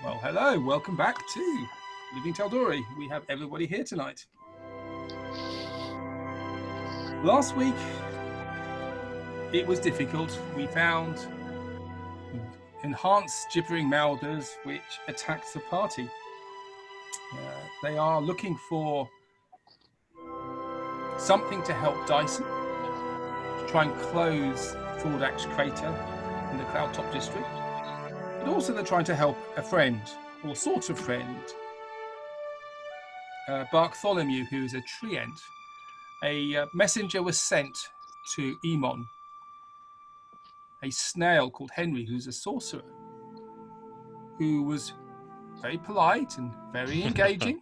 Well, hello, welcome back to Living Tal'Dorei. We have everybody here tonight. Last week, it was difficult. We found enhanced gibbering Malders which attacked the party. They are looking for something to help Dyson to try and close Thordax crater in the Cloudtop district. But also they're trying to help a friend, or sort of friend, Bartholomew, who is a treant. A messenger was sent to Emon, a snail called Henry, who's a sorcerer, who was very polite and very engaging,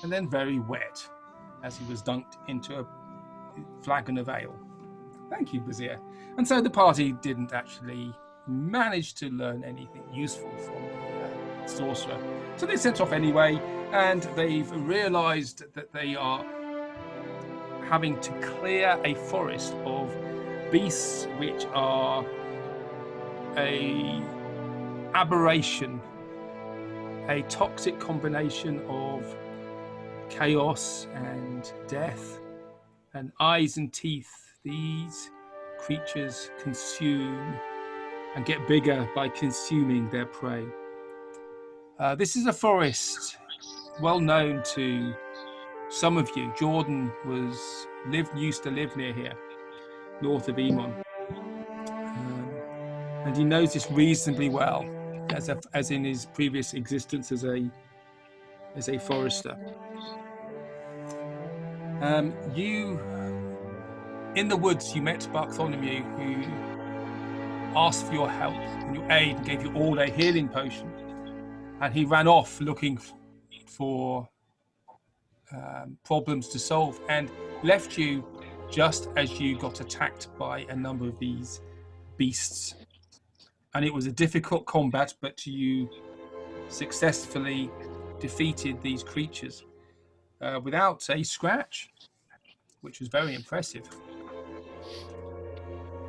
and then very wet, as he was dunked into a flagon of ale. Thank you, Bazir. And so the party didn't actually manage to learn anything useful from the sorcerer. So they sent off anyway, and they've realised that they are having to clear a forest of beasts which are a aberration, a toxic combination of chaos and death and eyes and teeth. These creatures consume and get bigger by consuming their prey. This is a forest well known to some of you. Jordan used to live near here, north of Emon, and he knows this reasonably well, as in his previous existence as a forester. In the woods, you met Bartholomew, who asked for your help and your aid and gave you all a healing potion, and he ran off looking for problems to solve and left you just as you got attacked by a number of these beasts. And it was a difficult combat, but you successfully defeated these creatures without a scratch, which was very impressive.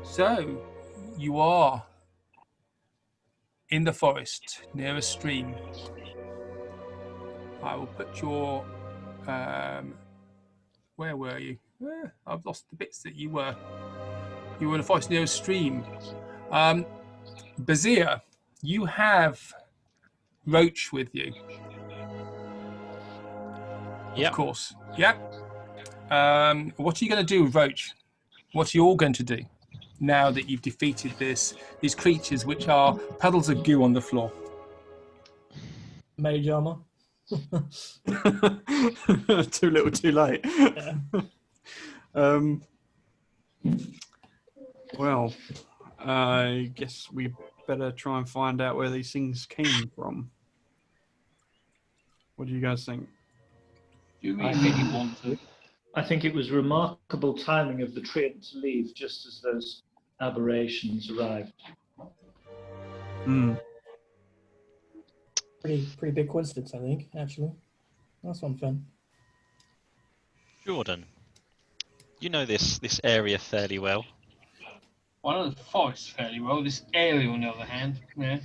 So you are in the forest near a stream. I will put your where were you? I've lost the bits that you were in the forest near a stream. Bazir, you have Roach with you. Yep. Of course. Yep. What are you going to do with Roach? What are you all going to do now that you've defeated these creatures which are puddles of goo on the floor? Mage armor. Too little, too late. Yeah. Well, I guess we better try and find out where these things came from. What do you guys think? Do we really want to? I think it was remarkable timing of the treant to leave just as those aberrations arrived. Pretty big coincidence, I think, actually. That's one fun. Jordan, you know this area fairly well. Well, I know the forest fairly well. This area, on the other hand, yeah.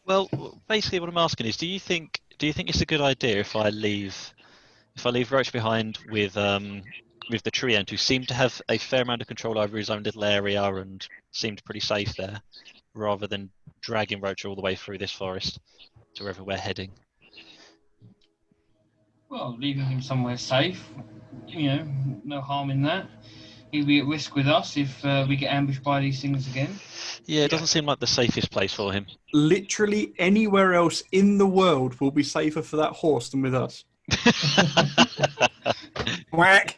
Well, basically, what I'm asking is, do you think it's a good idea if I leave Roach behind with the treant, who seemed to have a fair amount of control over his own little area and seemed pretty safe there, rather than dragging Roach all the way through this forest to wherever we're heading? Well, leaving him somewhere safe, no harm in that. He'll be at risk with us if we get ambushed by these things again. Yeah, it doesn't seem like the safest place for him. Literally anywhere else in the world will be safer for that horse than with us. Whack!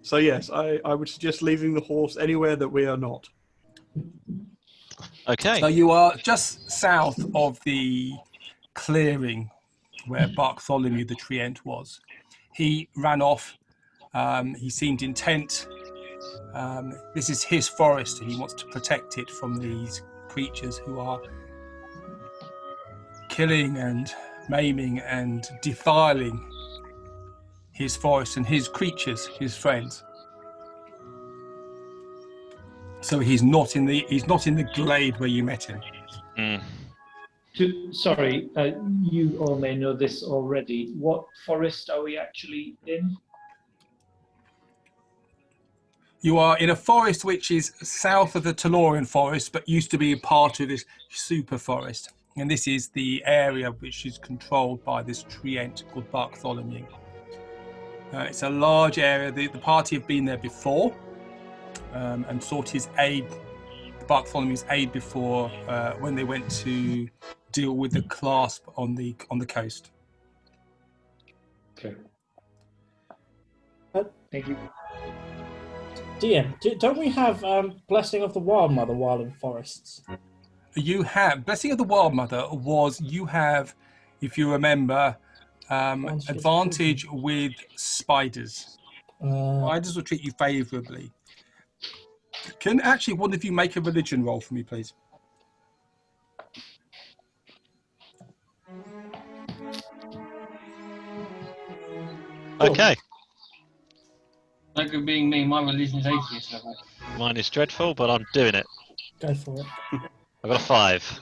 So yes, I would suggest leaving the horse anywhere that we are not. Okay. So you are just south of the clearing where Bartholomew the treant was. He ran off. He seemed intent. This is his forest, and he wants to protect it from these creatures who are killing and maiming and defiling his forest and his creatures, his friends. So he's not in the glade where you met him. Mm. Sorry, you all may know this already. What forest are we actually in? You are in a forest which is south of the Tellurian forest, but used to be a part of this super forest. And this is the area which is controlled by this treant called Bartholomew. It's a large area. The party have been there before and sought his aid, Bartholomew's aid, before when they went to deal with the clasp on the coast. Okay. Thank you. DM, don't we have Blessing of the Wild Mother while in forests? You have Blessing of the Wild Mother you have, if you remember, advantage with spiders. Spiders will treat you favourably. Can actually one of you make a religion roll for me, please? Okay. That could being me, my religion is atheist level. Mine is dreadful, but I'm doing it. Go for it. I've got a 5.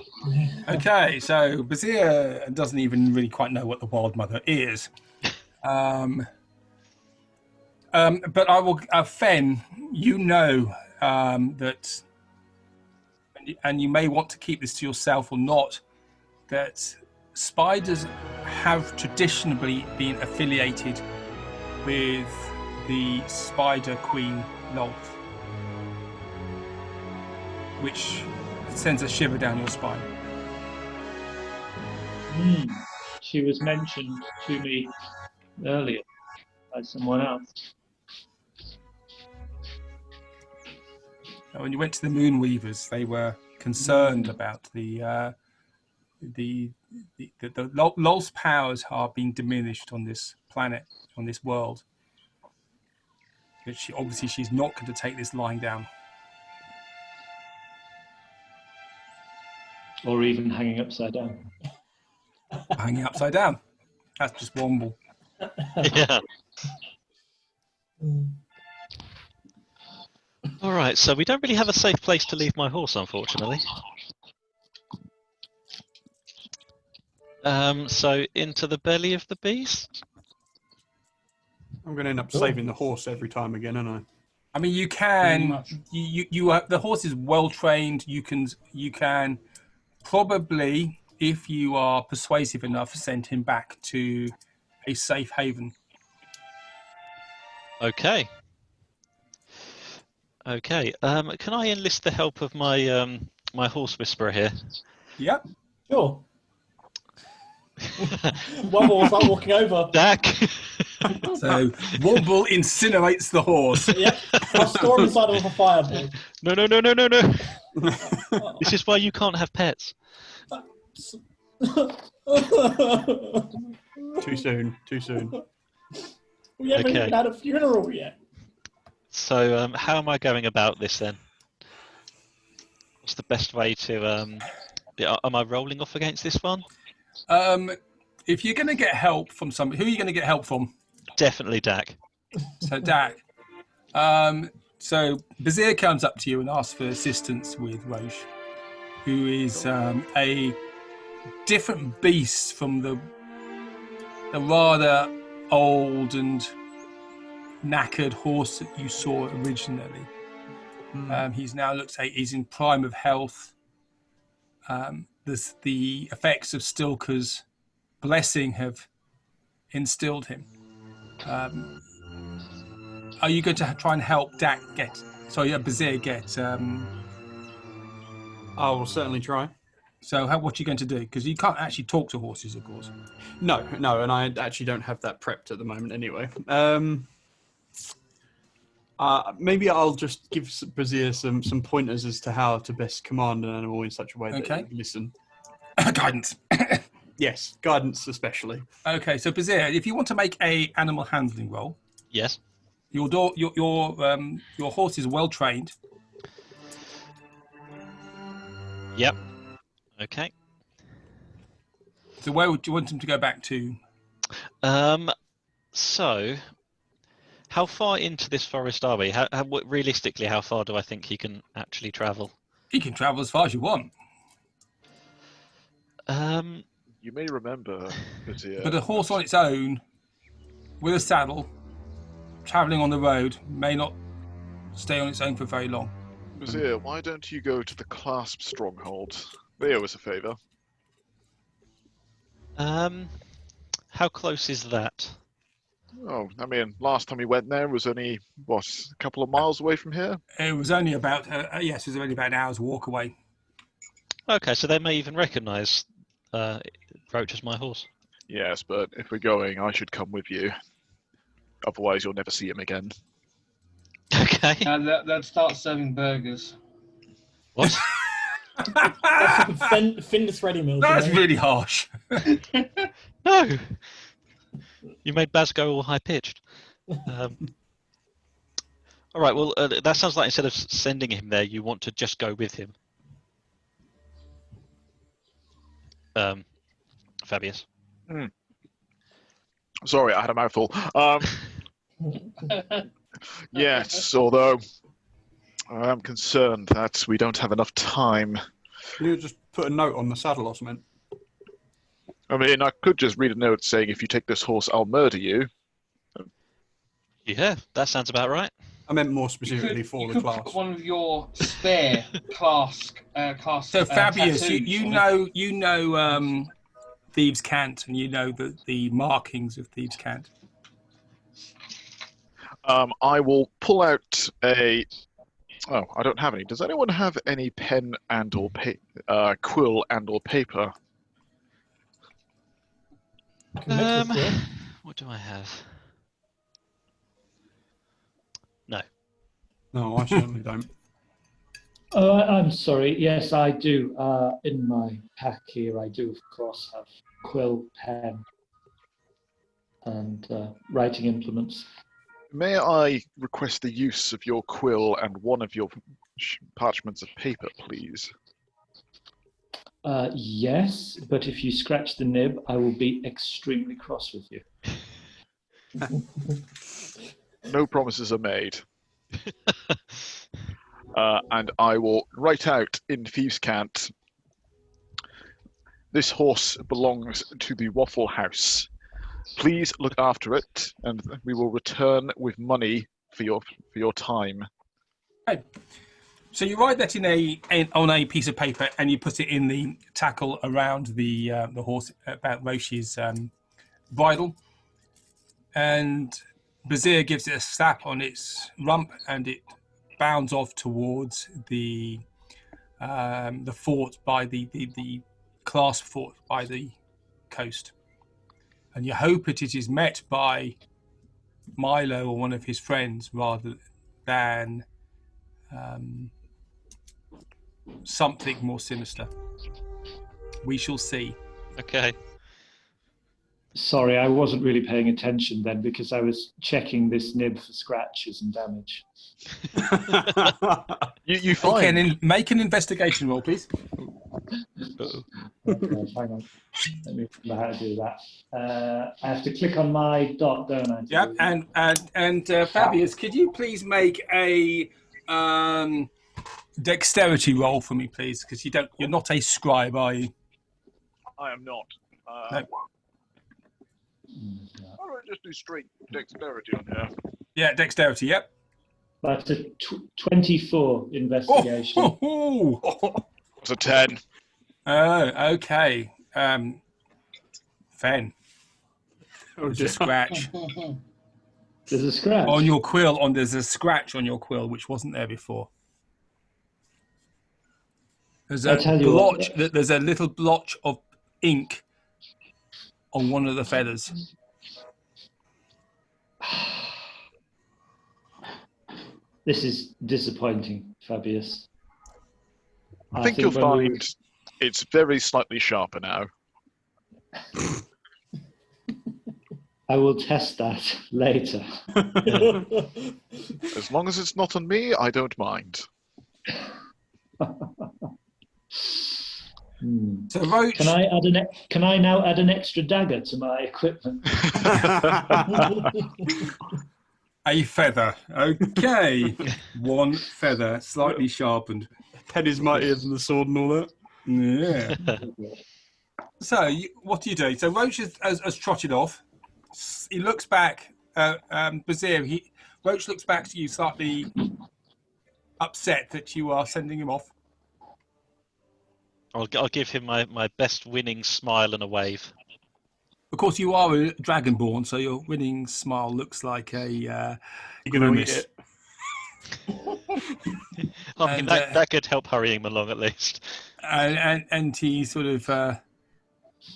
Okay, so Bazir doesn't even really quite know what the Wild Mother is. But I will, Fen, you know that, and you may want to keep this to yourself or not, that spiders have traditionally been affiliated with the Spider Queen Lolth, which sends a shiver down your spine. She was mentioned to me earlier by someone else. When you went to the Moonweavers, they were concerned about the Lolth's powers are being diminished on this planet, on this world. But she's not going to take this lying down. Or even hanging upside down. Hanging upside down. That's just Womble. Yeah. All right, so we don't really have a safe place to leave my horse, unfortunately. So into the belly of the beast. I'm going to end up saving the horse every time again, aren't I? I mean, you can. The horse is well trained. You can probably, if you are persuasive enough, send him back to a safe haven. Okay. Okay. Can I enlist the help of my my horse whisperer here? Yep. Sure. Womble will start walking over. Dak. So Womble incinerates the horse. Yep. I'll storm inside of a fireball. No. This is why you can't have pets. Too soon. We haven't even had a funeral yet. So how am I going about this then? What's the best way to? Am I rolling off against this one? If you're going to get help from somebody, who are you going to get help from? Definitely Dak. So Dak. So Bazir comes up to you and asks for assistance with Roche, who is a different beast from the rather old and knackered horse that you saw originally. He's now he's in prime of health. The effects of Stilker's blessing have instilled him. Are you going to try and help Dak Bazir get? I will certainly try. So what are you going to do? Because you can't actually talk to horses, of course. No, and I actually don't have that prepped at the moment anyway. Maybe I'll just give Bazir some pointers as to how to best command an animal in such a way that it will listen. Guidance. Yes, guidance especially. Okay, so Bazir, if you want to make a animal handling roll, Yes. your horse is well trained. Yep. Okay. So where would you want him to go back to? So, how far into this forest are we? Realistically, how far do I think he can actually travel? He can travel as far as you want. You may remember, Vizier. But a horse on its own, with a saddle, travelling on the road, may not stay on its own for very long. Vizier, why don't you go to the Clasp Stronghold? They owe us a favour. How close is that? Oh, I mean, last time we went there was only, what, a couple of miles away from here? It was only about yes, it was only about an hour's walk away. Okay, so they may even recognise Roach as my horse. Yes, but if we're going, I should come with you. Otherwise, you'll never see him again. Okay. And they'd start serving burgers. What? Findus ready meals. That's you know? really harsh. No. You made Baz go all high pitched. All right. Well, that sounds like instead of sending him there, you want to just go with him. Fabius. Sorry, I had a mouthful. Yes, although I am concerned that we don't have enough time. Can you just put a note on the saddle or something? I mean, I could just read a note saying, if you take this horse, I'll murder you. Yeah, that sounds about right. I meant more You specifically could, for you the could class. put one of your spare class. So Fabius, tattoos you on it. know Thieves' Cant, and you know the markings of Thieves' Cant. I will pull out a... Oh, I don't have any. Does anyone have any pen and or quill and or paper? Commit with you. What do I have? No, I certainly don't. Oh, I'm sorry. Yes, I do. In my pack here, I do, of course, have quill, pen, and writing implements. May I request the use of your quill and one of your parchments of paper, please? Yes, but if you scratch the nib, I will be extremely cross with you. No promises are made. And I will write out in Thieves' Cant, this horse belongs to the Waffle House. Please look after it, and we will return with money for your time. Okay. So you write that on a piece of paper, and you put it in the tackle around the horse, about Roche's bridle, and Bazir gives it a slap on its rump, and it bounds off towards the fort by the class fort by the coast. And you hope that it is met by Milo or one of his friends rather than something more sinister. We shall see. Okay. Sorry, I wasn't really paying attention then because I was checking this nib for scratches and damage. You find... Make an investigation roll, please. Okay, hang on. Let me remember how to do that. I have to click on my dot, don't I? Yep, and Fabius, could you please make a dexterity roll for me, please? Because you're not a scribe, are you? I am not. No. Why don't I just do straight dexterity on here? Yeah, dexterity. Yep. That's a 24 investigation. It's a 10. Oh, okay. Fen. There's a scratch There's a scratch. on your quill. There's a scratch on your quill which wasn't there before. There's a blotch. There's a little blotch of ink on one of the feathers. This is disappointing, Fabius. I think you'll find it's very slightly sharper now. I will test that later. As long as it's not on me, I don't mind. So, Roach, Can I now add an extra dagger to my equipment? a feather. Okay, one feather, slightly sharpened. Pen is mightier than the sword and all that. Yeah. So, what do you do? So, Roach has trotted off. He looks back. Bazir, Roach looks back to you, slightly upset that you are sending him off. I'll give him my best winning smile and a wave. Of course, you are a dragonborn, so your winning smile looks like a You're going to eat grimace. it. I mean, And, that could help hurry him along at least. And he sort of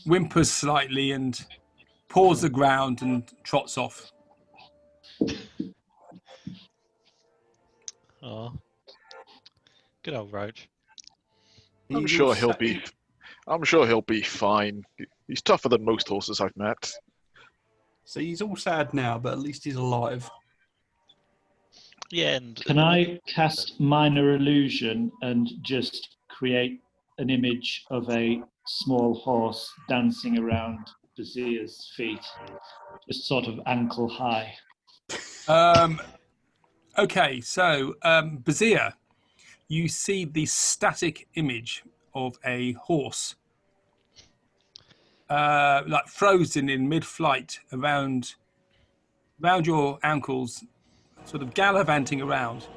whimpers slightly and paws the ground and trots off. Oh, good old Roach. I'm He's sure all he'll sa- be. I'm sure he'll be fine. He's tougher than most horses I've met. So he's all sad now, but at least he's alive. Yeah, and Can I cast minor illusion and just create an image of a small horse dancing around Bazir's feet, just sort of ankle high? Okay, so Bazir, you see the static image of a horse, like frozen in mid-flight around your ankles, sort of gallivanting around.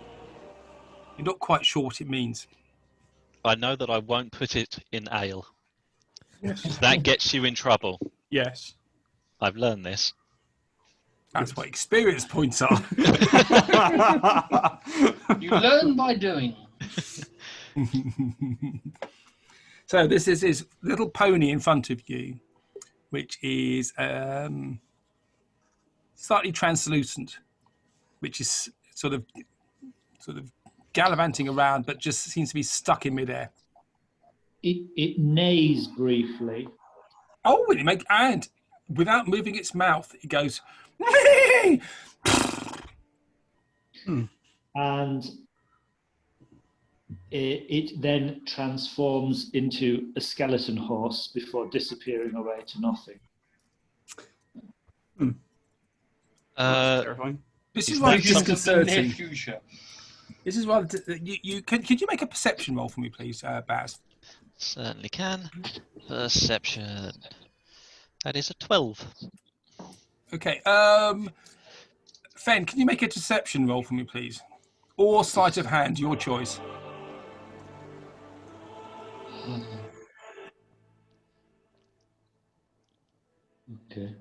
You're not quite sure what it means. I know that I won't put it in ale. Yes. That gets you in trouble. Yes. I've learned this. That's what experience points are. You learn by doing. So this is his little pony in front of you, which is slightly translucent, which is sort of gallivanting around, but just seems to be stuck in midair. It neighs briefly. Oh, and without moving its mouth, it goes. And it then transforms into a skeleton horse before disappearing away to nothing. Terrifying. This is Is rather that Visions of the near disconcerting. future. This is rather. Could you make a perception roll for me, please, Baz? Certainly can. Perception. That is a 12. Okay. Fen, can you make a deception roll for me, please? Or sleight of hand, your choice. Okay.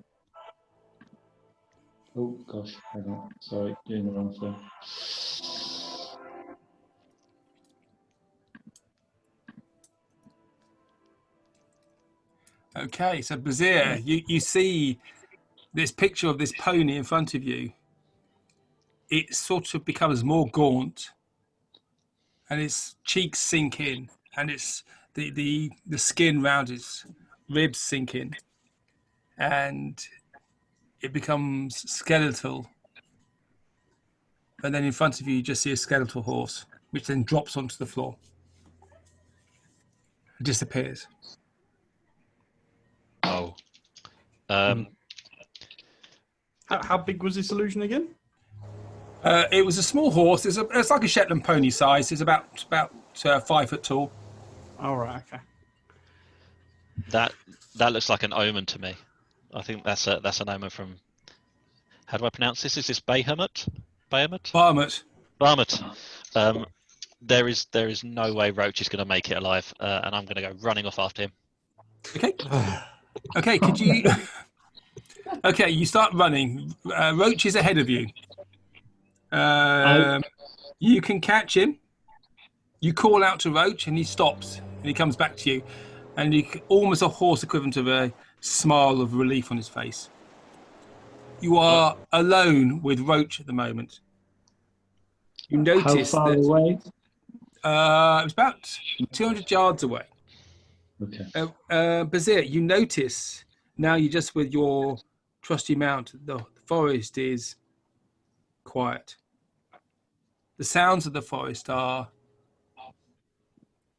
Oh gosh, hang on. Sorry, doing the wrong thing. Okay, so Bazir, you see this picture of this pony in front of you. It sort of becomes more gaunt, and its cheeks sink in, and it's the skin around its ribs sink in, and it becomes skeletal. And then in front of you, you just see a skeletal horse, which then drops onto the floor. It disappears. Oh. How big was this illusion again? It was a small horse. It's like a Shetland pony size. It's about 5 foot tall. All right. Okay. That looks like an omen to me. I think that's an omen from. How do I pronounce this? Is this Bahamut? Bahamut? Barmut. There is no way Roach is going to make it alive, and I'm going to go running off after him. Okay. Okay. Could you? Okay. You start running. Roach is ahead of you. You can catch him. You call out to Roach, and he stops, and he comes back to you, and almost a horse equivalent of a smile of relief on his face. You are alone with Roach at the moment. You notice How far that away? it was about 200 yards away. Okay. Bazir, you notice now you're just with your trusty mount. The forest is quiet. The sounds of the forest are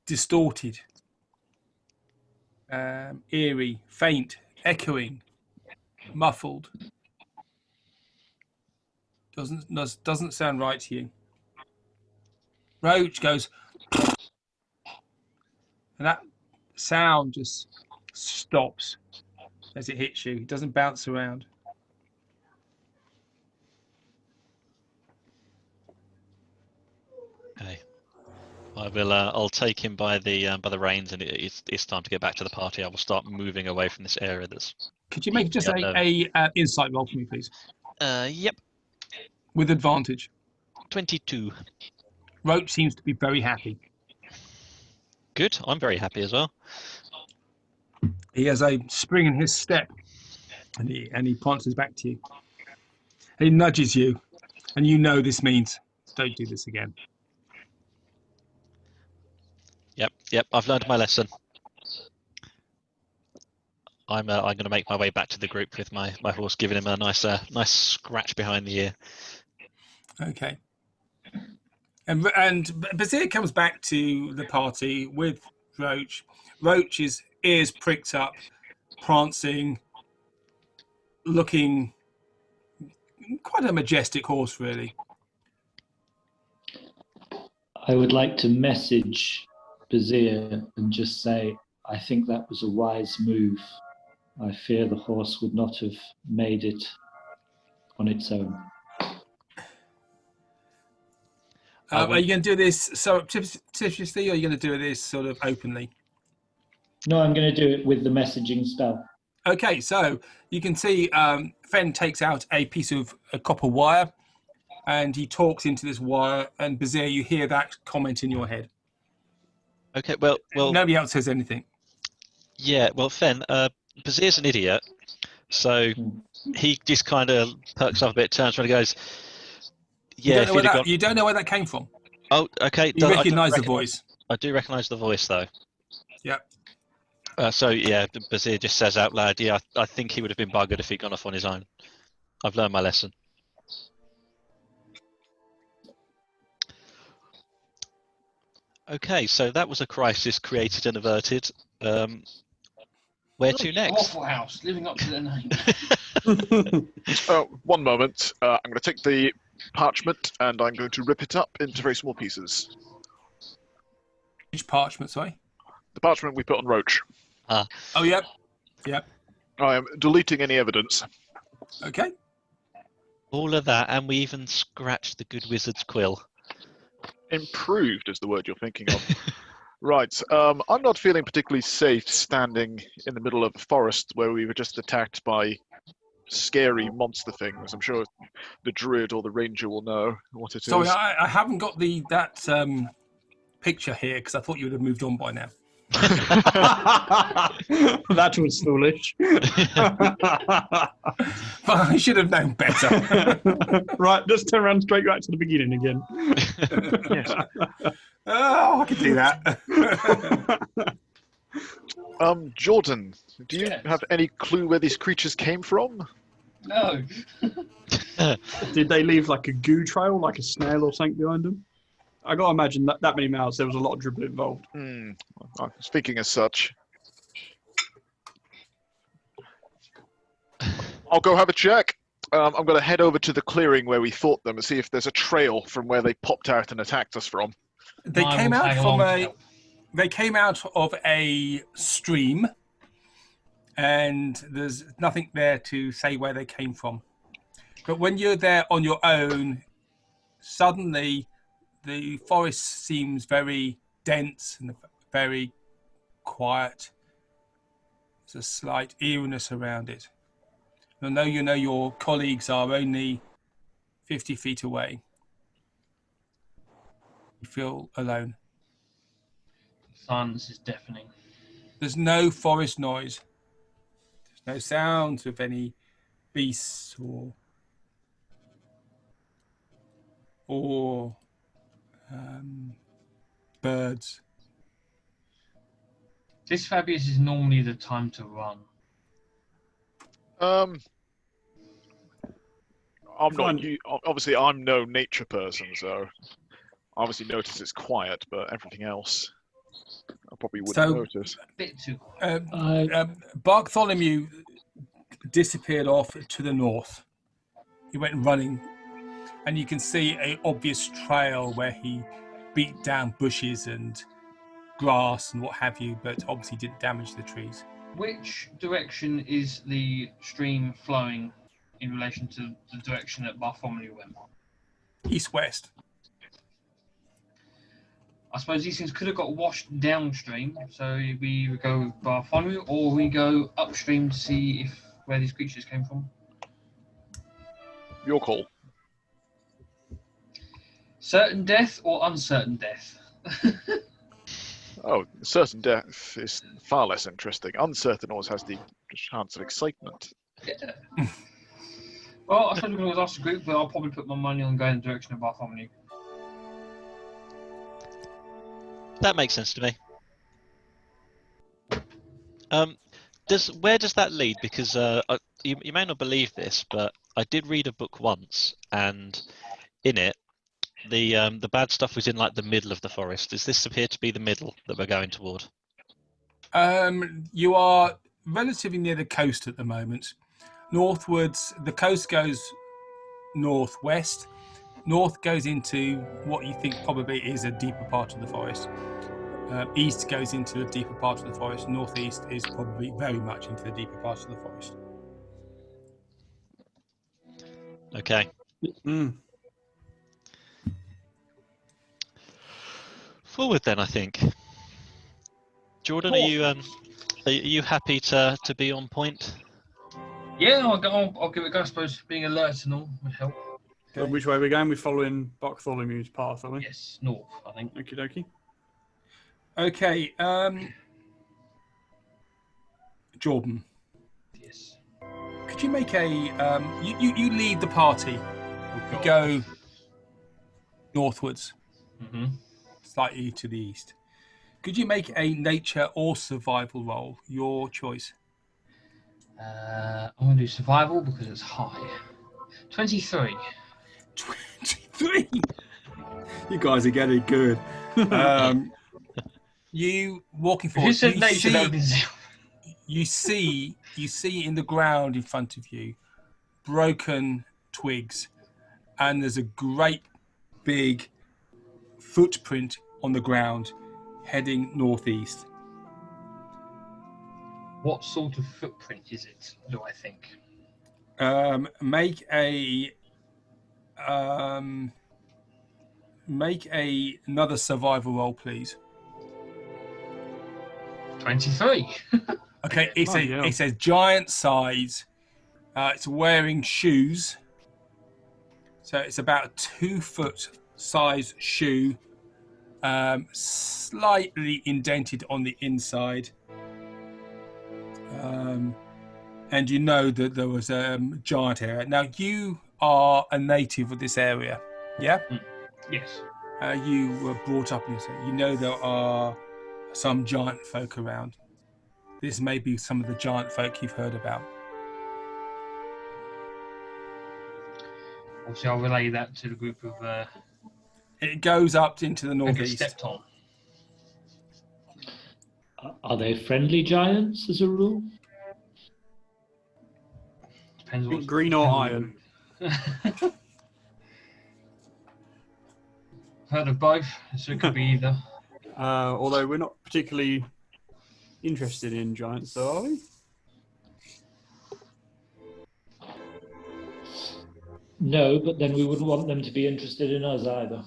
distorted, eerie, faint, echoing, muffled. Doesn't sound right to you. Roach goes, and that sound just stops as it hits you. It doesn't bounce around. Okay. I will. I'll take him by the reins, and it's time to get back to the party. I will start moving away from this area. That's. Could you make just Yeah, a insight roll for me, please, Yep. with advantage? 22. Roach seems to be very happy. Good. I'm very happy as well. He has a spring in his step, and he points back to you. He nudges you, and you know this means don't do this again. Yep. I've learned my lesson. I'm going to make my way back to the group with my horse, giving him a nice scratch behind the ear. Okay. And Bazir comes back to the party with Roach. Roach's ears pricked up, prancing, looking quite a majestic horse, really. I would like to message Bazir and just say, I think that was a wise move. I fear the horse would not have made it on its own. Are you going to do this surreptitiously, or are you going to do this sort of openly? No, I'm going to do it with the messaging spell. Okay, so you can see Fen takes out a piece of a copper wire, and he talks into this wire, and Bazir, you hear that comment in your head. Okay. Well. Nobody else says anything. Yeah. Well, Fen. Bazir's an idiot, so he just kind of perks up a bit, turns around and goes, "Yeah." You don't know where that came from. Oh, okay. You recognise the voice. I do recognise the voice, though. Yeah. So yeah, Bazir just says out loud, "Yeah, I think he would have been buggered if he'd gone off on his own. I've learned my lesson." Okay, so that was a crisis created and averted. Where to next? Waffle House, living up to the name. One moment. I'm going to take the parchment and I'm going to rip it up into very small pieces. Which parchment, sorry? The parchment we put on Roach. Oh, yep. I am deleting any evidence. Okay. All of that, and we even scratched the good wizard's quill. Improved is the word you're thinking of. Right. I'm not feeling particularly safe standing in the middle of a forest where we were just attacked by scary monster things. I'm sure the druid or the ranger will know what it is. Sorry, I haven't got that picture here because I thought you would have moved on by now. That was foolish. But I should have known better. Right, just turn around straight back to the beginning again. Yes. Oh, I could do that. Jordan, do you Yes. have any clue where these creatures came from? No. Did they leave like a goo trail, like a snail or something behind them? I gotta imagine that many mouths, there was a lot of dribble involved. Speaking as such. I'll go have a check. I'm going to head over to the clearing where we fought them and see if there's a trail from where they popped out and attacked us from. They I came will out tag from along to a. help. They came out of a stream, and there's nothing there to say where they came from. But when you're there on your own, suddenly the forest seems very dense and very quiet. There's a slight eeriness around it. And though you know your colleagues are only 50 feet away, you feel alone. Silence is deafening. There's no forest noise. There's no sounds of any beasts or birds. This Fabius is normally the time to run. I'm Fine. not. Obviously, I'm no nature person, so I obviously notice it's quiet, but everything else, I probably wouldn't notice. A bit too quiet. Bartholomew disappeared off to the north. He went running, and you can see an obvious trail where he beat down bushes and grass and what have you, but obviously didn't damage the trees. which direction is the stream flowing in relation to the direction that Bartholomew went? East-west. I suppose these things could have got washed downstream, so we either go with Bartholomew or we go upstream to see where these creatures came from. Your call. Certain death or uncertain death? Oh, certain death is far less interesting. Uncertain always has the chance of excitement. Yeah. Well, I suppose we can always ask the group, but I'll probably put my money on going in the direction of Bartholomew. That makes sense to me. Where does that lead? Because you may not believe this, but I did read a book once, and in it, the bad stuff was in like the middle of the forest. Does this appear to be the middle that we're going toward? You are relatively near the coast at the moment. Northwards, the coast goes northwest. North goes into what you think probably is a deeper part of the forest. East goes into the deeper part of the forest. Northeast is probably very much into the deeper part of the forest. Okay. Forward then, I think. Jordan, are you happy to be on point? Yeah, I'll give it a go. I suppose being alert and all would help. So which way are we going? We're following Bartholomew's path, are we? Yes, north, I think. Okie dokie. Okay, Jordan. Yes. Could you make a you lead the party? You go northwards, slightly to the east. Could you make a nature or survival roll? Your choice. I'm going to do survival because it's high. 23. 23. You guys are getting good. You walking forward. Who said nature? You see in the ground in front of you broken twigs, and there's a great big footprint on the ground heading northeast. What sort of footprint is it, do I think? Make another survival roll, please. 23. Okay, it's a giant size. It's wearing shoes. So it's about a 2 foot size shoe, slightly indented on the inside. And you know that there was a giant area. Now, you are a native of this area, yeah? Yes. You were brought up in this area. You know there are some giant folk around. This may be some of the giant folk you've heard about. Obviously, I'll relay that to the group of... It goes up into the northeast. Stepped on. Are they friendly giants as a rule? Depends what Green or iron? Heard of both, so it could be either. Although we're not particularly interested in giants, though, are we? No, but then we wouldn't want them to be interested in us either.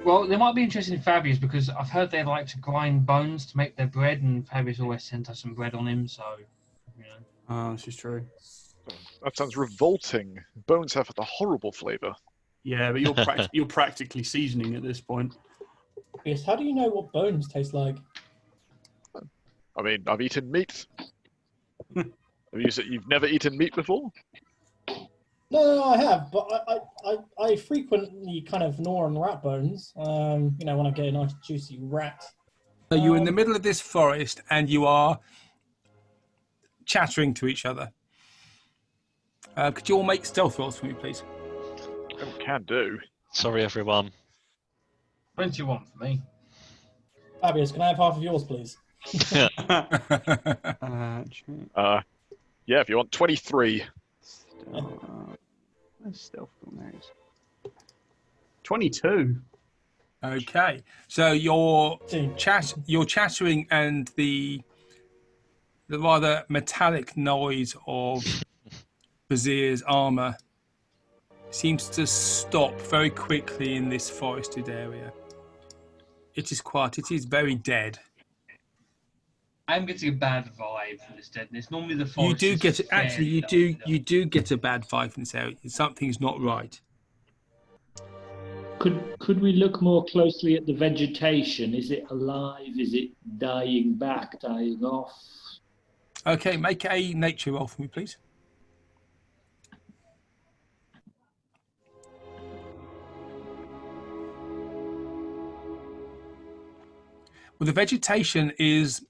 Well, they might be interested in Fabius because I've heard they like to grind bones to make their bread, and Fabius always sent us some bread on him, so, you know. Oh, this is true. That sounds revolting. Bones have a horrible flavour. Yeah, but you're practically seasoning at this point. Yes, how do you know what bones taste like? I mean, I've eaten meat. You've never eaten meat before? No, I have, but I frequently kind of gnaw on rat bones. You know, when I get a nice juicy rat. So you're in the middle of this forest and you are chattering to each other. Could you all make stealth rolls for me, please? Oh, can do. Sorry, everyone. 21 for me. Fabius, can I have half of yours, please? Yeah, if you want 23. Where's stealth on there? 22. Okay, so you're Two. chattering, and the rather metallic noise of Bazir's armor seems to stop very quickly in this forested area. It is quiet. It is very dead. I'm getting a bad vibe from this deadness. Normally the You forest do is get actually. fairly You do get a bad vibe from this area. Something's not right. Could we look more closely at the vegetation? Is it alive? Is it dying back, dying off? Okay, make a nature roll for me, please. Well, the vegetation is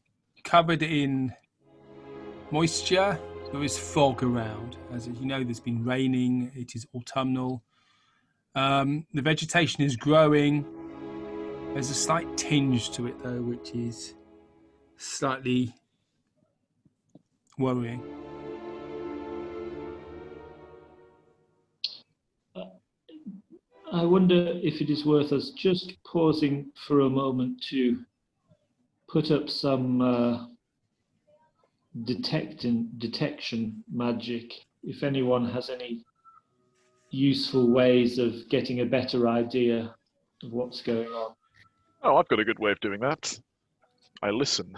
covered in moisture. There is fog around. As you know, there's been raining. It is autumnal. The vegetation is growing. There's a slight tinge to it, though, which is slightly worrying. I wonder if it is worth us just pausing for a moment to put up some detection magic. If anyone has any useful ways of getting a better idea of what's going on. Oh, I've got a good way of doing that. I listen.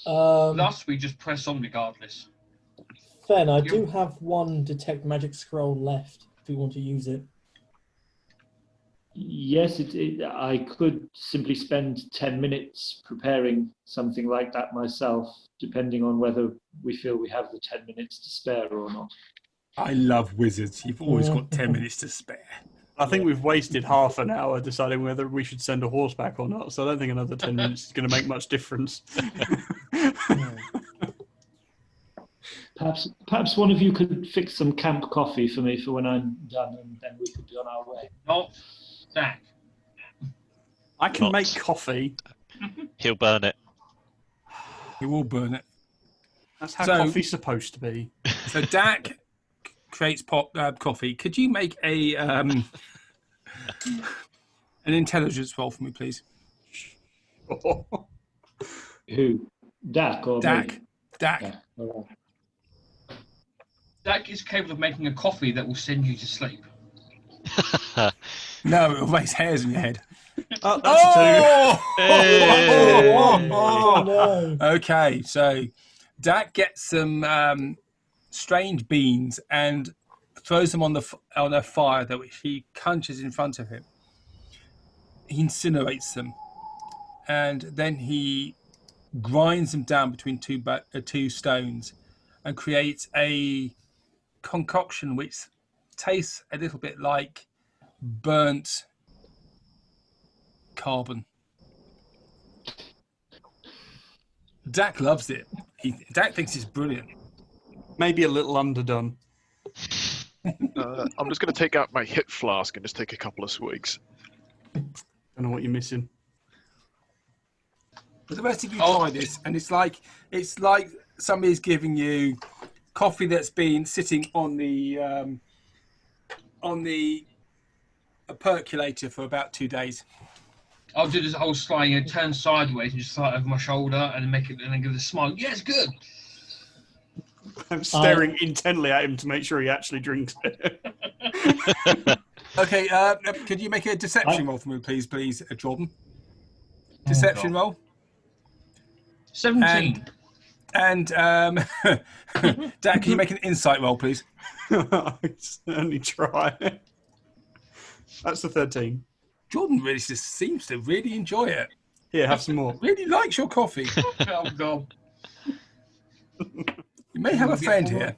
Thus, we just press on regardless. Fen, I do have one detect magic scroll left if you want to use it. Yes, I could simply spend 10 minutes preparing something like that myself, depending on whether we feel we have the 10 minutes to spare or not. I love wizards. You've always got 10 minutes to spare. I think we've wasted half an hour deciding whether we should send a horse back or not, so I don't think another 10 minutes is going to make much difference. Perhaps one of you could fix some camp coffee for me for when I'm done, and then we could be on our way. Not Zach. I can Not. make coffee. He'll burn it. You will burn it. That's how So- coffee's supposed to be. So Dak creates coffee. Could you make a an intelligence roll for me, please? Who? Dak or Dak. me? Dak. Yeah, all right. Zach is capable of making a coffee that will send you to sleep. No, it'll raise hairs in your head. Oh, that's a two. Hey! Oh, no. Okay, so Dak gets some strange beans and throws them on a fire that which he conjures in front of him. He incinerates them, and then he grinds them down between two stones, and creates a concoction which tastes a little bit like burnt carbon. Dak loves it. Dak thinks it's brilliant. Maybe a little underdone. I'm just going to take out my hip flask and just take a couple of swigs. Don't know what you're missing. But the rest of you try this, and it's like somebody's giving you coffee that's been sitting on the percolator for about 2 days. I'll do this whole sliding, turn sideways and just slide over my shoulder and make it, and then give it a smile. Yeah, it's good. I'm staring intently at him to make sure he actually drinks it. Okay, could you make a deception roll for me, please, Jordan? Deception roll. 17. And Dak, can you make an insight roll, please? I certainly try. That's the 13. Jordan really just seems to really enjoy it. Here, have some more. Really likes your coffee. Oh, God. You may have a friend here.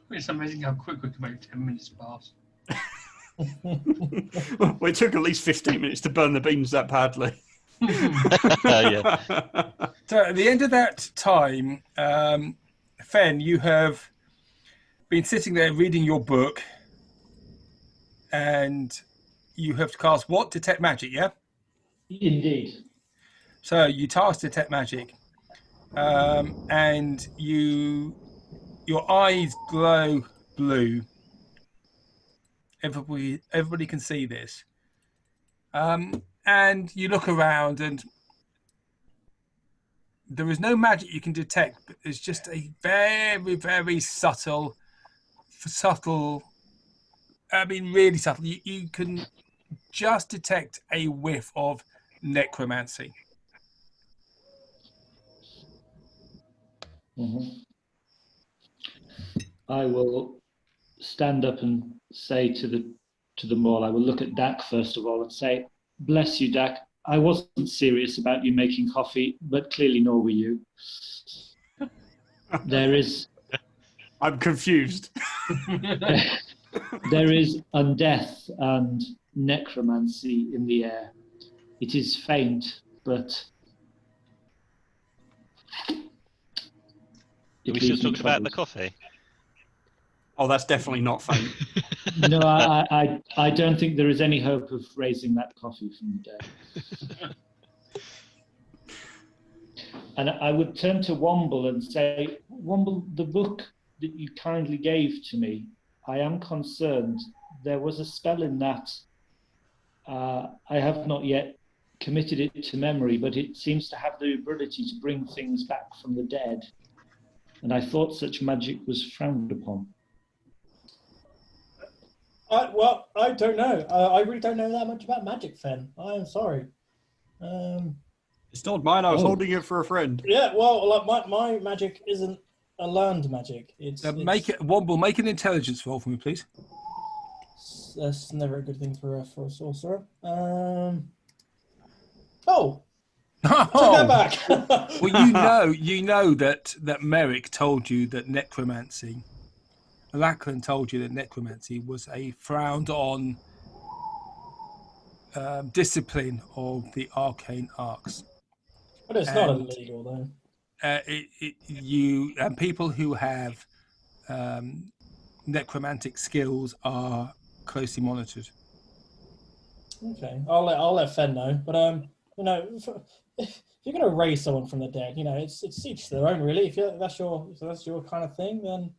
It's amazing how quick we can make 10 minutes pass. Well, it took at least 15 minutes to burn the beans that badly. Yeah. So at the end of that time, Fen, you have been sitting there reading your book, and you have to cast what? Detect magic, yeah? Indeed. So you task Detect magic, and you Your eyes glow blue. Everybody can see this. And you look around, and there is no magic you can detect, but there's just a very, very subtle. I mean, really subtle. You can just detect a whiff of necromancy. Mhm. I will stand up and say to the mole, I will look at Dak first of all and say, "Bless you, Dak. I wasn't serious about you making coffee, but clearly nor were you. There is I'm confused. there is undeath and necromancy in the air. It is faint, but Are we it still leaves me talking about the troubled. coffee? Oh, that's definitely not faint. No, I don't think there is any hope of raising that coffee from the dead. And I would turn to Womble and say, Womble, the book that you kindly gave to me, I am concerned. There was a spell in that. I have not yet committed it to memory, but it seems to have the ability to bring things back from the dead. And I thought such magic was frowned upon. Well, I don't know. I really don't know that much about magic, Fen. I am sorry. It's not mine. I was Oh. holding it for a friend. Yeah, well, like my magic isn't a learned magic. Womble, make an intelligence roll for me, please. That's never a good thing for a sorcerer. Oh, take that back. Well, you know that Merrick told you that necromancy, Lachlan told you that necromancy was a frowned on discipline of the arcane arts. But it's not And, illegal, though. People who have necromantic skills are closely monitored. Okay, I'll let Fen know. But if you're gonna raise someone from the dead, it's each their own, really. If that's your kind of thing, then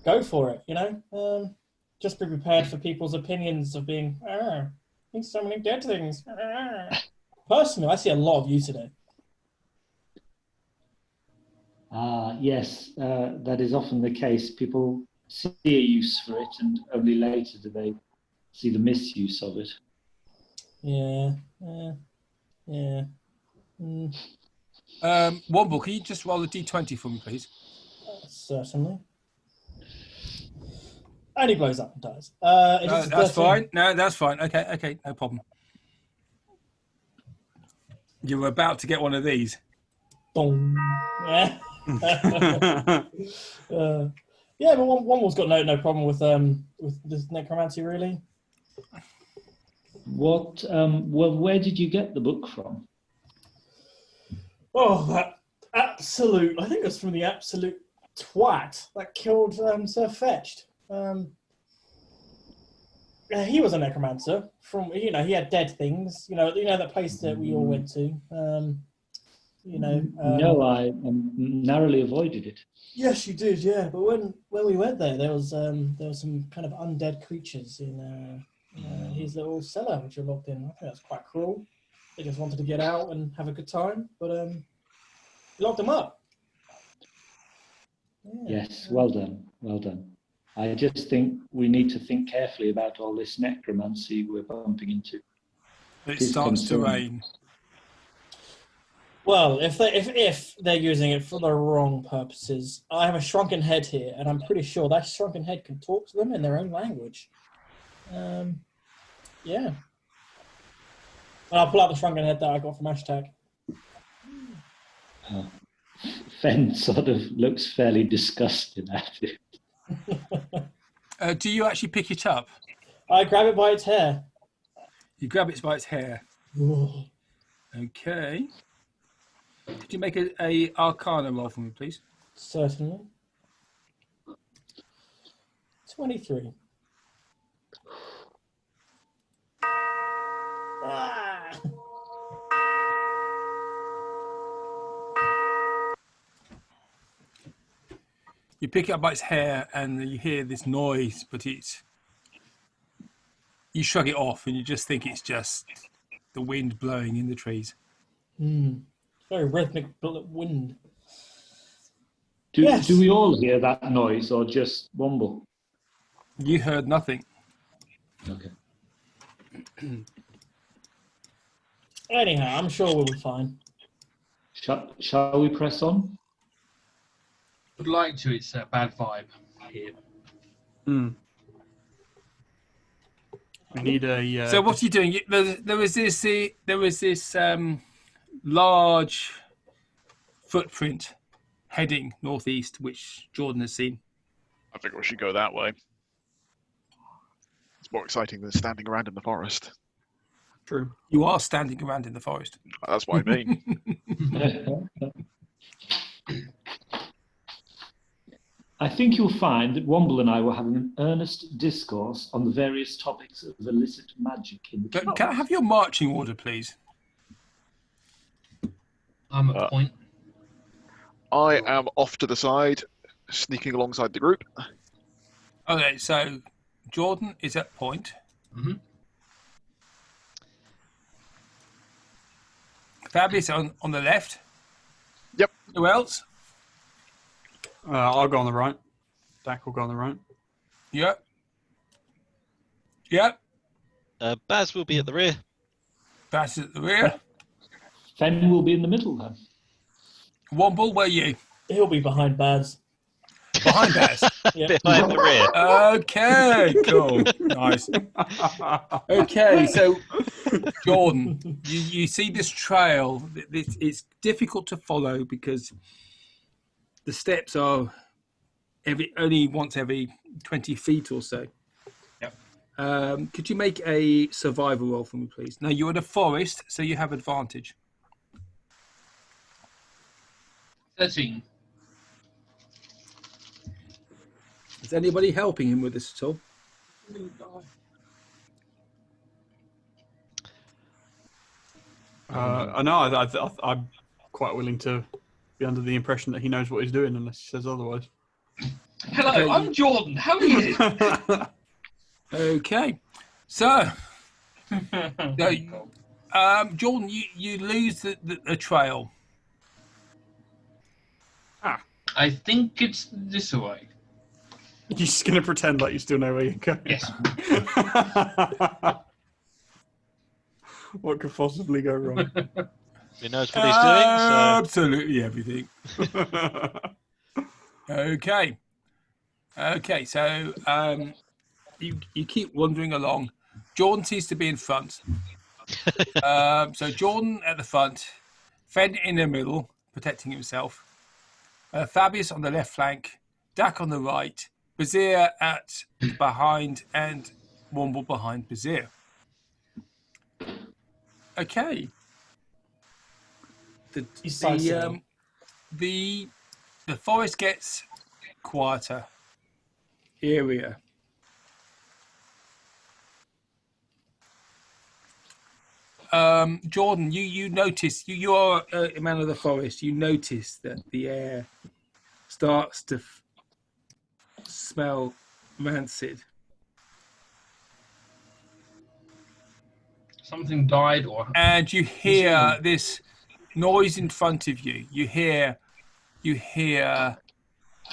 go for it. Just be prepared for people's opinions of being. There's so many dead things. Personally, I see a lot of use in it. Yes, that is often the case. People see a use for it, and only later do they see the misuse of it. Yeah. Womble, can you just roll a d20 for me, please? Certainly. And he blows up and dies. No, that's fine. No, that's fine. Okay, no problem. You were about to get one of these. Boom. Yeah. Yeah, but Womble's got no problem with this necromancy, really. What? Well, where did you get the book from? Oh, that absolute! I think it was from the absolute twat that killed Sir Fetched. He was a necromancer. He had dead things. That place that we all went to. No, I narrowly avoided it. Yes, you did. Yeah, but when we went there was some kind of undead creatures in his little cellar, which were locked in. I think that's quite cruel. They just wanted to get out and have a good time, but locked them up. Yeah. Yes, well done. I just think we need to think carefully about all this necromancy we're bumping into. It starts to rain. Well, if they're using it for the wrong purposes, I have a shrunken head here, and I'm pretty sure that shrunken head can talk to them in their own language. Yeah. And I'll pull out the shrunken head that I got from Hashtag. Fen sort of looks fairly disgusted at it. Do you actually pick it up? I grab it by its hair. You grab it by its hair. Ooh. Okay. Could you make a Arcana roll for me, please? Certainly. 23. Ah. pick it up by its hair, and you hear this noise, but you shrug it off, and you just think it's just the wind blowing in the trees. Very rhythmic wind. Do Yes. we all hear that noise or just Womble? You heard nothing. Okay. Anyhow, I'm sure we'll be fine. Shall we press on? Would like to. It's a bad vibe here. We need a. So what are you doing? There was this large footprint heading northeast, which Jordan has seen. I think we should go that way. It's more exciting than standing around in the forest. True. You are standing around in the forest. That's what I mean. I think you'll find that Womble and I were having an earnest discourse on the various topics of illicit magic in the Can I have your marching order, please? I'm at point. I am off to the side, sneaking alongside the group. Okay, so Jordan is at point. Mhm. Fabius on the left. Yep. Who else? I'll go on the right. Dak will go on the right. Yep. Yep. Baz will be at the rear. Baz at the rear. Fen will be in the middle then. Womble, where are you? He'll be behind Baz. Behind Baz. Yeah. Behind the rear. Okay, cool. Nice. Okay, so Jordan, you see this trail. It's difficult to follow because the steps are only once every 20 feet or so. Yep. Could you make a survival roll for me, please? Now, you're in a forest, so you have advantage. 13. Is anybody helping him with this at all? I know. I'm quite willing to be under the impression that he knows what he's doing, unless he says otherwise. Hello, Okay, I'm Jordan. How are you? Okay, so Jordan, you lose the trail. I think it's this way. You're just going to pretend like you still know where you're going. Yes. What could possibly go wrong? He knows what he's doing, so Absolutely everything. Okay. Okay, so you keep wandering along. Jordan seems to be in front. So Jordan at the front, Fen in the middle, protecting himself. Fabius on the left flank, Dak on the right, Bazir at behind, and Womble behind Bazir. Okay. Decisively. The forest gets quieter, eerier. Jordan, you notice, you are a man of the forest, you notice that the air starts to smell rancid. Something died or... And you hear this noise in front of you. You hear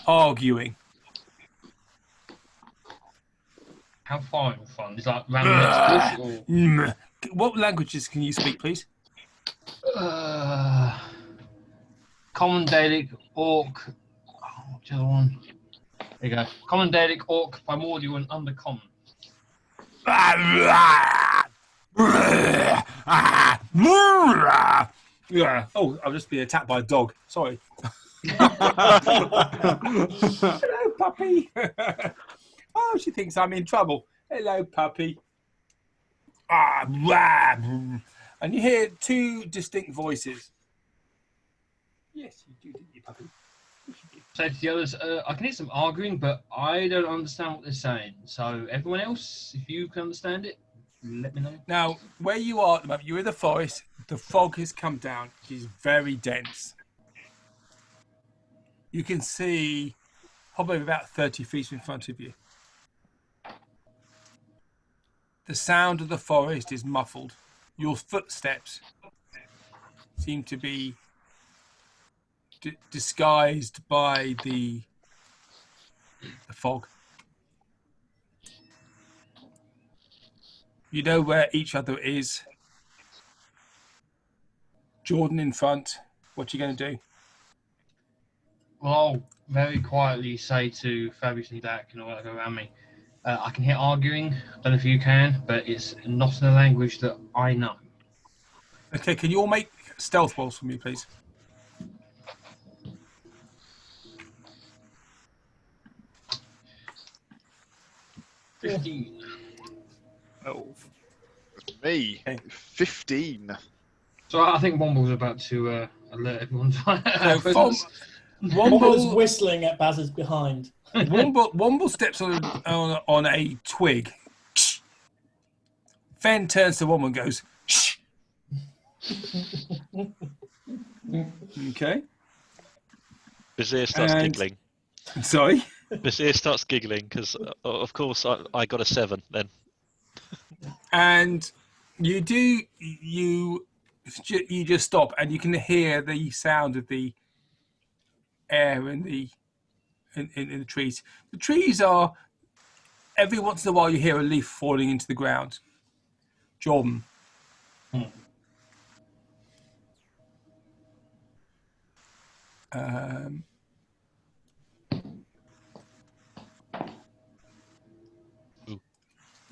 arguing. How far in front? Is that round the next bush or... Mm. What languages can you speak, please? Common Daedic, Orc... Oh, what's the other one? There you go. Common Daedic, Orc, Primordial, and Undercommon. Yeah. Oh, I've just been attacked by a dog. Sorry. Hello, puppy. Oh, she thinks I'm in trouble. Hello, puppy. And you hear two distinct voices. Yes, you do, didn't you, puppy? Yes, you do. So to the others, I can hear some arguing, but I don't understand what they're saying. So everyone else, if you can understand it, let me know. Now, where you are at the moment, you're in the forest. The fog has come down. It is very dense. You can see probably about 30 feet in front of you. The sound of the forest is muffled. Your footsteps seem to be disguised by the fog. You know where each other is. Jordan in front. What are you going to do? Well, I'll very quietly say to Fabius and Dak and all that go around me, I can hear arguing. I don't know if you can, but it's not in a language that I know. Okay, can you all make stealth rolls for me, please? Yeah. 15. Oh. Me, Okay. 15. So I think Womble's about to alert everyone to our So presence. Womble is Womble, whistling at Baz's behind. Womble steps on a twig. Fen turns to Womble and goes, shh. Okay. Vizier starts And- giggling. Sorry. Vizier starts giggling because, of course, I got a 7 then. And you just stop, and you can hear the sound of the air in the trees. The trees are, every once in a while you hear a leaf falling into the ground. Jordan.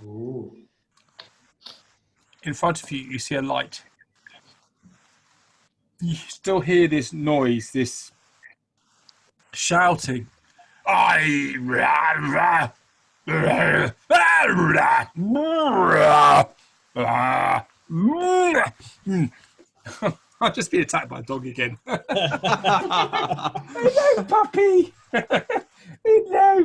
Ooh. In front of you, you see a light. You still hear this noise, this shouting. I've just been attacked by a dog again. Hello, puppy. Hello.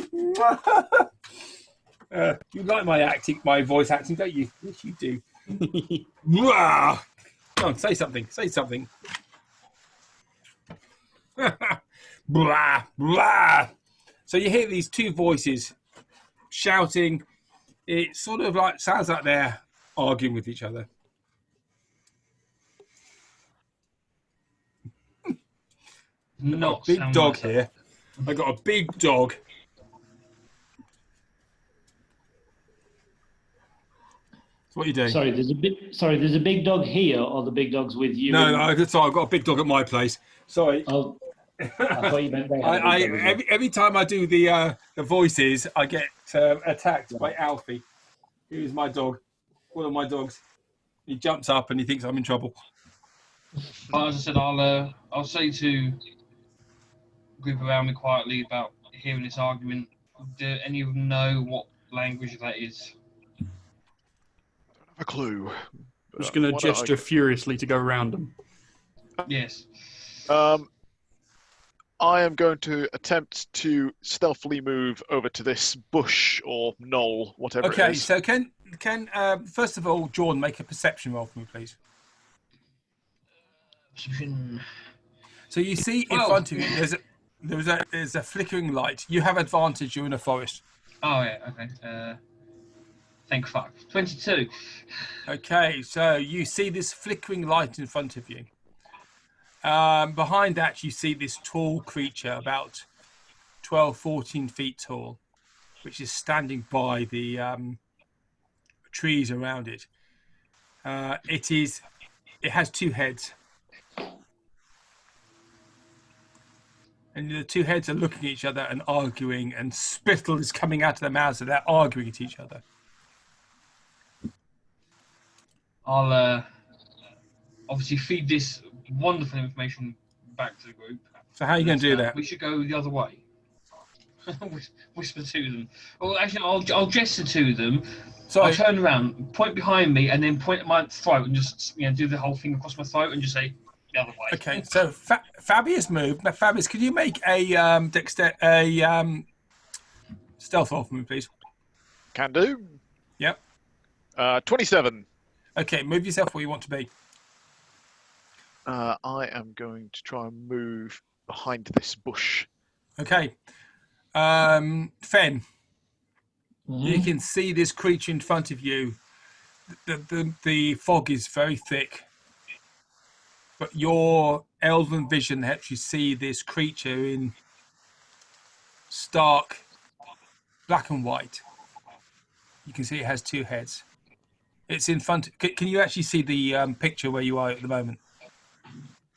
You like my acting, my voice acting, don't you? Yes, you do. Come on, say something. Say something. Blah, blah. So you hear these two voices shouting. It sort of like sounds like they're arguing with each other. Not Big sound dog like here. I got a big dog. So what are you doing? Sorry, there's a big dog here, or the big dog's with you. No, sorry, I've got a big dog at my place. Sorry. Oh, I thought you meant they had a big dog as well. every time I do the voices, I get attacked by Alfie, who is my dog, one of my dogs. He jumps up and he thinks I'm in trouble. But as I said, I'll say to group around me quietly about hearing this argument. Do any of them know what language that is? Have a clue. I'm just going to gesture furiously to go around them. Yes. I am going to attempt to stealthily move over to this bush or knoll, whatever it Okay, is. so can first of all, Jordan, make a perception roll for me, please. So you see in front of you, there's a flickering light. You have advantage. You're in a forest. Oh yeah. Okay. Thank fuck. 22. Okay, so you see this flickering light in front of you. Behind that, you see this tall creature, about 12, 14 feet tall, which is standing by the trees around it. It has two heads. And the two heads are looking at each other and arguing, and spittle is coming out of their mouths, so they're arguing at each other. I'll obviously feed this wonderful information back to the group. So how are you going to do that? We should go the other way. Whisper to them. Well, actually, I'll gesture to them. So I'll turn around, point behind me, and then point at my throat and just do the whole thing across my throat and just say the other way. Okay, so Fabius moved. Now, Fabius, could you make a stealth roll for me, please? Can do. Yep. 27. Okay, move yourself where you want to be. I am going to try and move behind this bush. Okay. Fen, you Mhm. can see this creature in front of you. The fog is very thick, but your elven vision helps you see this creature in stark black and white. You can see it has two heads. It's in front. Can you actually see the picture where you are at the moment?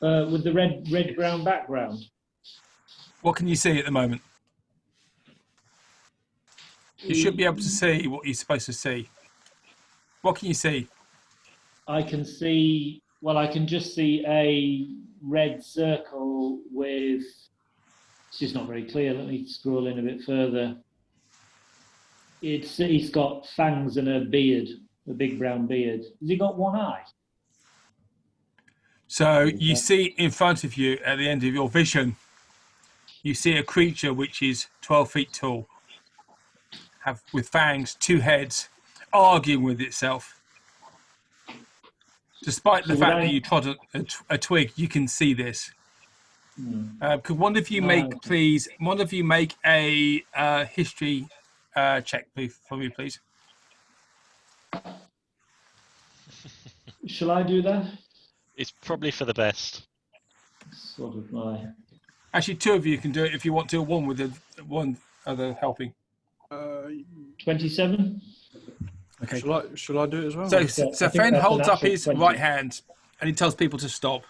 With the red brown background. What can you see at the moment? You should be able to see what you're supposed to see. What can you see? I can see. Well, I can just see a red circle with. It's just not very clear. Let me scroll in a bit further. He's got fangs and a beard, a big brown beard. Has he got one eye? So you see in front of you, at the end of your vision, you see a creature which is 12 feet tall, with fangs, two heads, arguing with itself. Despite the fact that you trod a twig, you can see this. Could one of you make, please, a history check for me, please? Shall I do that? It's probably for the best. Sort of my. Actually, two of you can do it if you want to. One with one other helping. 27. Okay. Shall I do it as well? So Fen holds up his right hand and he tells people to stop.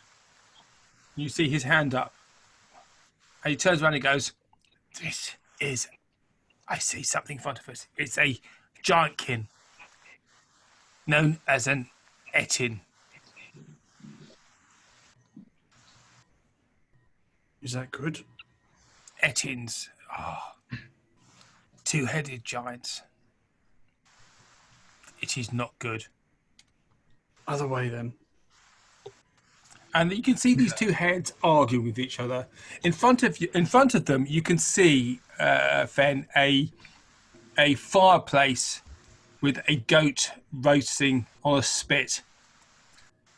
You see his hand up. And he turns around and goes, "This is, I see something in front of us. It's a giantkin known as an Etin." Is that good? Etins are two-headed giants. It is not good. Other way then. And you can see these two heads argue with each other. In front of them, you can see Fen a fireplace with a goat roasting on a spit,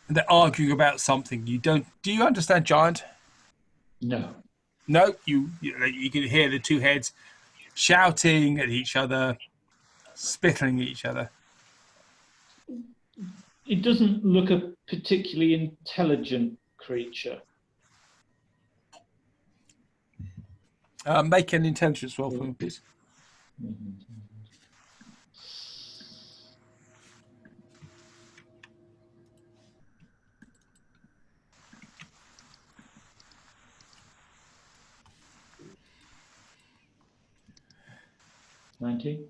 and they're arguing about something. Do you understand, Giant? No. No, you can hear the two heads shouting at each other, spittling at each other. It doesn't look a particularly intelligent creature. Make an intelligence roll for me, please. Mm-hmm. $90.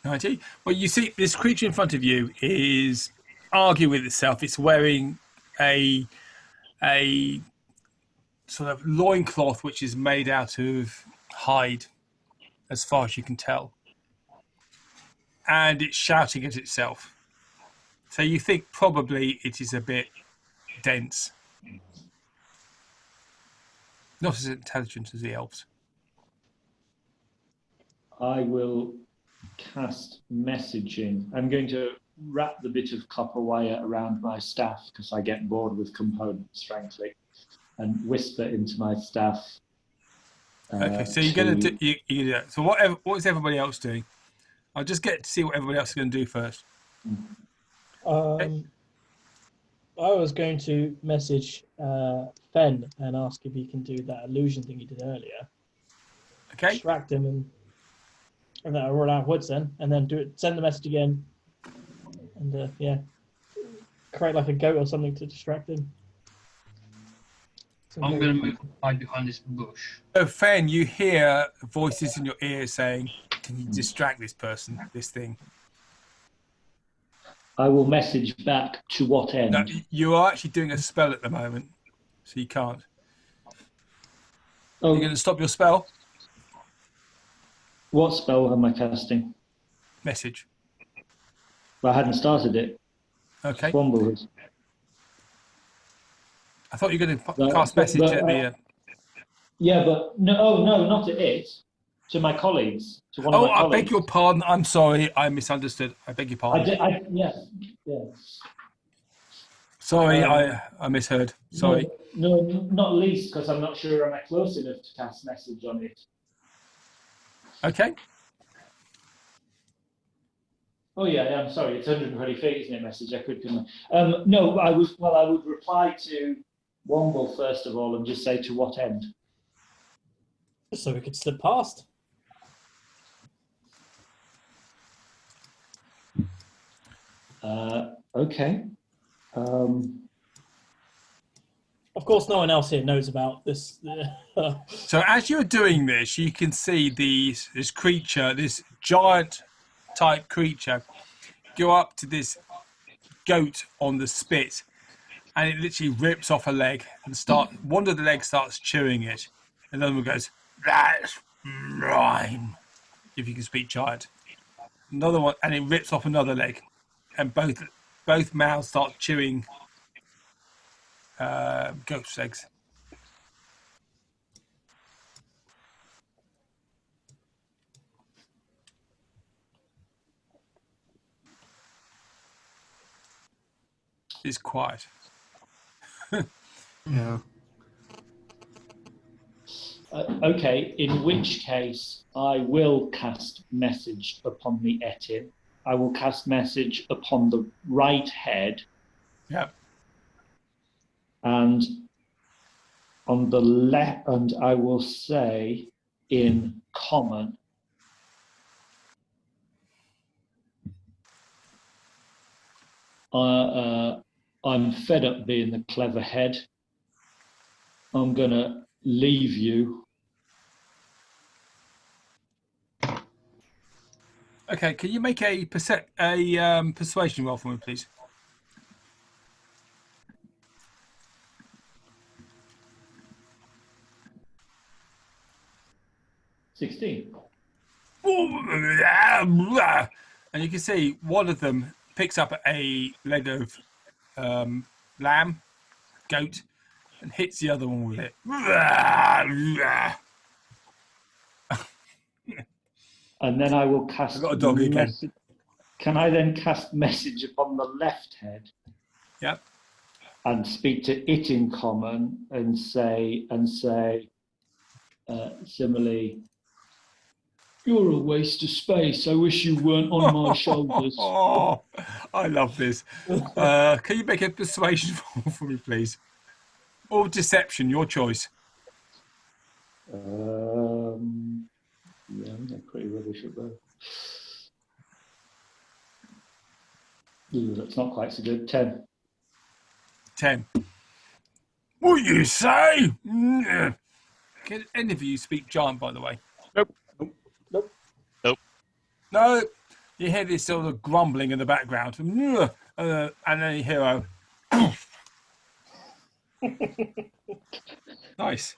90. Well, you see this creature in front of you is arguing with itself. It's wearing a sort of loincloth which is made out of hide, as far as you can tell. And it's shouting at itself. So you think probably it is a bit dense. Not as intelligent as the elves. I will cast messaging. I'm going to wrap the bit of copper wire around my staff because I get bored with components, frankly, and whisper into my staff. Okay, so you're going to do. You do that. So what is everybody else doing? I'll just get to see what everybody else is going to do first. I was going to message Fen and ask if he can do that illusion thing he did earlier. Okay. Distract him and then I'll roll out woods then, and then send the message again, and create like a goat or something to distract him. I'm going to move hide behind this bush. So Fen, you hear voices in your ear saying, "Can you distract this person, this thing?" I will message back to what end? No, you are actually doing a spell at the moment, so you can't. Oh, You're going to stop your spell? what spell am I casting? Message. Well, I hadn't started it. Okay. Wombles. I thought you were going to No, cast message but, at the... Yeah, but no, not to it. To my colleagues. To one of my I colleagues. beg your pardon. I'm sorry. I misunderstood. I beg your pardon. Yes. Sorry, I misheard. Sorry. No, not least because I'm not sure I'm close enough to cast message on it. Okay. Oh yeah, I'm sorry. It's 120 feet, isn't it? Message. I couldn't. No, I was. Well, I would reply to Womble first of all, and just say to what end. Just so we could slip past. Okay. Of course, no one else here knows about this. So as you're doing this, you can see this creature, this giant type creature, go up to this goat on the spit, and it literally rips off a leg and one of the legs starts chewing it, and the other one goes, "That's mine," if you can speak giant. Another one, and it rips off another leg, and both mouths start chewing goat's legs. It's quiet. Yeah. Okay, in which case I will cast message upon the Etin. I will cast message upon the right head. Yeah. And on the left, and I will say in common. I'm fed up being the clever head. I'm gonna leave you. Okay, can you make a persuasion roll for me, please? $16. And you can see one of them picks up a leg of lamb, goat, and hits the other one with it. And then I will cast. I've got a dog again. Can I then cast message upon the left head? Yep. And speak to it in common and say similarly, "You're a waste of space. I wish you weren't on my shoulders." Oh, I love this. Can you make a persuasion roll for me, please? Or deception, your choice. Yeah, they're pretty rubbish at both. Ooh, that's not quite so good. 10. 10. What you say? Can any of you speak giant, by the way? Nope. No. You hear this sort of grumbling in the background. And then you hear Nice.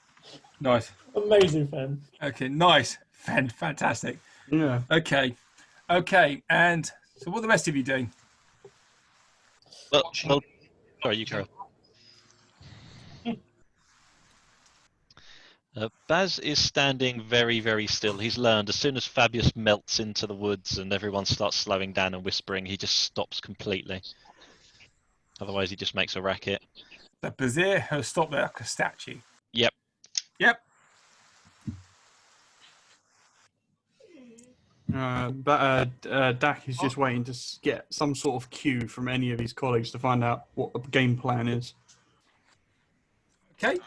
Amazing, Fen. Okay, nice. Fantastic. Yeah. Okay. And so what are the rest of you doing? Well, sorry, you carry on. Baz is standing very, very still. He's learned as soon as Fabius melts into the woods and everyone starts slowing down and whispering, he just stops completely. Otherwise, he just makes a racket. The Bazir has stopped there like a statue. Yep. Dak is just waiting to get some sort of cue from any of his colleagues to find out what the game plan is. Okay.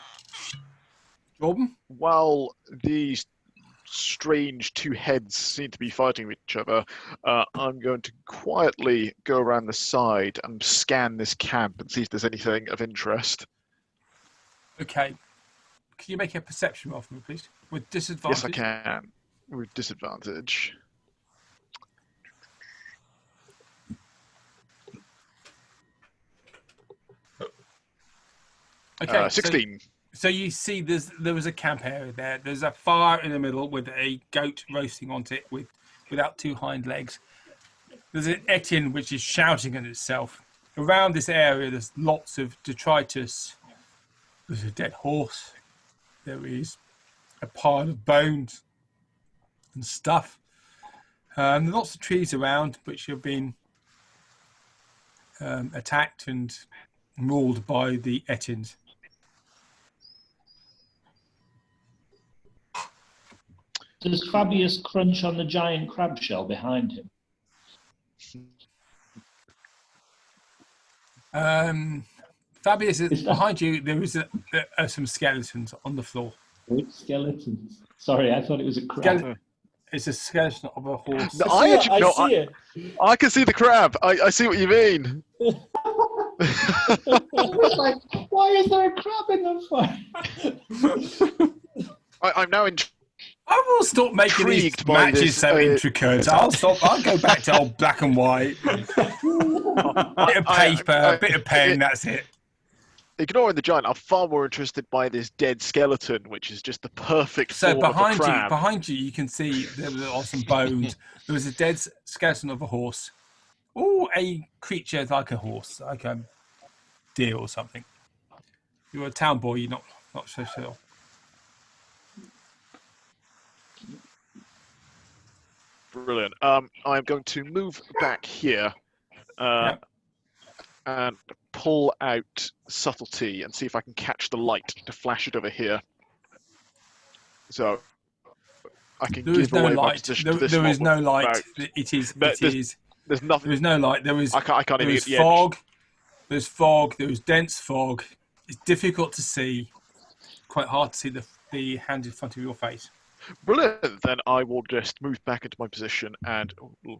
Jordan? While these strange two heads seem to be fighting with each other, I'm going to quietly go around the side and scan this camp and see if there's anything of interest. Okay. Can you make a perception roll for me, please? With disadvantage? Yes, I can. With disadvantage. Okay. 16. So you see there was a camp area there. There's a fire in the middle with a goat roasting onto it without two hind legs. There's an Etienne which is shouting at itself. Around this area there's lots of detritus. There's a dead horse. There is a pile of bones and stuff. Lots of trees around which have been attacked and mauled by the Etiens. Does Fabius crunch on the giant crab shell behind him? Fabius, Is that- behind you, there is some skeletons on the floor. Which skeletons? Sorry, I thought it was a crab. It's a skeleton of a horse. No, I see no, it. I can see the crab. I see what you mean. I was like, why is there a crab in the fire? I'm now I will stop making these intrigued by matches this, so intricate. I'll stop. I'll go back to old black and white. Bit of paper, bit of pen. That's it. ignoring the giant. I'm far more interested by this dead skeleton, which is just the perfect So form of a crab. behind you, you can see there are some bones. There was a dead skeleton of a horse, or a creature like a horse, like a deer or something. You're a town boy. You're not so sure. Brilliant. I'm going to move back here and pull out subtlety and see if I can catch the light to flash it over here. So I can There is give no away my light. position to this There is mob no light. without- It is. There's nothing. There is no light. There is. I can't There even is get the edge. fog. There's fog. There is dense fog. It's difficult to see. Quite hard to see the hand in front of your face. Brilliant. Then I will just move back into my position and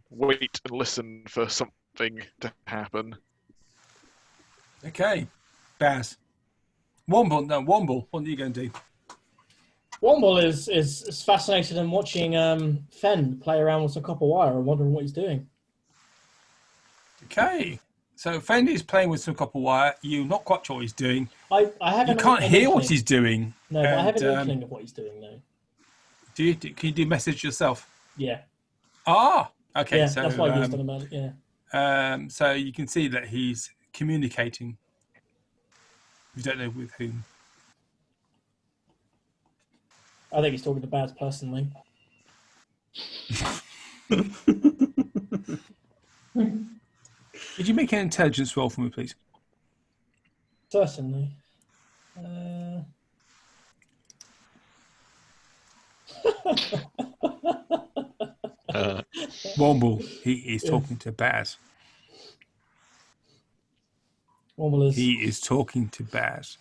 wait and listen for something to happen. Okay, Baz. Womble. What are you going to do? Womble is fascinated in watching Fen play around with some copper wire and wondering what he's doing. Okay, so Fendi is playing with some copper wire. You're not quite sure what he's doing. I haven't. You can't hear what inkling. he's doing. No, but I have an and, inkling of what he's doing though. Can you do message yourself? Yeah. Ah, okay. Yeah, so that's why I used it. Man. Yeah. so you can see that he's communicating. You don't know with whom. I think he's talking to Baz personally. Could you make an intelligence roll for me, please? Certainly. Womble, he is talking to Baz. Womble is. He is talking to Baz.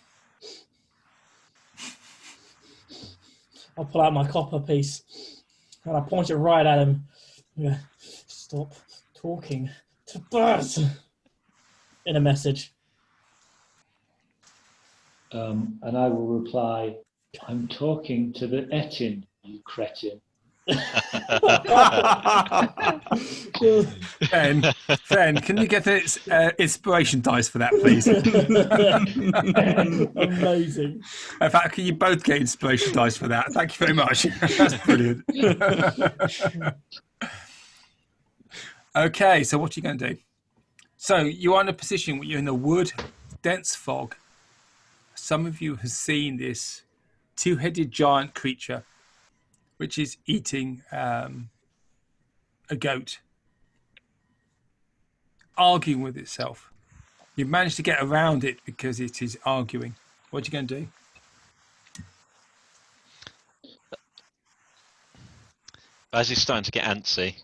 I'll pull out my copper piece and I point it right at him. Yeah, stop talking to Baz. In a message. And I will reply, I'm talking to the Etin, you cretin. Fen, can you get the inspiration dice for that, please? Amazing. In fact, can you both get inspiration dice for that? Thank you very much. That's brilliant. Okay, so what are you going to do? So you are in a position where you're in a wood, dense fog. Some of you have seen this two-headed giant creature, which is eating a goat, arguing with itself. You've managed to get around it because it is arguing. What are you going to do? As he's starting to get antsy,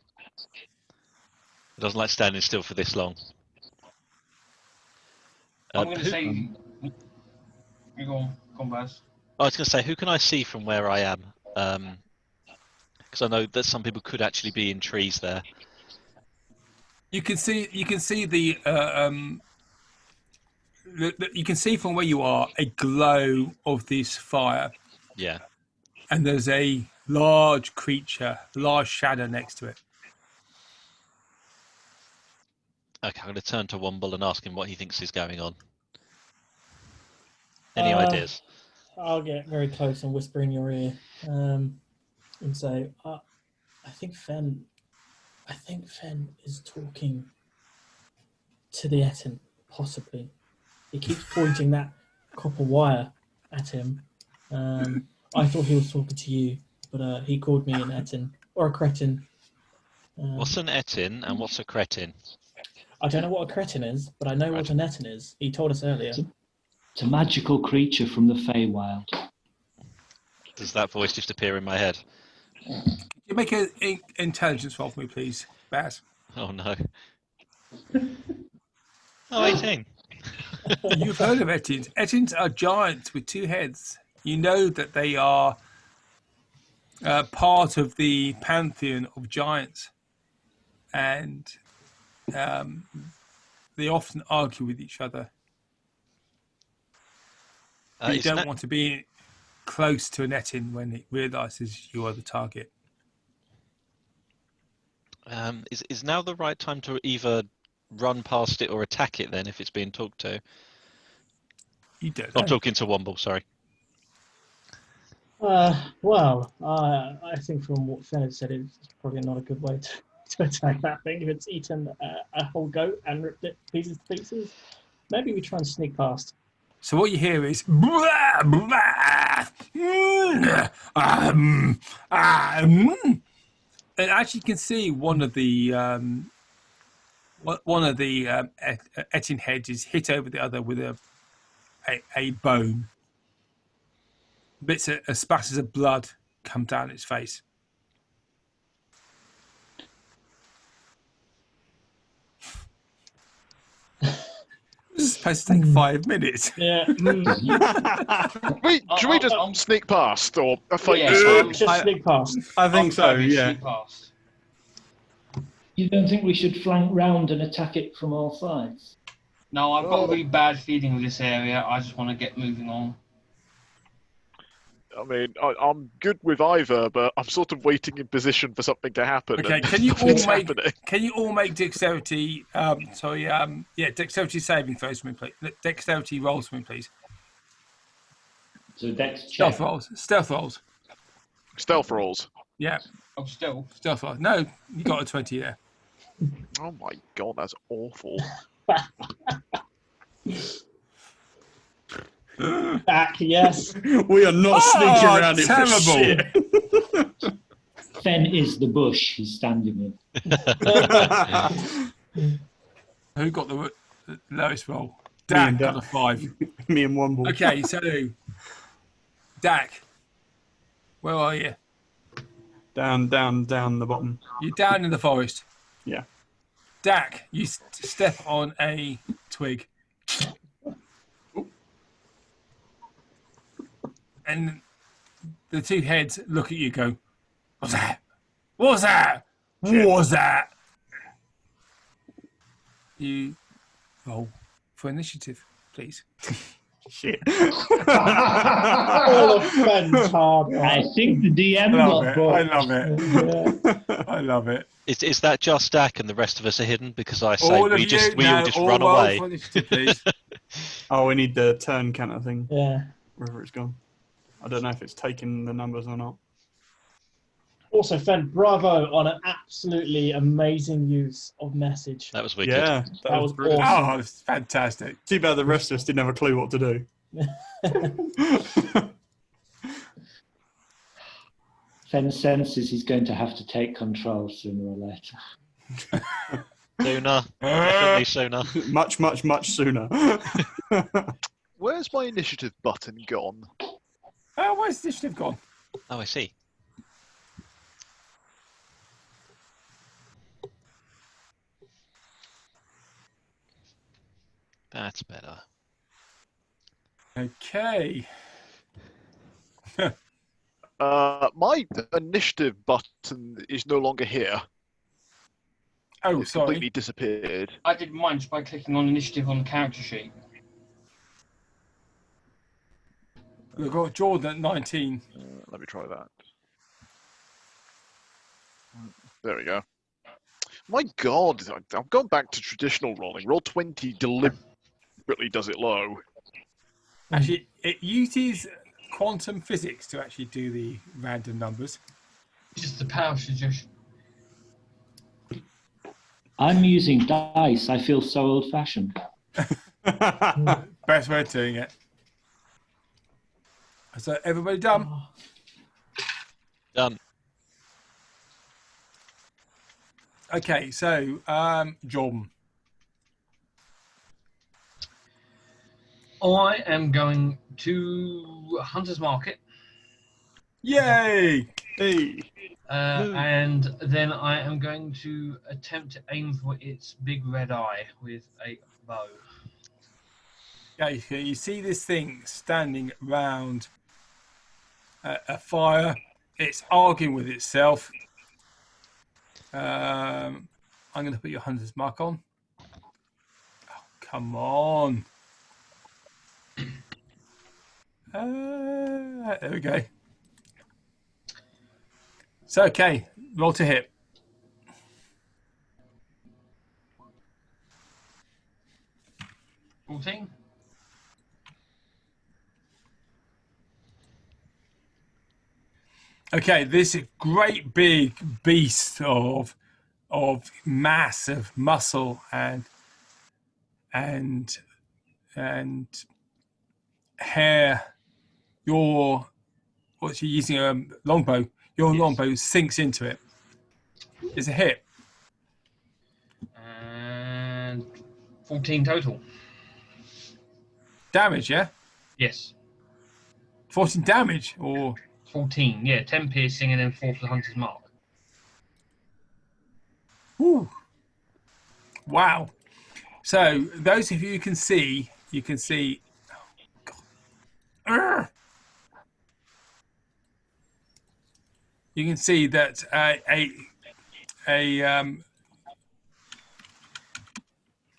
he doesn't like standing still for this long. I'm going to who- say. You go on, Baz. I was going to say, who can I see from where I am? Because I know that some people could actually be in trees there. You can see you can see you can see from where you are a glow of this fire, Yeah. and there's a large creature, large shadow next to it. Okay, I'm going to turn to Womble and ask him what he thinks is going on. Any Uh, ideas? I'll get very close and whisper in your ear and say, I think Fen is talking to the Etin, possibly. He keeps pointing that copper wire at him. I thought he was talking to you, but he called me an Etin, or a cretin. What's an Etin and what's a cretin? I don't know what a cretin is, but I know what an Etin is. He told us earlier. It's a magical creature from the Feywild. Does that voice just appear in my head? You make an intelligence roll for me, please, Baz. Oh no. Oh, 18. You've heard of Etins. Etins are giants with two heads. You know that they are part of the pantheon of giants, and they often argue with each other. You don't want to be close to an Etin when it realizes you are the target. Is now the right time to either run past it or attack it then if it's being talked to? You don't know. I'm talking to Womble, sorry. Well, I think from what Fen had said, it's probably not a good way to attack that thing. If it's eaten a whole goat and ripped it pieces to pieces, maybe we try and sneak past. So what you hear is blah, blah, and actually you can see one of the Etin heads is hit over the other with a bone. Bits of spatters of blood come down its face. This is supposed to take 5 minutes. Yeah. Should we just sneak past or fight Yeah, this one? Just sneak past. I think so, Maybe yeah. sneak past. You don't think we should flank round and attack it from all sides? No, I've got a really bad feeling with this area. I just want to get moving on. I mean, I'm good with either, but I'm sort of waiting in position for something to happen. Okay, and can you nothing's all make happening. dexterity? Dexterity saving throws for me, please. Dexterity rolls for me, please. So Dex check. Stealth rolls. Stealth rolls. Yeah, Oh, still. stealth rolls. No, you got a 20 there. Oh my god, that's awful. Back, yes. We are not sneaking around it for terrible. shit. Fen is the bush he's standing in. Who got the lowest roll? Dak got a 5. Me and Womble. Okay, so Dak, where are you? Down the bottom. You're down in the forest. Yeah. Dak, you step on a twig. And the two heads look at you and go, what's that? What's that? What's that? You roll for initiative, please. Shit. All of Fen's hard. I think the DM got brought. love it. Yeah. I love it. Is that just Dak and the rest of us are hidden? Because I say All of we you just now, all just all run roll away. for initiative, please. Oh, we need the turn counter thing. Yeah. Wherever it's gone. I don't know if it's taking the numbers or not. Also, Fen, bravo on an absolutely amazing use of message. That was wicked. Yeah, That was brilliant. awesome. Oh, it's fantastic. Too bad the rest of us didn't have a clue what to do. Fen senses he's going to have to take control sooner or later. Sooner. Definitely sooner. Much, much, much sooner. Where's my initiative button gone? Oh, where's the initiative gone? Oh, I see. That's better. Okay. My initiative button is no longer here. Oh, It's sorry. completely disappeared. I did mine just by clicking on initiative on the character sheet. We've got Jordan at 19. Let me try that. There we go. My god, I've gone back to traditional rolling. Roll 20 deliberately does it low. Actually, it uses quantum physics to actually do the random numbers. It's just the power suggestion. I'm using dice. I feel so old-fashioned. Best way of doing it. So everybody done? Done. Okay, so Jordan. I am going to Hunter's Market. Yay! Hey. And then I am going to attempt to aim for its big red eye with a bow. Okay, so you see this thing standing around a fire. It's arguing with itself. I'm going to put your hunter's mark on. Oh, come on. There we go. So, okay, roll to hit. $14. Okay, this great big beast of mass of muscle and hair. What's you using a longbow? Your Yes. longbow sinks into it. It's a hit. And 14 total. Damage, yeah? Yes. 14 damage or 14, yeah. 10 piercing and then 4 for the hunter's mark. whew. Wow. So those of you who can see, oh God. Urgh. You can see that a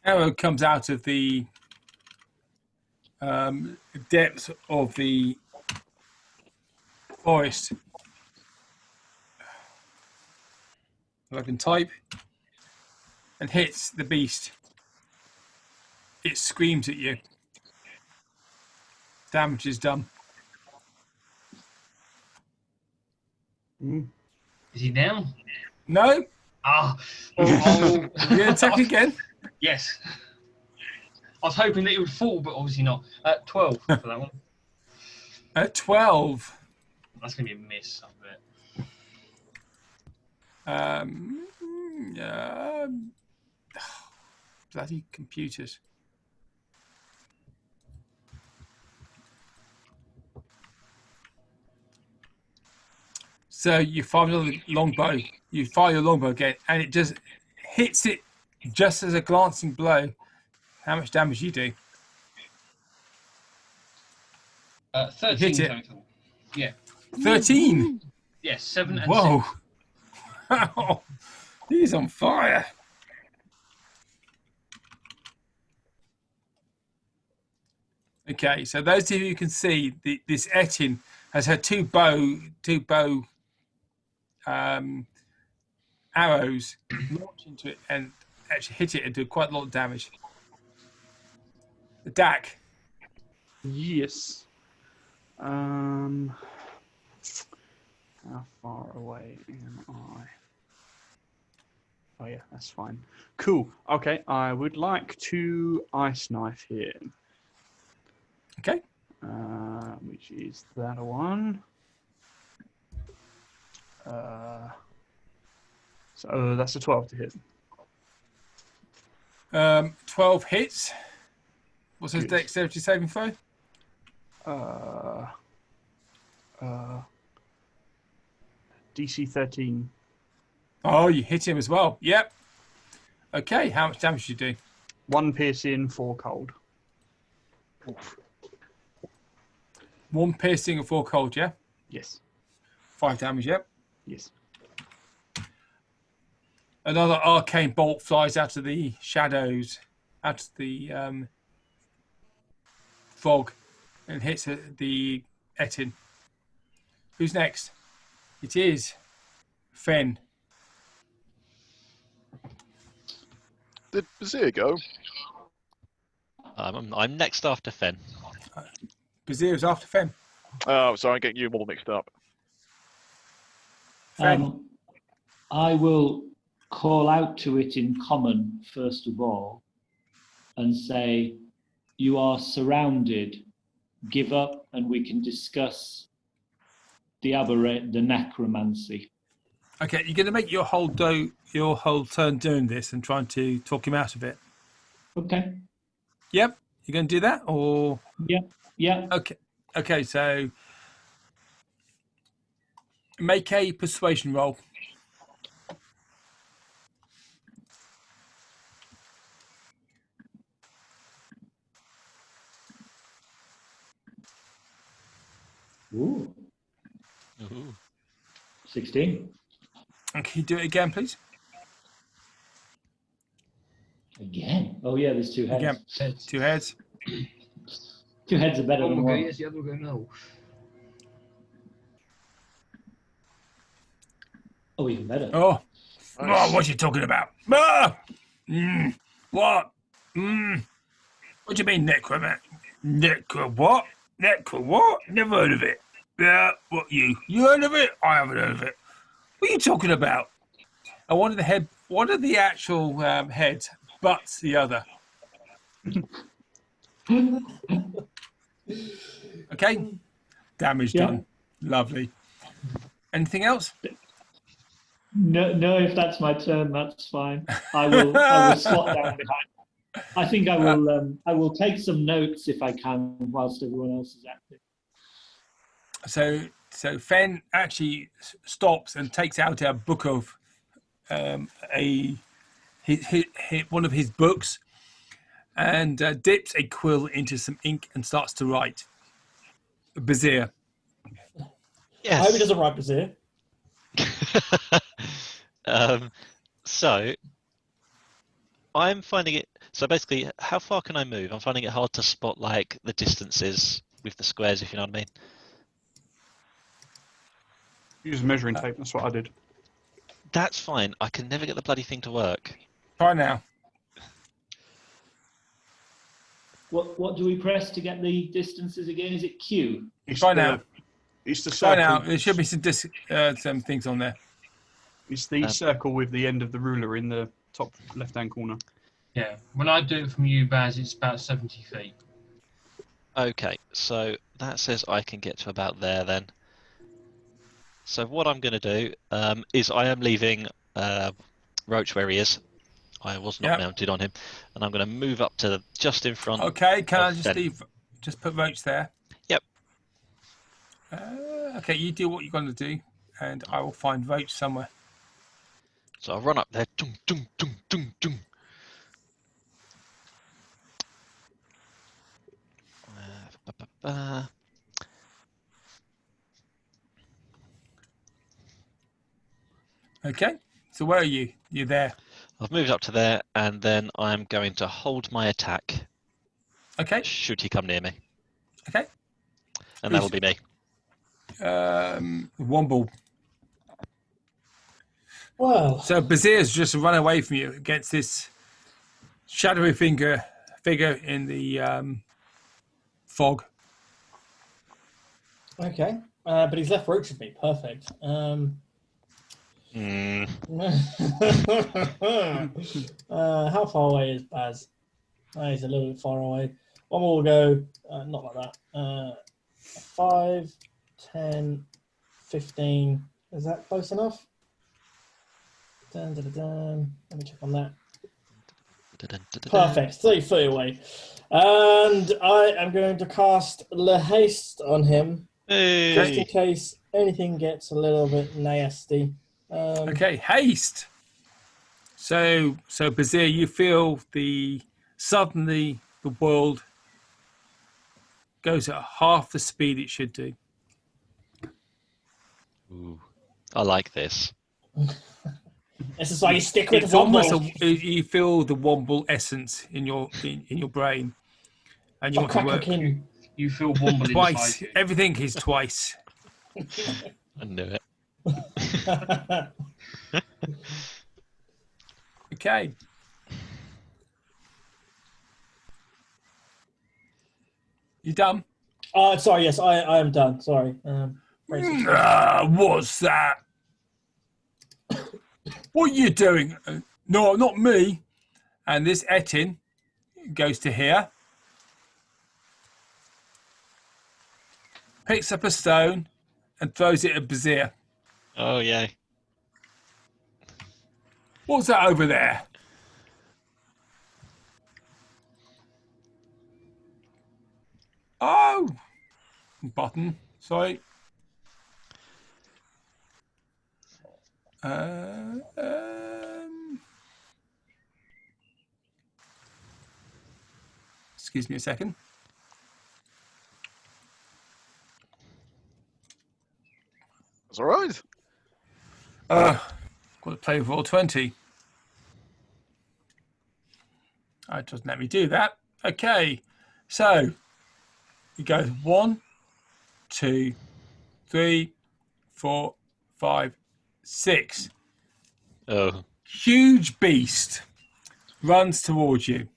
arrow comes out of the depths of the forest. I can type and hits the beast. It screams at you. Damage is done. Is he down? No, Ah. you attack again. Yes. I was hoping that it would fall, but obviously not. 12 for that one. At 12. That's going to be a miss, I bet. Bloody computers. So you fire the longbow. You fire your longbow again, and it just hits it just as a glancing blow. How much damage you do? 13 hit it. total. Yeah. 13. Yes, 7 and Whoa. 6. Wow. He's on fire. Okay, so those of you who can see, this Etin has had two bow arrows launch into it and actually hit it and do quite a lot of damage. The Dak. Yes. How far away am I? Oh yeah, that's fine. Cool. Okay, I would like to ice knife him. Okay. Which is that one. So that's a 12 to hit. 12 hits. What's his Good. dexterity saving throw? DC 13. Oh, you hit him as well. Yep. Okay, how much damage do you do? 1 piercing, 4 cold. 1 piercing and 4 cold, yeah? Yes. 5 damage, yep. Yes. Another arcane bolt flies out of the shadows, out of the fog, and hits the Etin. Who's next? It is Fen. Did Bazir go? I'm next after Fen. Bazir's after Fen. Oh, sorry, I'm getting you all mixed up. Fen. I will call out to it in common, first of all, and say, you are surrounded. Give up and we can discuss the necromancy. Okay, you're going to make your whole turn doing this and trying to talk him out of it. Okay. Yep. You're going to do that, or? Yeah. Okay. So Make a persuasion roll. Ooh, Ooh. 16. And can you do it again, please? Again. Oh, yeah, there's 2 heads. Again. Heads. 2 heads. 2 heads are better One than will go one. yes, the other will go no. Oh, even better. Oh. Nice. Oh, what are you talking about? Ah! What? What do you mean, necromancer? What? Necro what? Never heard of it. Yeah, what you? You heard of it? I haven't heard of it. What are you talking about? And one of the actual heads butts the other. Okay. Damage Yeah. done. Lovely. Anything else? No, if that's my turn, that's fine. I will slot down behind. I think I will take some notes if I can whilst everyone else is active. So Fen actually stops and takes out a book of one of his books and dips a quill into some ink and starts to write. Bazir. I hope he Yes. doesn't write Bazir. So I'm finding it. So basically, how far can I move? I'm finding it hard to spot like the distances with the squares, if you know what I mean. Use measuring tape. That's what I did. That's fine. I can never get the bloody thing to work. Try now. What do we press to get the distances again? Is it Q? It's Try the- now. It's the Try circle. now. There should be some things on there. It's the Um, circle with the end of the ruler in the top left-hand corner. Yeah. When I do it from you, Baz, it's about 70 feet. Okay, so that says I can get to about there then. So what I'm going to do is I am leaving Roach where he is. I was not Yep. mounted on him, and I'm going to move up to just in front. Okay, can I of just Fen. just put Roach there? Yep. Okay, you do what you're going to do, and I will find Roach somewhere. So I'll run up there. Dung, dung, dung, dung, dung. Ba, ba, ba. Okay, so where are you? You're there. I've moved up to there, and then I'm going to hold my attack Okay, should he come near me, okay. and that'll be me. Womble. Well, So Bazir's just run away from you against this shadowy figure in the fog. okay. But he's left Roach with me. Perfect. How far away is Baz? He's a little bit far away. One more will go, not like that. 5, 10, 15. Is that close enough? Dun, dun, dun, dun. Let me check on that. Perfect. 30 feet away. And I am going to cast Le Haste on him, just in Hey. case anything gets a little bit nasty. Okay, haste. So Bazir, you feel suddenly the world goes at half the speed it should do. Ooh, I like this. This is why you stick with It's the almost Womble. you feel the Womble essence in your brain, and you want to work You feel Womble twice. inside you. Everything is twice. I knew it. Okay. You done? Sorry, yes, I am done. Sorry. What's that? What are you doing? No, not me. And this Etin goes to here, picks up a stone, and throws it at Bazir. Oh yay. What's that over there? Oh, button. Sorry. Excuse me a second. That's all right. Got to play with Roll20. It doesn't let me do that. Okay, so it goes 1, 2, 3, 4, 5, 6. Oh, Huge beast runs towards you.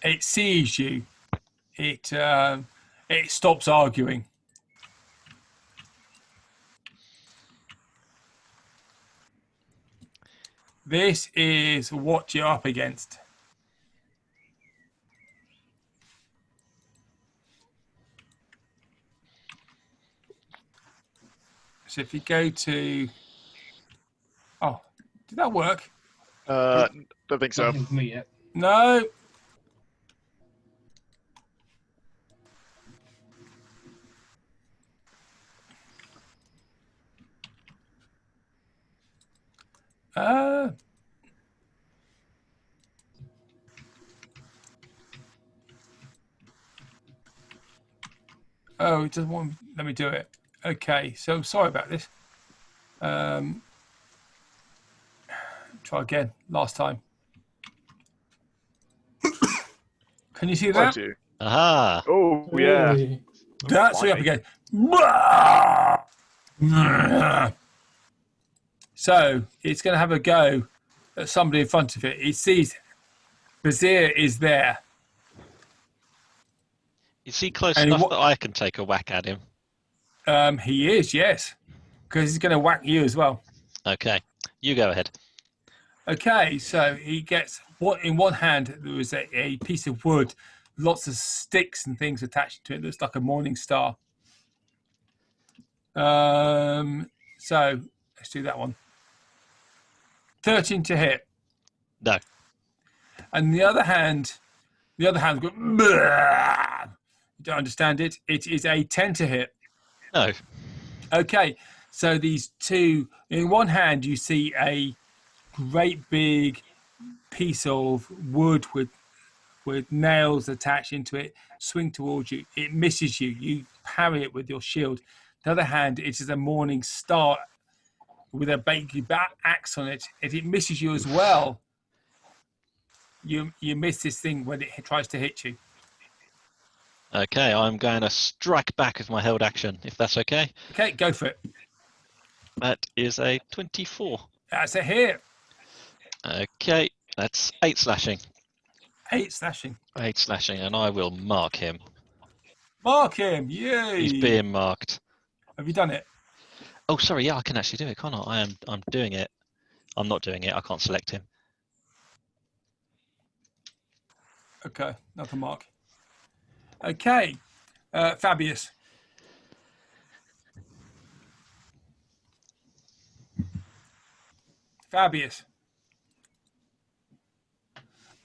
It sees you. It stops arguing. This is what you're up against. So if you go to... Oh, did that work? Don't think so. Nothing for me yet. No. Oh, it doesn't want. Let me do it. Okay, so sorry about this. Try again. Last time. Can you see Right that? to you. aha! Oh, yeah. Ooh. That's what you're up against. So it's going to have a go at somebody in front of it. It sees Bazir is there. Is he close And enough what- that I can take a whack at him? He is, yes, because he's going to whack you as well. Okay, you go ahead. Okay, so he gets in one hand there was a piece of wood, lots of sticks and things attached to it. Looks like a morning star. So let's do that one. 13 to hit, No. and the other hand goes. "Bleh." You don't understand it. It is a 10 to hit. No. Okay, so these two, in one hand you see a great big piece of wood with nails attached into it swing towards you. It misses you. You parry it with your shield. The other hand, it is a morning star with a big axe on it. If it misses you as well, you miss this thing when it tries to hit you. Okay, I'm going to strike back with my held action, if that's okay. Okay, go for it. That is a 24. That's a hit. Okay, that's 8 slashing. 8 slashing. 8 slashing, and I will mark him. Mark him. Yay. He's being marked. Have you done it? Oh, sorry, yeah, I can actually do it, can't I? I'm doing it. I'm not doing it, I can't select him. Okay, another mark. Okay, Fabius. Fabius.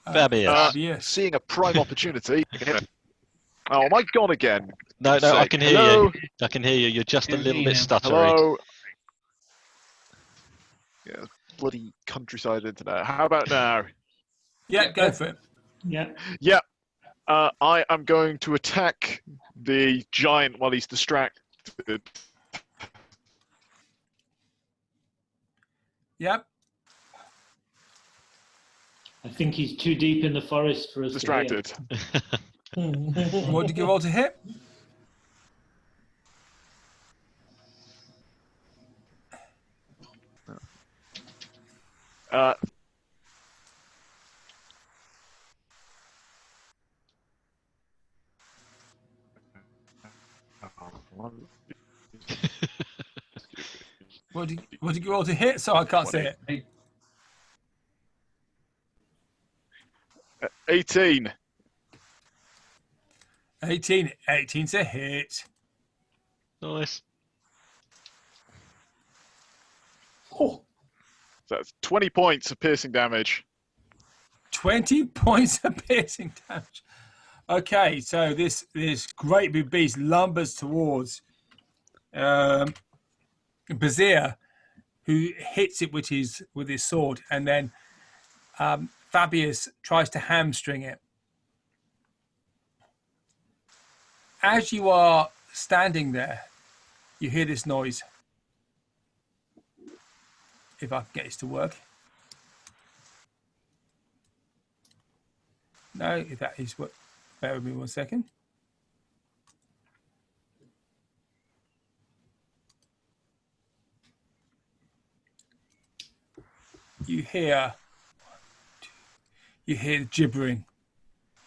Fabius. Fabius. Seeing a prime opportunity. Oh, am I gone again? No, I Say, can hear hello? you. I can hear you. You're just a Can little hear bit you. stuttery. Hello? Yeah, bloody countryside internet. How about now? Yeah, go for it. Yeah. Yeah. I am going to attack the giant while he's distracted. Yep. I think he's too deep in the forest for us Distracted. to What did you roll to hit? Uh, What did you roll to hit? So I can't see it. 18. 18. 18's a hit. Nice. Oh, So that's 20 points of piercing damage. 20 points of piercing damage. Okay, so this great big beast lumbers towards. Bazir, who hits it with his sword, and then Fabius tries to hamstring it. As you are standing there, you hear this noise. If I can get this to work. No, if that is what. Bear with me 1 second. You hear gibbering.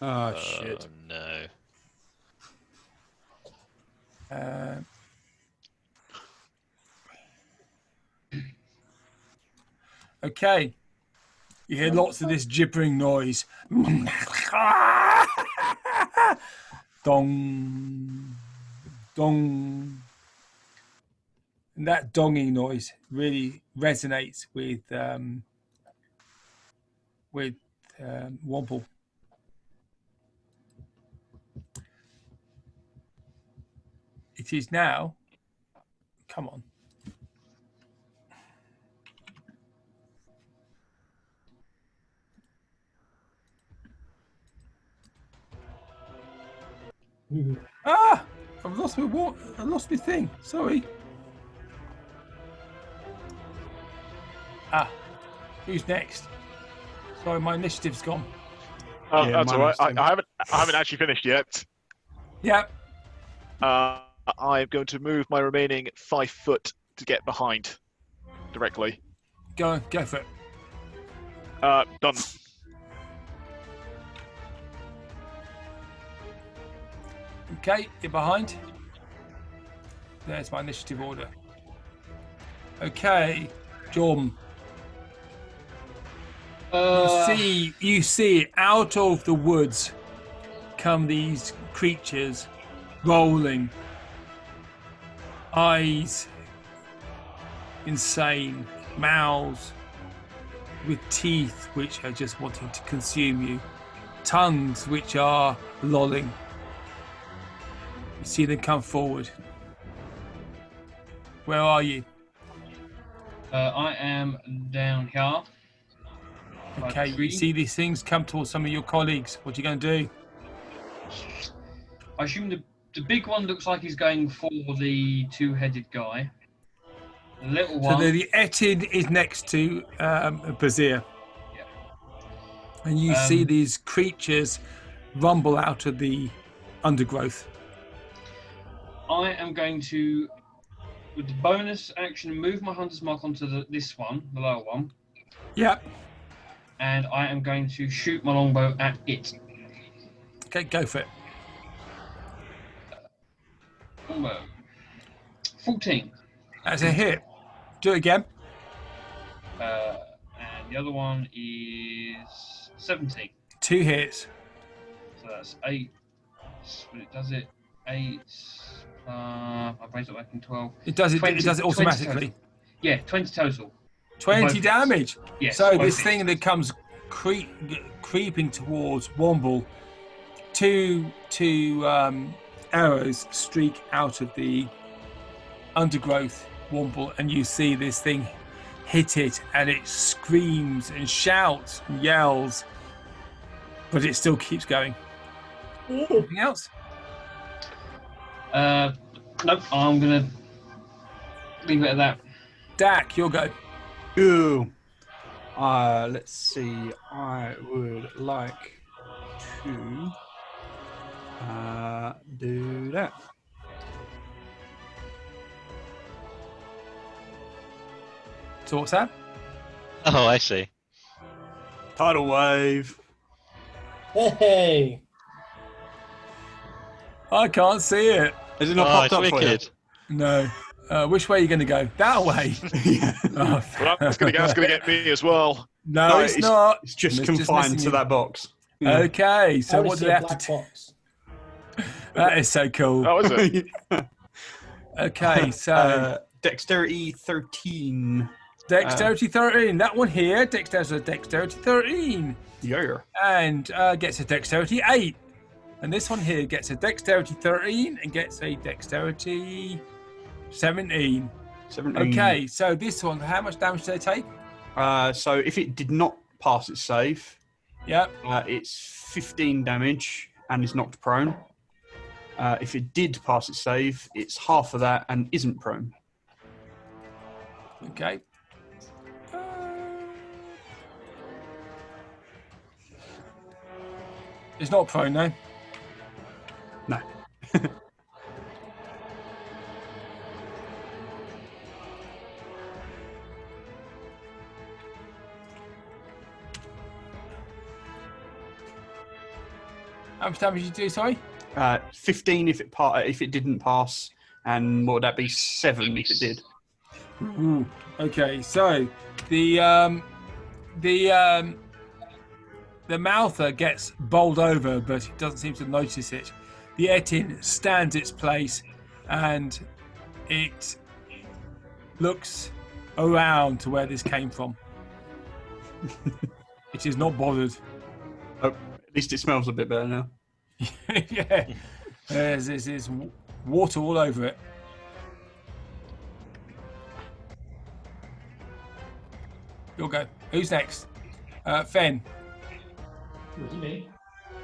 Oh, shit. No. Okay. You hear lots of this gibbering noise. Dong, dong. And that donging noise really resonates with Womble. It is now. Come on. Ah! I've lost my thing. Sorry. Ah, who's next? Sorry, my initiative's gone. Oh, Yeah, that's all right. mine I haven't actually finished yet. Yep. I'm going to move my remaining 5 foot to get behind directly. Go for it. Done. Okay, you're behind. There's my initiative order. Okay, Jordan. You see out of the woods come these creatures rolling, eyes insane, mouths with teeth which are just wanting to consume you, tongues which are lolling. You see them come forward. Where are you? I am down here. Okay, you see these things come towards some of your colleagues. What are you going to do? I assume the big one looks like he's going for the two-headed guy. The little one. So the Etid is next to Bazir. Yeah. And you see these creatures rumble out of the undergrowth. I am going to, with the bonus action, move my hunter's mark onto this one, the lower one. Yep. And I am going to shoot my longbow at it. Okay, go for it. Longbow. 14. That's a hit. Do it again. And the other one is 17. 2 hits. So that's 8. But it does it. 8. My brain's not working. 12. It does it. 20, It does it 20 automatically. total. Yeah, 20 total. 20 Both damage. Yes, So both this hits. thing that comes creeping towards Womble, two arrows streak out of the undergrowth, Womble, and you see this thing hit it, and it screams and shouts and yells, but it still keeps going. Anything else? Nope, I'm going to leave it at that. Dak, your go. Ooh. Let's see. I would like to do that. So what's that? Oh, I see. Tidal wave. Hey! I can't see it. Has it not Oh, popped it's up for you? wicked. No. Which way are you going to go? That way. Yeah. Oh, Well, that's going to get me as well. no, No, it's not. It's just It's confined missing to you. that box. Yeah. Okay, I so always what do see they a have to black do? box. That is so cool. Oh, is it? Okay, so Dexterity 13. Dexterity 13. That one here, Dexterity 13. Yeah. And gets a Dexterity 8. And this one here gets a Dexterity 13 and gets a Dexterity 17. 17. Okay, so this one, how much damage do they take? So if it did not pass its save, Yep. it's 15 damage and is knocked prone. If it did pass its save, it's half of that and isn't prone. Okay. It's not prone, no? No. How much damage did you do, sorry? 15 if it didn't pass, and what would that be? 7 if it did. Ooh. Okay, so the mouther gets bowled over, but it doesn't seem to notice it. The Etin stands its place, and it looks around to where this came from. It is not bothered. Oh, at least it smells a bit better now. Yeah, there's water all over it. You'll go. Who's next? Fen. Was it me?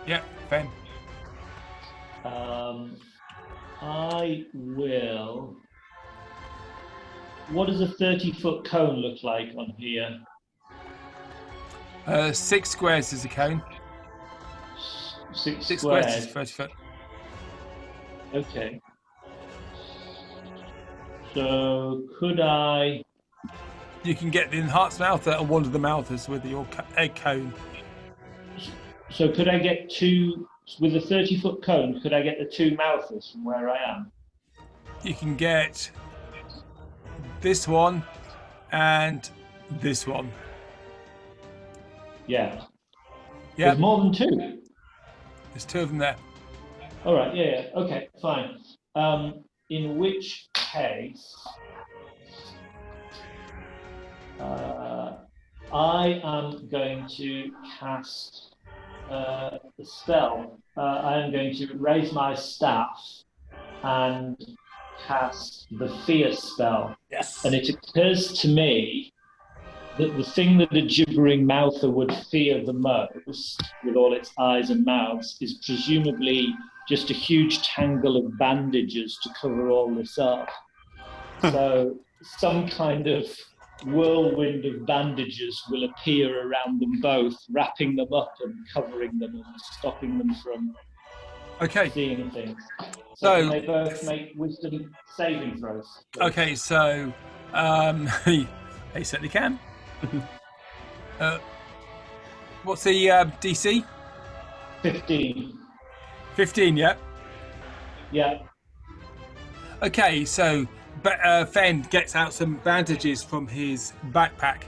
Yeah, Fen. I will. What does a 30-foot cone look like on here? 6 squares is a cone. 6 6 squares. squares is 30 foot. Okay. So could I? You can get the enhanced mouther and one of the mouthers with your egg cone. So could I get 2 with a 30-foot cone? Could I get the 2 mouthers from where I am? You can get this one and this one. Yeah. Yeah, There's more than 2. there's 2 of them there. All right. Yeah. Okay. Fine. In which case, I am going to cast the spell. I am going to raise my staff and cast the fear spell. Yes. And it occurs to me that the thing that a gibbering mouther would fear the most, with all its eyes and mouths, is presumably just a huge tangle of bandages to cover all this up. So some kind of whirlwind of bandages will appear around them both, wrapping them up and covering them and stopping them from Okay, seeing things. So- Can they both make wisdom saving throws? okay, so they certainly can. What's the DC? 15. 15, yeah? Yeah. Okay, so Fen gets out some bandages from his backpack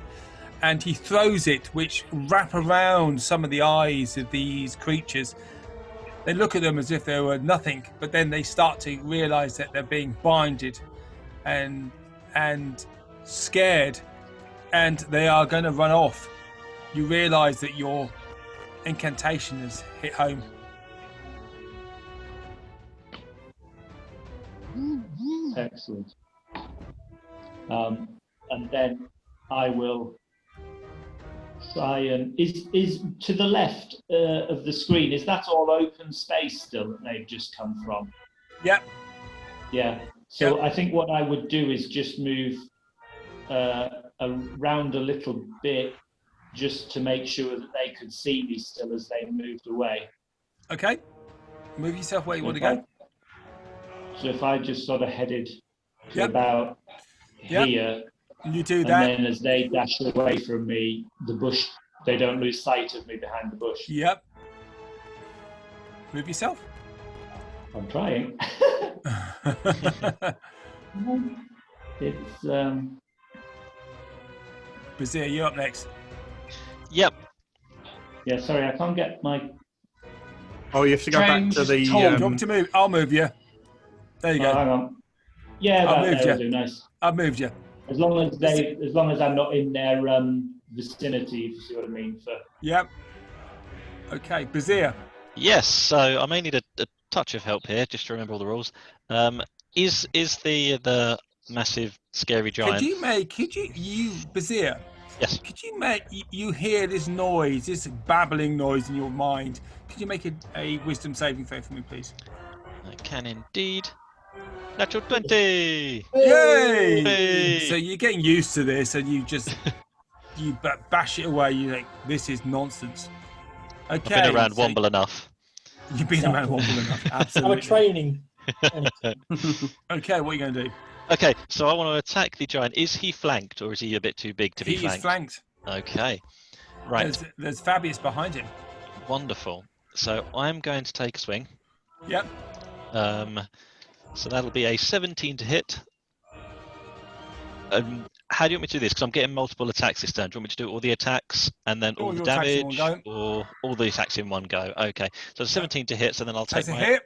and he throws it, which wrap around some of the eyes of these creatures. They look at them as if they were nothing, but then they start to realize that they're being blinded and scared, and they are going to run off. You realize that your incantation has hit home. Excellent. And then I will try and is to the left of the screen. Is that all open space still that they've just come from? Yep. Yeah. So I think what I would do is just move around a little bit, just to make sure that they could see me still as they moved away. Okay. Move yourself where you want to Okay. go. So if I just sort of headed to Yep. about Yep. here. You do And that. then as they dash away from me, the bush, they don't lose sight of me behind the bush. Yep. Move yourself. I'm trying. It's Bazir, you're up next. Yep. yeah. Sorry, I can't get my. Oh, you have to go back Strange to the. told. Do you want me to move? I'll move you. There you Oh, go. hang on. Yeah, I'll that move there will you. do. Nice. I've moved you. As long as I'm not in their vicinity, if you see what I mean. For Yep. Okay, Bazir. Yes. So I may need a touch of help here, just to remember all the rules. Is the massive scary giant. Could you, Bazir, Yes. could you make, you hear this noise, this babbling noise in your mind. Could you make a wisdom saving throw for me, please? I can indeed. Natural 20! Yay! Hey! So you're getting used to this and you just, bash it away. You think, this is nonsense. Okay. I've been around so Womble enough. You've been around Womble enough, I'm absolutely. a training. Okay, what are you going to do? Okay, so I want to attack the giant. Is he flanked or is he a bit too big to be He is flanked? flanked. Okay. Right, There's Fabius behind him. wonderful. So I'm going to take a swing. Yep. So that'll be a 17 to hit. How do you want me to do this? Because I'm getting multiple attacks this turn. Do you want me to do all the attacks and then all All the your attacks in damage, one or all the attacks in one go? Okay, so 17 to hit, so then I'll take That's a my hit.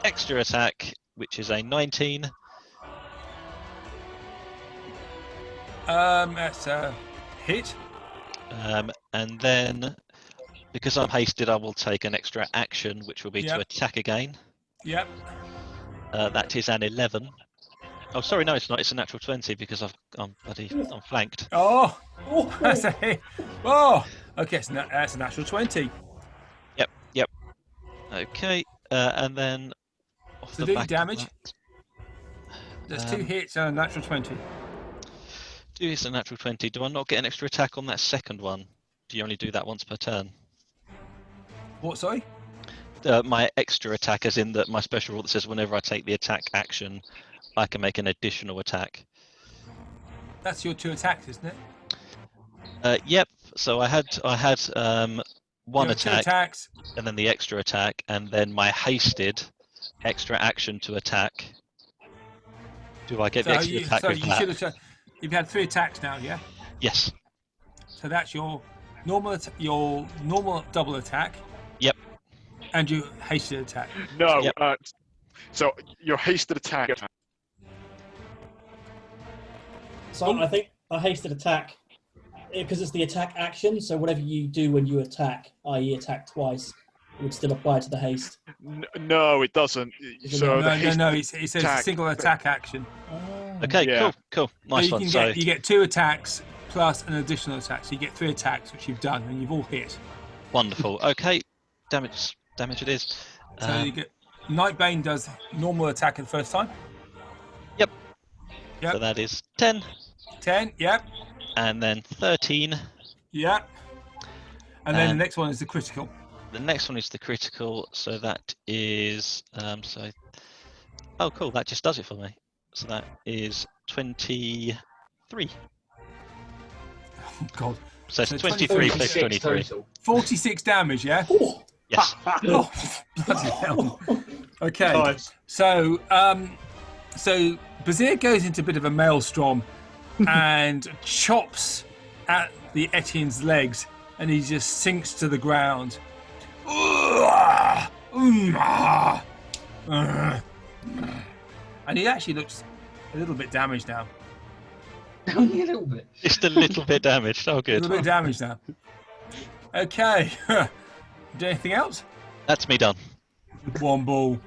extra attack, which is a 19. That's a hit. And then, because I'm hasted, I will take an extra action, which will be to Yep. attack again. Yep. That is an 11. Oh, sorry, no, it's not. It's a natural 20 because I'm flanked. Oh, Oh, that's a hit. Oh, okay, so that's a natural 20. Yep. Okay, and then off So the do your back of damage. that, There's 2 hits and a natural 20. do this a natural 20. Do I not get an extra attack on that second one? Do you only do that once per turn? What, sorry? My extra attack, as in that my special rule that says whenever I take the attack action, I can make an additional attack. That's your 2 attacks, isn't it? Yep. So I had one You have 2 attack, attacks. and then the extra attack, and then my hasted extra action to attack. Do I get the extra attack with you that? should have. You've had 3 attacks now, yeah. Yes. So that's your normal double attack. Yep. And your hasted attack. No. Yep. So your hasted attack. So I think a hasted attack, because it's the attack action, so whatever you do when you attack, i.e. attack twice, would still apply to the haste. No, it doesn't. So the hasted No. It says attack- single attack action. Oh. Okay. Yeah. Cool. Nice So one. you get 2 attacks plus an additional attack. So you get 3 attacks, which you've done, and you've all hit. Wonderful. Okay. Damage it is. So you get Nightbane does normal attack the first time. Yep. Yep. So that is 10, 10. Yep. and then 13. Yep. And then the And- next one is the critical. The next one is the critical, so that is oh cool, that just does it for me. So that is 23. Oh, God. So it's So 23 plus 46 23. total. 46 damage, yeah? Oh. Yes. Oh, bloody hell. Okay. Nice. So, so Bazir goes into a bit of a maelstrom and chops at the Etienne's legs, and he just sinks to the ground. And he actually looks a little bit damaged now. Only a little bit. Just a little bit damaged. Oh, A good. little bit damaged now. Okay. Do anything else? That's me done. Womble.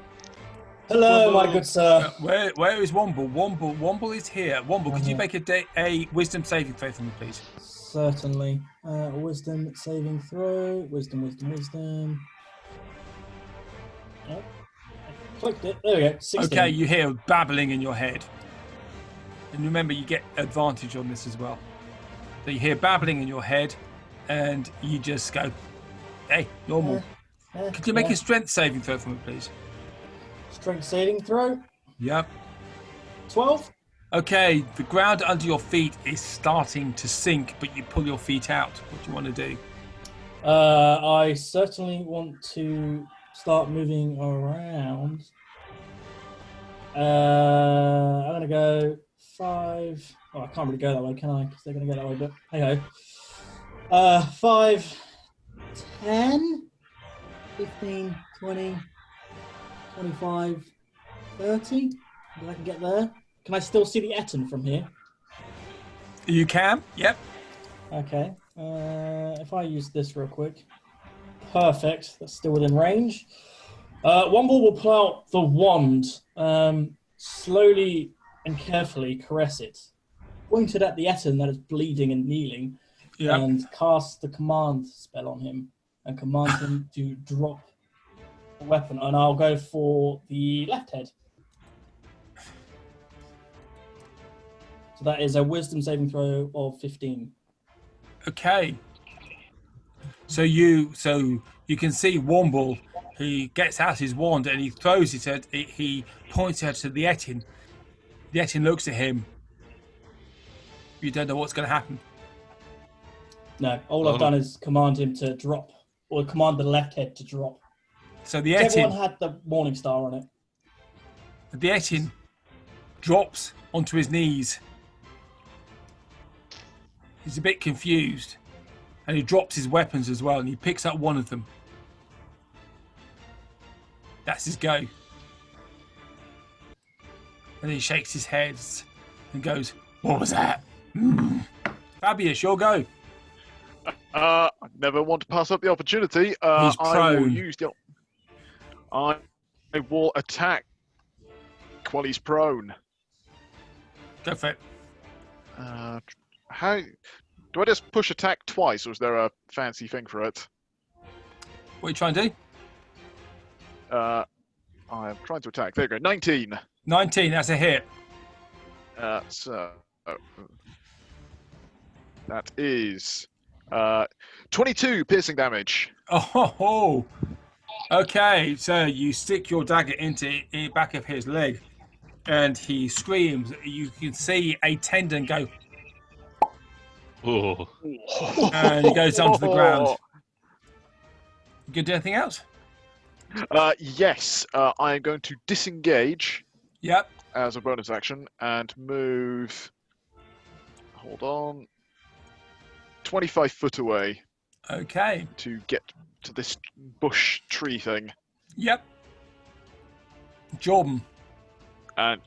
Hello, my good sir. Where is Womble? Womble is here. Womble, could you make a wisdom saving throw for me, please? Certainly. Wisdom saving throw. Wisdom. Oh, I clicked it. There we go. 16. Okay, you hear babbling in your head. And remember, you get advantage on this as well. So you hear babbling in your head, and you just go, hey, normal. Could you make a strength saving throw for me, please? Strength saving throw? Yep. 12? Okay, the ground under your feet is starting to sink, but you pull your feet out. What do you want to do? I certainly want to start moving around. I'm going to go 5. Oh, I can't really go that way, can I? Because they're going to go that way, but hey ho. 5, 10, 15, 20, 25, 30. If I can get there. Can I still see the Etten from here? You can? Yep. Okay. If I use this real quick. Perfect. That's still within range. Womble will pull out the wand, slowly and carefully caress it. Pointed at the Etten that is bleeding and kneeling, Yep. and cast the command spell on him and command him to drop the weapon. And I'll go for the left head. So that is a wisdom saving throw of 15. Okay. So you can see Womble. He gets out his wand and he throws it at. He points it to the Etin. The Etin looks at him. You don't know what's going to happen. No, all I've done is command him to drop, or command the left head to drop. So the Everyone Etin, had the Morning Star on it. drops onto his knees. He's a bit confused, and he drops his weapons as well, and he picks up one of them. That's his go. And he shakes his head and goes, "What was that?" Fabius, your go. I never want to pass up the opportunity. He's I will prone. use the. I will attack while he's prone. Go for it. How do I just push attack twice, or is there a fancy thing for it? What are you trying to do? I'm trying to attack. There you go. 19. 19, that's a hit. So that is 22 piercing damage. Oh, okay. So you stick your dagger into the back of his leg, and he screams. You can see a tendon go, Ooh. and he goes onto the ground. You can do anything else? Yes, I am going to disengage Yep. as a bonus action and move. Hold on. 25 foot away Okay. to get to this bush tree thing. Yep. Jordan. And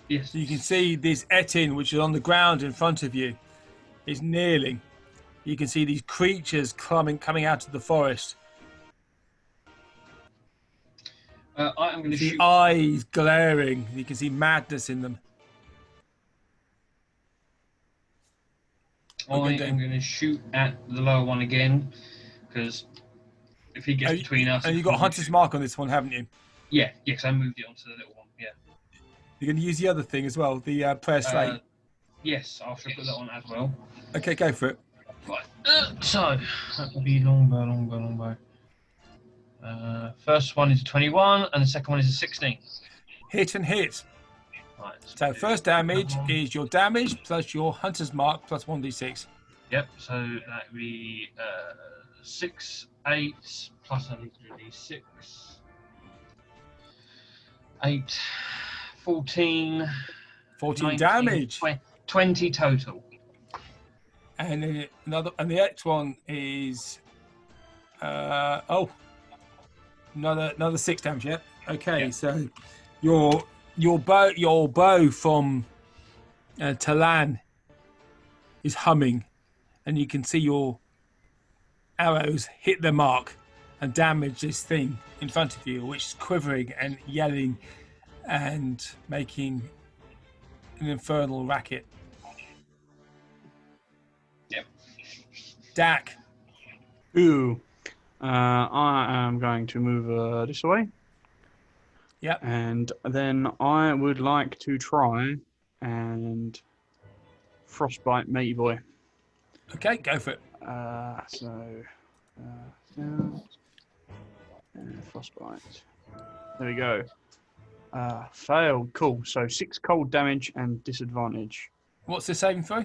Yes. So you can see this Etin, which is on the ground in front of you, is kneeling. You can see these creatures coming out of the forest. I am going to The shoot. eyes glaring. You can see madness in them. I am going to shoot at the lower one again, because if he gets between us. And you've got Hunter's Mark on this one, haven't you? Yeah, yes, I moved it onto the little one. Yeah. You're going to use the other thing as well, the prayer slate. Yes, I'll put that on as well. Okay, go for it. Right. So that will be longbow. First one is a 21, and the second one is a 16. Hit and hit. Right. So first damage is your damage plus your Hunter's Mark plus 1d6. Yep. So that would be 6, 8 plus I need to do these 6, 8, 14. 14 19, damage. 20 total. And then the next one is another 6 damage. Yep. Okay, Yeah. so your bow from Talan is humming, and you can see your arrows hit the mark and damage this thing in front of you, which is quivering and yelling and making an infernal racket. Yep. Dak. Ooh. I am going to move this way. Yep. And then I would like to try and frostbite Matey Boy. Okay, go for it. Frostbite. There we go. Failed. Cool. So 6 cold damage and disadvantage. What's the saving throw?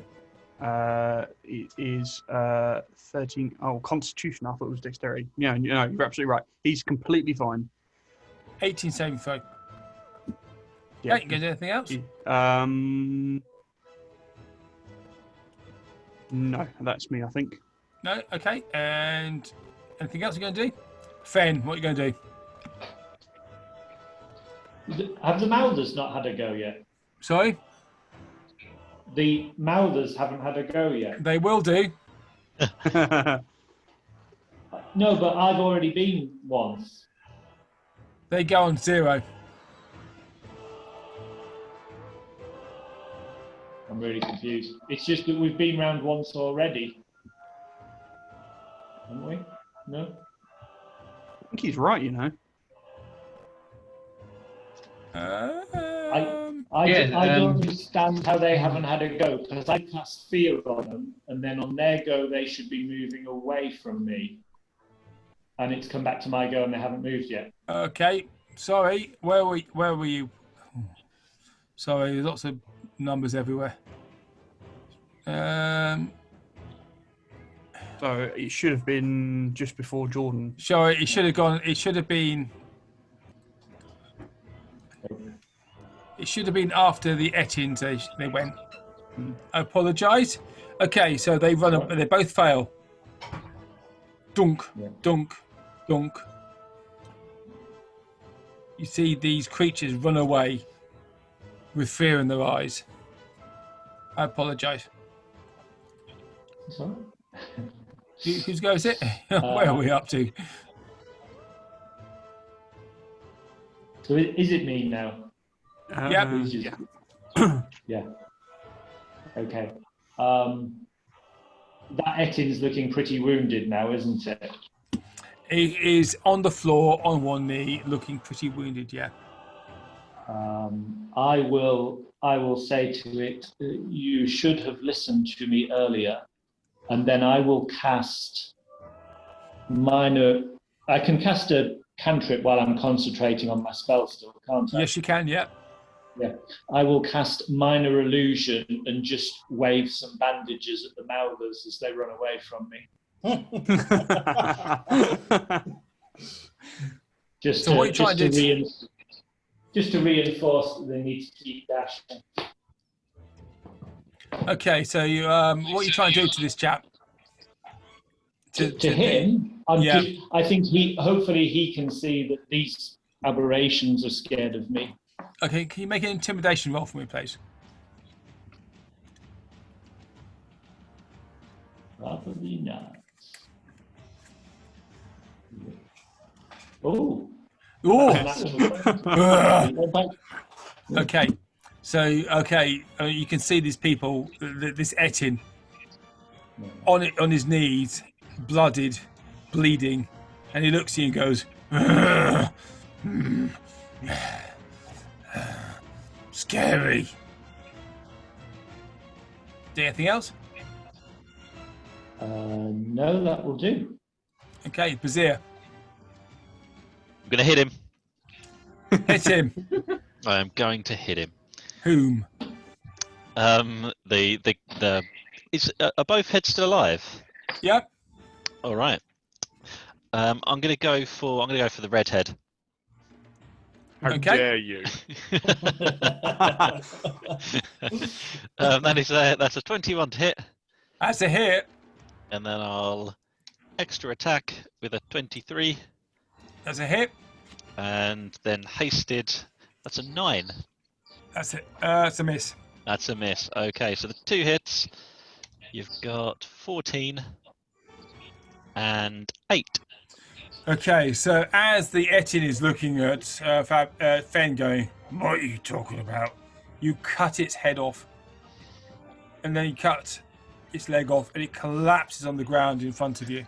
It is 13. Oh, Constitution. I thought it was Dexterity. Yeah, no, you're absolutely right. He's completely fine. 18 saving throw. Yeah. Okay, you can do anything else? No, that's me, I think. No? Okay. And anything else you're going to do? Fen, what are you going to do? Have the Mouthers not had a go yet? Sorry? The Mouthers haven't had a go yet. They will do. No, but I've already been once. They go on 0. I'm really confused. It's just that we've been round once already. Haven't we? No? I think he's right, you know. I don't understand how they haven't had a go, because I cast fear on them, and then on their go they should be moving away from me. And it's come back to my go and they haven't moved yet. Okay, sorry. Where were you? Sorry, there's lots of numbers everywhere. So it should have been just before Jordan. Sorry, it should have gone. It should have been. It should have been after the Etins they went. I apologise. Okay, so they run up. They both fail. Dunk, dunk, dunk. You see these creatures run away with fear in their eyes. I apologise. Sorry? Whose go is it? Where are we up to? So is it me now? Yep. Yeah. Yeah. Okay. That Etin's looking pretty wounded now, isn't it? He is on the floor on one knee, looking pretty wounded. Yeah. I will say to it, you should have listened to me earlier, and then I will cast minor. I can cast a cantrip while I'm concentrating on my spell still, can't I? Yes, you can. Yeah. Yeah. I will cast minor illusion and just wave some bandages at the Mouthers as they run away from me. Just So to, what are you trying to do? Just to reinforce that they need to keep dashing. Okay, so you, what are you trying to do to this chap? To him, I think hopefully he can see that these aberrations are scared of me. Okay, can you make an intimidation roll for me, please? Probably not. Oh. Ooh. Oh. Okay, so you can see these people, this Etin, on his knees, blooded, bleeding, and he looks at you and goes, scary. Do anything else? No, that will do. Okay, Bazir, I'm going to hit him. hit him. I am going to hit him. Whom? Are both heads still alive? Yep. All right. I'm going to go for the red head. How Okay. dare you? That's a 21 to hit, That's a hit. and then I'll extra attack with a 23, That's a hit. and then hasted. That's a 9. That's it. That's a miss. That's a miss. Okay, so the 2 hits. You've got 14 and 8. Okay, so as the Etin is looking at Fen going, what are you talking about? You cut its head off, and then you cut its leg off, and it collapses on the ground in front of you.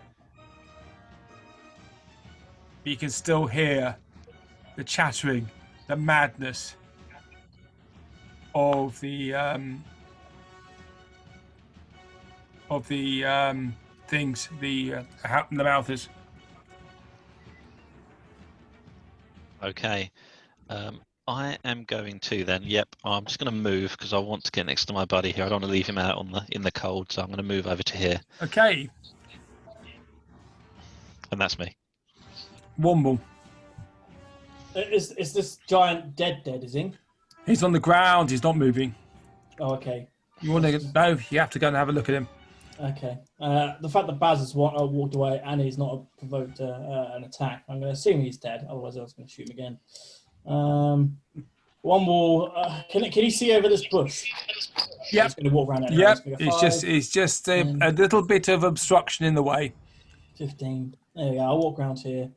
You can still hear the chattering, the madness of the things, the Mouthers. Okay. I am going to then. Yep, I'm just going to move because I want to get next to my buddy here. I don't want to leave him out in the cold, so I'm going to move over to here, Okay, and that's me. Womble. Is this giant dead, is he? He's on the ground. He's not moving. Oh, okay. You want to know? You have to go and have a look at him. Okay. The fact that Baz has walked away and he's not provoked an attack, I'm going to assume he's dead. Otherwise, I was going to shoot him again. One more. Can he see over this bush? Yep. He's going to walk around it. Yep. It's just a little bit of obstruction in the way. 15. There we go. I'll walk around here.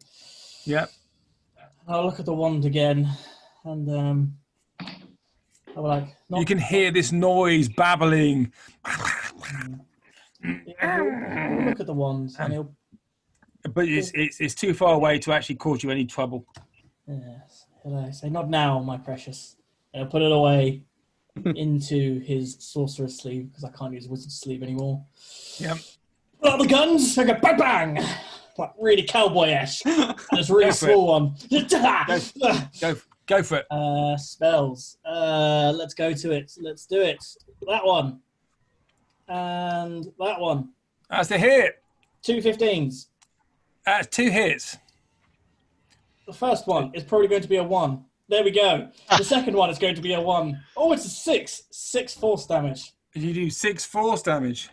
Yep. I'll look at the wand again, and I'll like. You can hear this noise babbling. He'll look at the wand, and he'll. But it's too far away to actually cause you any trouble. Yes. He'll say, "Not now, my precious." And he'll put it away into his sorcerer's sleeve because I can't use wizard sleeve anymore. Yep. Pull out the guns. I go bang bang, like really cowboy-esque. And it's a really Go for small one. Go for it. Spells. Let's go to it. Let's do it. That one. And that one. That's a hit. 2 15s. That's 2 hits. The first one is probably going to be a 1. There we go. The second one is going to be a 1. Oh, it's a 6. 6 force damage. You do 6 force damage.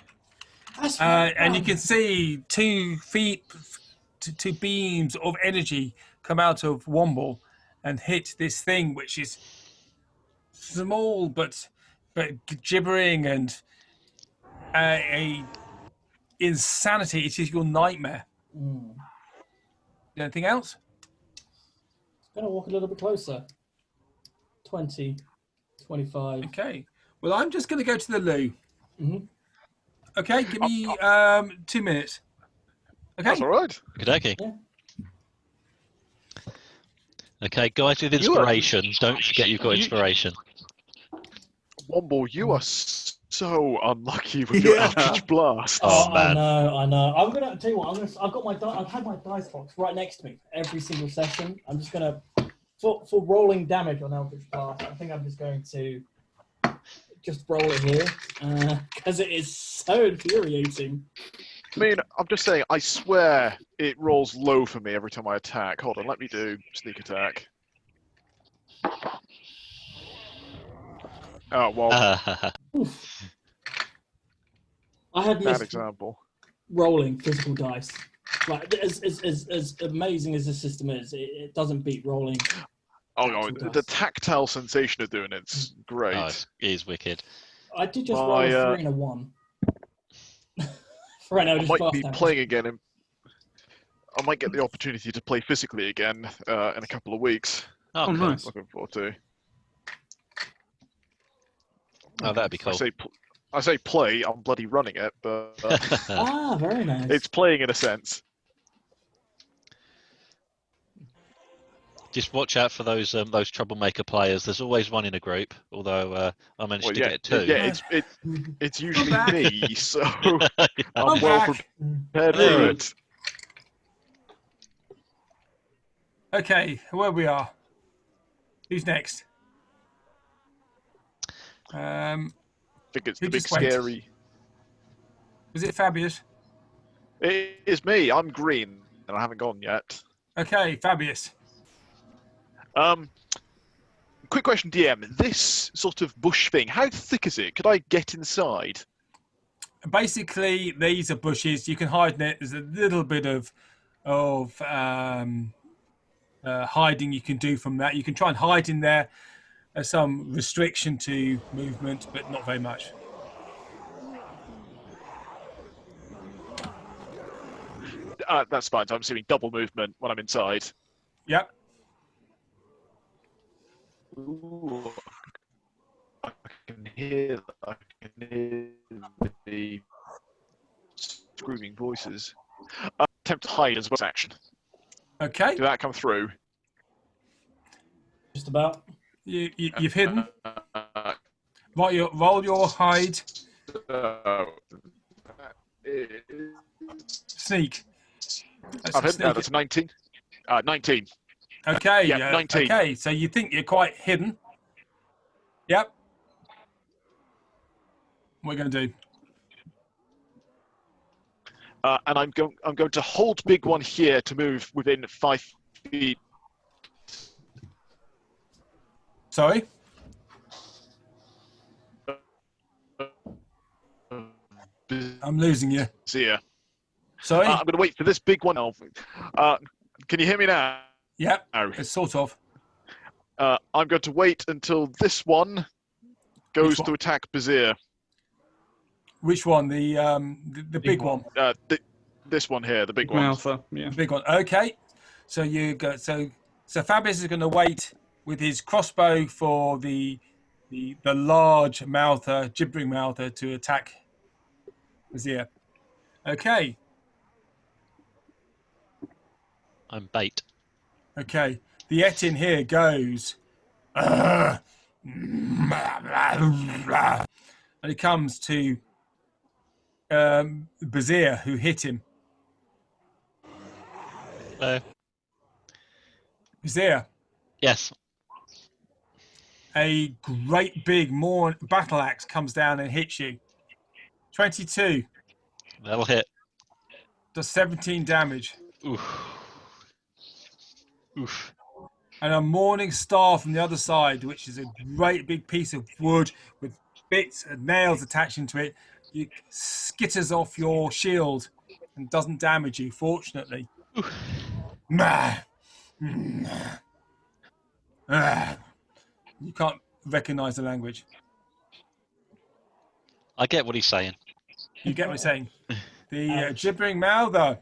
That's And you can see 2 beams of energy come out of Womble and hit this thing, which is small but gibbering and a insanity. It is your nightmare. Anything else? I'm going to walk a little bit closer. 20, 25. Okay. Well, I'm just going to go to the loo. Mhm. Okay, give me 2 minutes. Okay. That's all right. Okay. Yeah. Okay, guys with inspiration. Don't forget you've got inspiration. Womble, you are so unlucky with your Eldritch Blast. Oh, man. I know. I'm gonna tell you what. I've got my. I've had my dice box right next to me every single session. I'm just gonna for rolling damage on Eldritch Blast. I think I'm just going to just roll it here because it is so infuriating. I mean, I'm just saying, I swear it rolls low for me every time I attack. Hold on, let me do sneak attack. Oh, well, I had bad missed example. rolling physical dice. Like as amazing as the system is, it doesn't beat rolling. Oh, no, actual the dice. tactile sensation of doing it's great. Oh, it is wicked. I did just roll a 3 and a 1. For an I Eldritch might Blast be damage. playing again. I might get the opportunity to play physically again in a couple of weeks. Oh, Oh, cool. nice. Looking forward to. Oh, that'd be cool. I say play. I'm bloody running it, but Ah, very nice. it's playing in a sense. Just watch out for those troublemaker players. There's always one in a group. Although I managed Well, to yeah, get 2. yeah, it's usually back. me, so I'm I'm well back. prepared for Hey. it. Okay, where we are. Who's next? I think it's Who the big just went? scary. Was it Fabius? It is me. I'm green, and I haven't gone yet. Okay, Fabius. Quick question, DM. This sort of bush thing, how thick is it? Could I get inside? Basically, these are bushes. You can hide in it. There's a little bit of hiding you can do from that. You can try and hide in there. There's some restriction to movement, but not very much. That's fine. So I'm assuming double movement when I'm inside. Yep. Ooh, I can hear the screaming voices. Attempt to hide as well as action. Okay. Did that come through? Just about. You've hidden. Uh, Roll your hide. Sneak. That's I've a hit sneak. that's 19. 19. Okay. Yeah, 19. Okay. So you think you're quite hidden. Yep. What are we going to do? And I'm going to hold big one here to move within 5 feet. Sorry? I'm losing you. See ya. Sorry? I'm going to wait for this big one. Can you hear me now? Yep. No. It's sort of. I'm going to wait until this one goes Which one? to attack Bazir. Which one? The big one. This one here, the big Big one. Alpha, yeah. The big one. Okay. So you go. So So Fabius is going to wait with his crossbow for the large mouther, gibbering mouther, to attack Vizier. Okay. I'm bait. Okay. The Etin here goes. And he comes to Vizier, who hit him. Hello. Vizier, Yes. a great big battle axe comes down and hits you. 22 That'll hit. does 17 damage. Oof. Oof. And a morning star from the other side, which is a great big piece of wood with bits and nails attaching to it, skitters off your shield and doesn't damage you, fortunately. You can't recognize the language. I get what he's saying. You get what I'm saying? The gibbering mouther.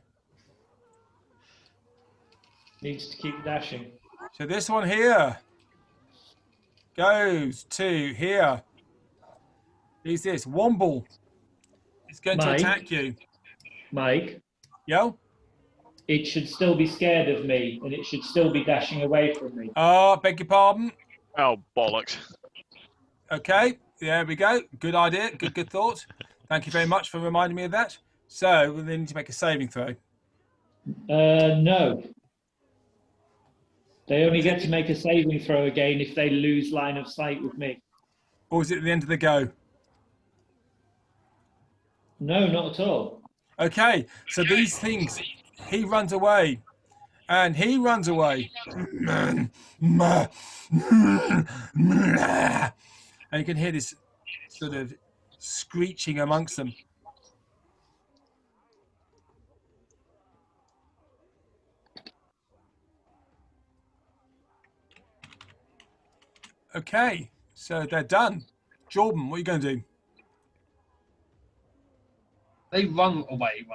Needs to keep dashing. So this one here goes to here. Who's this? Womble. It's going to Mike. attack you. Mike, Yo? it should still be scared of me, and it should still be dashing away from me. Beg your pardon. Oh, bollocks. Okay, there we go. Good idea. Good thought. Thank you very much for reminding me of that. So we need to make a saving throw. No. They only get to make a saving throw again if they lose line of sight with me. Or is it at the end of the go? No, not at all. Okay, so these things, he runs away. And he runs away. And you can hear this sort of screeching amongst them. Okay, so they're done. Jordan, what are you going to do? They run away.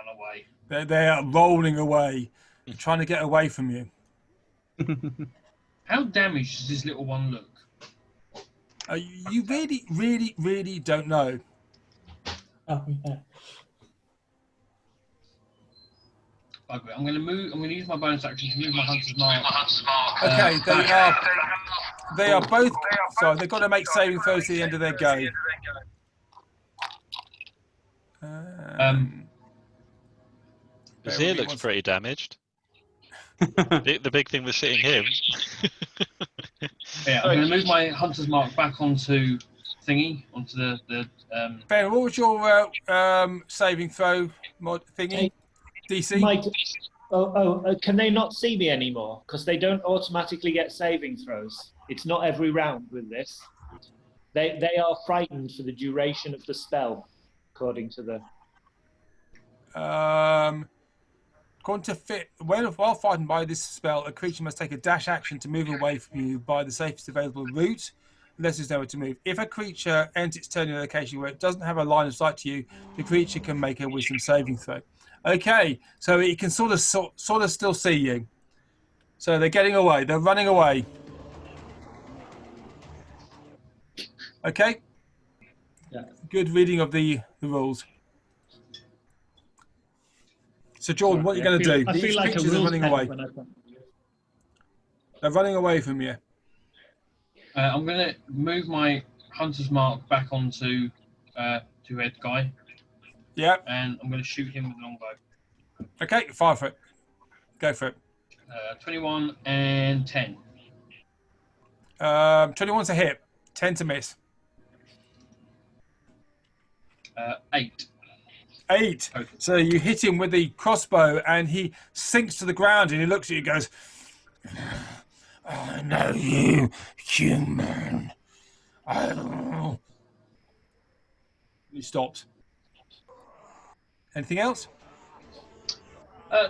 They are rolling away, trying to get away from you. How damaged does this little one look? You really don't know. Oh, yeah. Okay, I'm going to use my bonus action to move my hunter's mark. Okay, they are both. Sorry, they've got to make saving throws at the end of their go. Vizier looks pretty damaged. The big thing was hitting him. Yeah, I'm going to move my hunter's mark back onto onto the Ben, what was your saving throw mod thingy? DC? Mike, can they not see me anymore? Because they don't automatically get saving throws. It's not every round with this. They are frightened for the duration of the spell, according to the... According to Fit, while fighting by this spell, a creature must take a dash action to move away from you by the safest available route, unless there's nowhere to move. If a creature ends its turn in a location where it doesn't have a line of sight to you, the creature can make a wisdom saving throw. Okay, so it can sort of still see you. So they're getting away. They're running away. Okay. Yeah. Good reading of the rules. So Jordan, what are you going to do? I These feel like a creatures are rules running pen away. when I... They're running away from you. I'm going to move my hunter's mark back onto two-head guy, Yeah. and I'm going to shoot him with a longbow. Okay, fire for it. Go for it. 21 and 10. 21's a hit. 10 to miss. 8. 8. So you hit him with the crossbow and he sinks to the ground and he looks at you and goes, I know you, human. He stops. Anything else?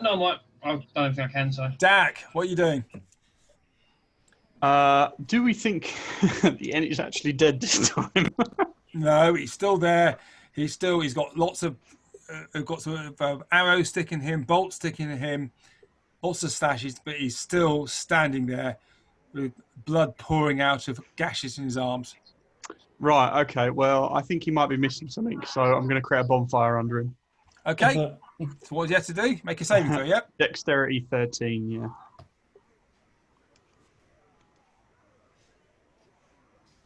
No, I've done everything I can, so. Dak, what are you doing? Do we think the enemy's actually dead this time? No, he's still there. He's got lots of arrows sticking him, bolts sticking in him, lots of slashes, but he's still standing there with blood pouring out of gashes in his arms. Right. Okay. Well, I think he might be missing something, so I'm going to create a bonfire under him. Okay, so what do you have to do? Make a saving throw, yep. Dexterity 13. Yeah.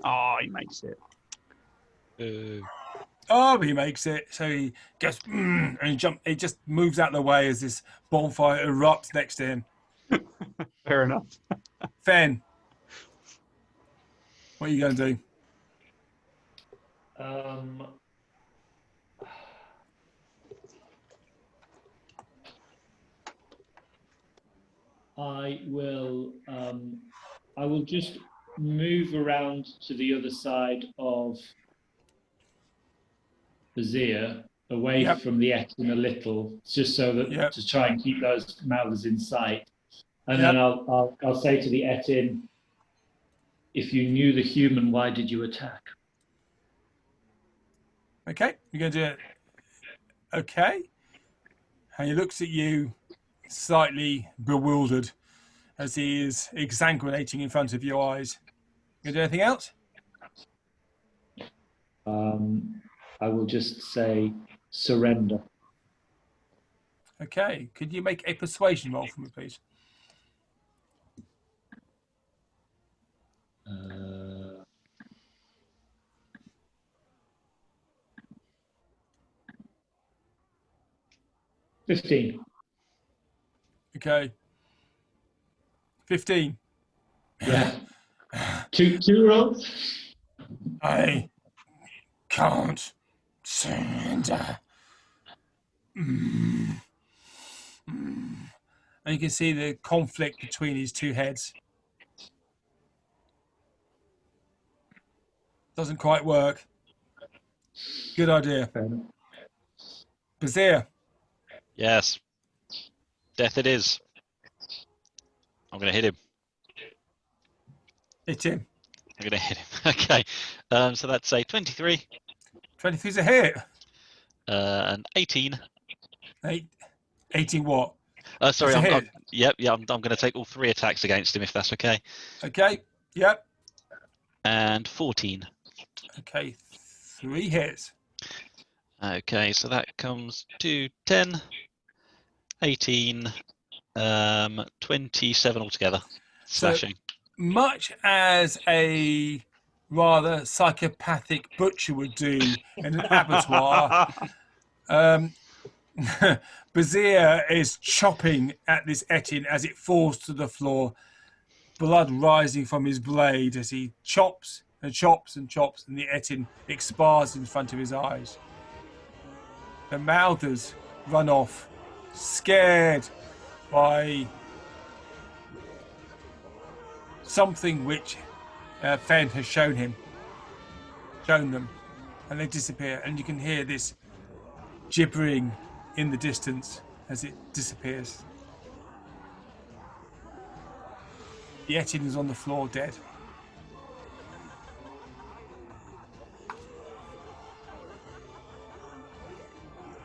Oh, he makes it. Oh, he makes it. So he goes, and he just moves out of the way as this bonfire erupts next to him. Fair enough. Fen, what are you going to do? I will just move around to the other side of the Zir, away Yep. from the Etin a little, just so that Yep. to try and keep those mouths in sight. And Yep. then I'll say to the Etin, if you knew the human, why did you attack? Okay, you're going to do it. Okay. And he looks at you, slightly bewildered, as he is exsanguinating in front of your eyes. You going to do anything else? I will just say surrender. Okay. Could you make a persuasion roll for me, please? Uh, 15. Okay. 15. Yeah. two rolls. I can't surrender. And you can see the conflict between his two heads. Doesn't quite work. Good idea. Bazir. Yes. Death it is. I'm going to hit him. Hit him. I'm going to hit him. Okay. So that's a 23. 23's a hit. And 18. 18 what? Sorry, It's a I'm hit. I'm going to take all 3 attacks against him if that's okay. Okay. Yep. And 14. Okay. 3 hits. Okay, so that comes to 10, 18, 27 altogether. So- Slashing. Much as a rather psychopathic butcher would do in an abattoir, Bazir is chopping at this Etin as it falls to the floor, blood rising from his blade as he chops and chops and chops, and the Etin expires in front of his eyes. The Mouthers run off, scared by something which Fen has shown them, and they disappear, and you can hear this gibbering in the distance as it disappears. The Etin is on the floor, dead.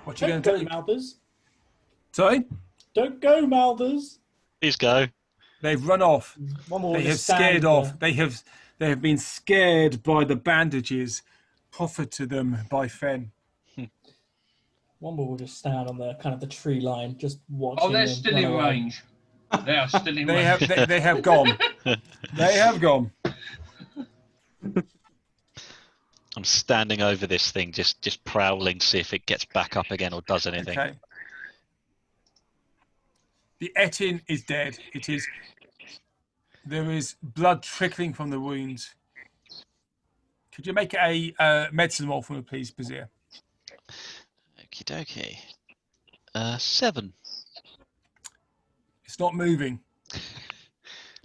What you going Don't to go, do? Malthus. Sorry? Don't go, Malthus. Please go. They've run off. One more They will have just stand scared there. off. They have been scared by the bandages offered to them by Fen. One more will just stand on the kind of the tree line, just watching. Oh, they're them still run in away. range. They are still in They range. have they have gone. They have gone. I'm standing over this thing, just prowling to see if it gets back up again or does anything. Okay. The Etin is dead. It is. There is blood trickling from the wounds. Could you make a medicine roll for me, please, Bazir? Okie dokie. 7. It's not moving.